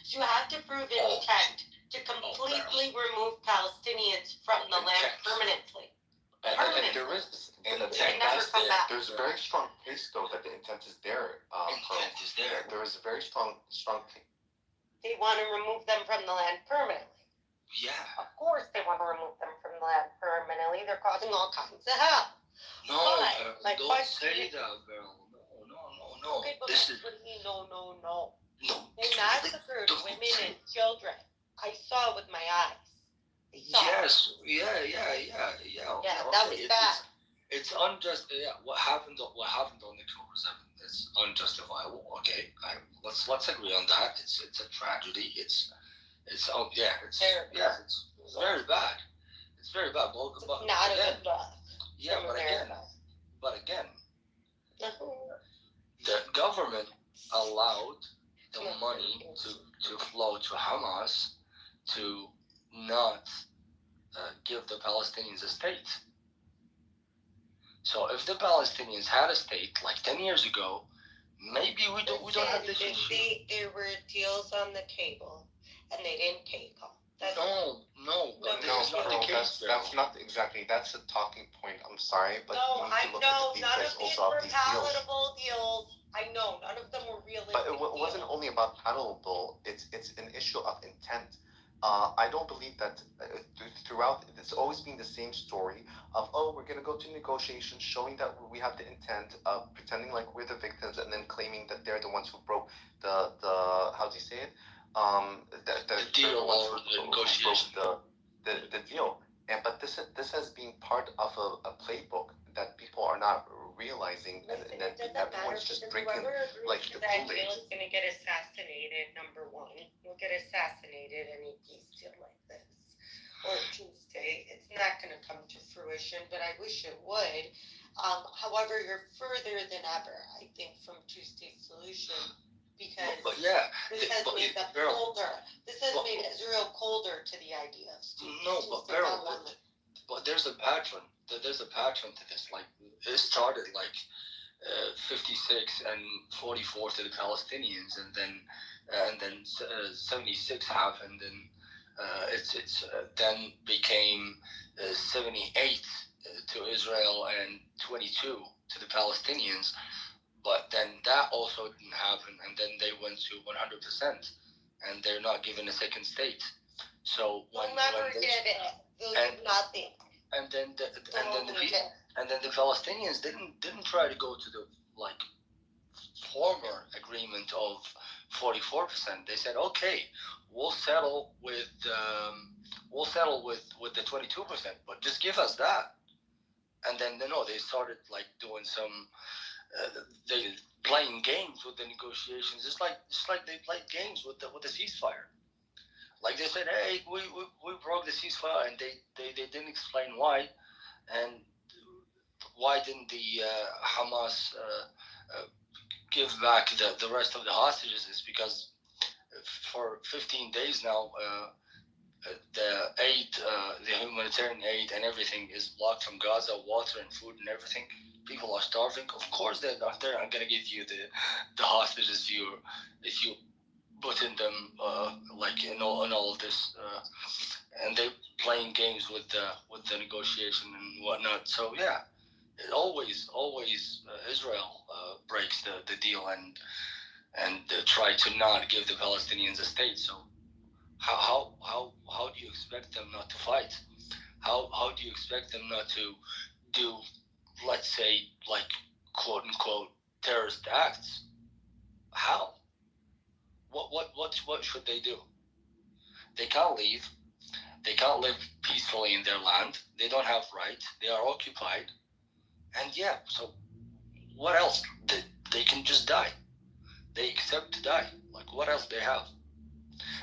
So you have to prove intent to completely remove Palestinians from the land permanently. And there is there's very strong case though that the intent is there. Intent is there. There is a very strong They want to remove them from the land permanently. Yeah. Of course they want to remove them from the land permanently. They're causing all kinds of hell. No, don't say that, Beryl. No. Okay, but this is what do you mean, no. no. They massacred women and children. I saw it with my eyes. Yes. Yeah. Yeah, that was bad. It's unjust. Yeah, what happened on the Kitover 16th is unjustifiable. Okay, let's agree on that. It's a tragedy. It's terrible. Yeah, it's very bad. It's very bad. But not again, a good luck. Yeah, but again, the government allowed the money to flow to Hamas to not give the Palestinians a state. So if the Palestinians had a state like 10 years ago, maybe we don't have this issue. There were deals on the table, and they didn't take them. That's not exactly. That's a talking point. I'm sorry, but I know none of these were palatable deals. I know none of them were realistic. But it wasn't only about palatable. It's an issue of intent. I don't believe that throughout it's always been the same story of, oh, we're going to go to negotiations, showing that we have the intent, pretending like we're the victims, and then claiming that they're the ones who broke the how do you say it? The deal or the negotiation. The deal. But this has been part of a playbook that people are not realizing, and that everyone's just drinking like the Kool-Aid. Kool-Aid. Is going to get assassinated. Number one, you'll get assassinated any peace deal like this, or Tuesday. It's not going to come to fruition, but I wish it would. However, you're further than ever, I think, from Tuesday's solution, because this has made them colder. This has made Israel colder to the idea of but there's a pattern. There's a pattern to this. Like, it started like 56 and 44 to the Palestinians, and then 76 happened, and it's then became 78 to Israel and 22 to the Palestinians. But then that also didn't happen, and then they went to 100%, and they're not given a second state. So they'll never get it. They'll do nothing. And then the Palestinians didn't try to go to the like former agreement of 44%. They said, okay, we'll settle with the 22%, but just give us that. And then they started like doing some they playing games with the negotiations, just like they played games with the ceasefire. Like they said, hey, we broke the ceasefire, and they didn't explain why, and why didn't the Hamas give back the rest of the hostages? Is because for 15 days now, the aid, the humanitarian aid and everything is blocked from Gaza, water and food and everything. People are starving. Of course, they're not going to give you the hostages if you put in them like in all of this, and they playing games with the negotiation and whatnot. So yeah, it always Israel breaks the deal and try to not give the Palestinians a state. So how do you expect them not to fight? How do you expect them not to do, let's say, like quote unquote terrorist acts? How? What should they do? They can't leave. They can't live peacefully in their land. They don't have rights. They are occupied. And yeah, so what else? They can just die. They accept to die. Like, what else they have?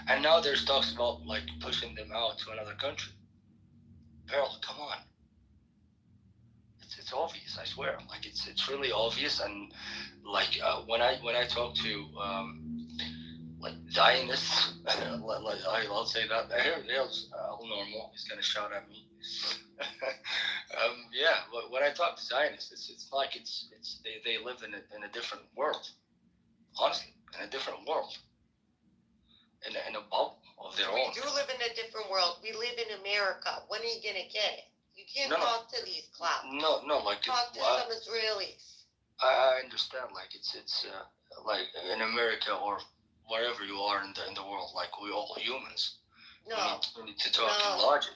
And now there's talks about like pushing them out to another country. Pearl, come on. It's obvious, I swear. Like it's really obvious. And like when I talk to like Zionists, like I'll say that Hale's all normal. He's gonna shout at me. Yeah, but when I talk to Zionists, it's like it's they live in a different world. Honestly, in a different world. In a bubble of their own. We do live in a different world. We live in America. When are you gonna get it? You can't talk to these clowns. No, like talk to some Israelis. I understand. Like it's like in America or wherever you are in the world. Like we all humans. No, we need to talk in logic.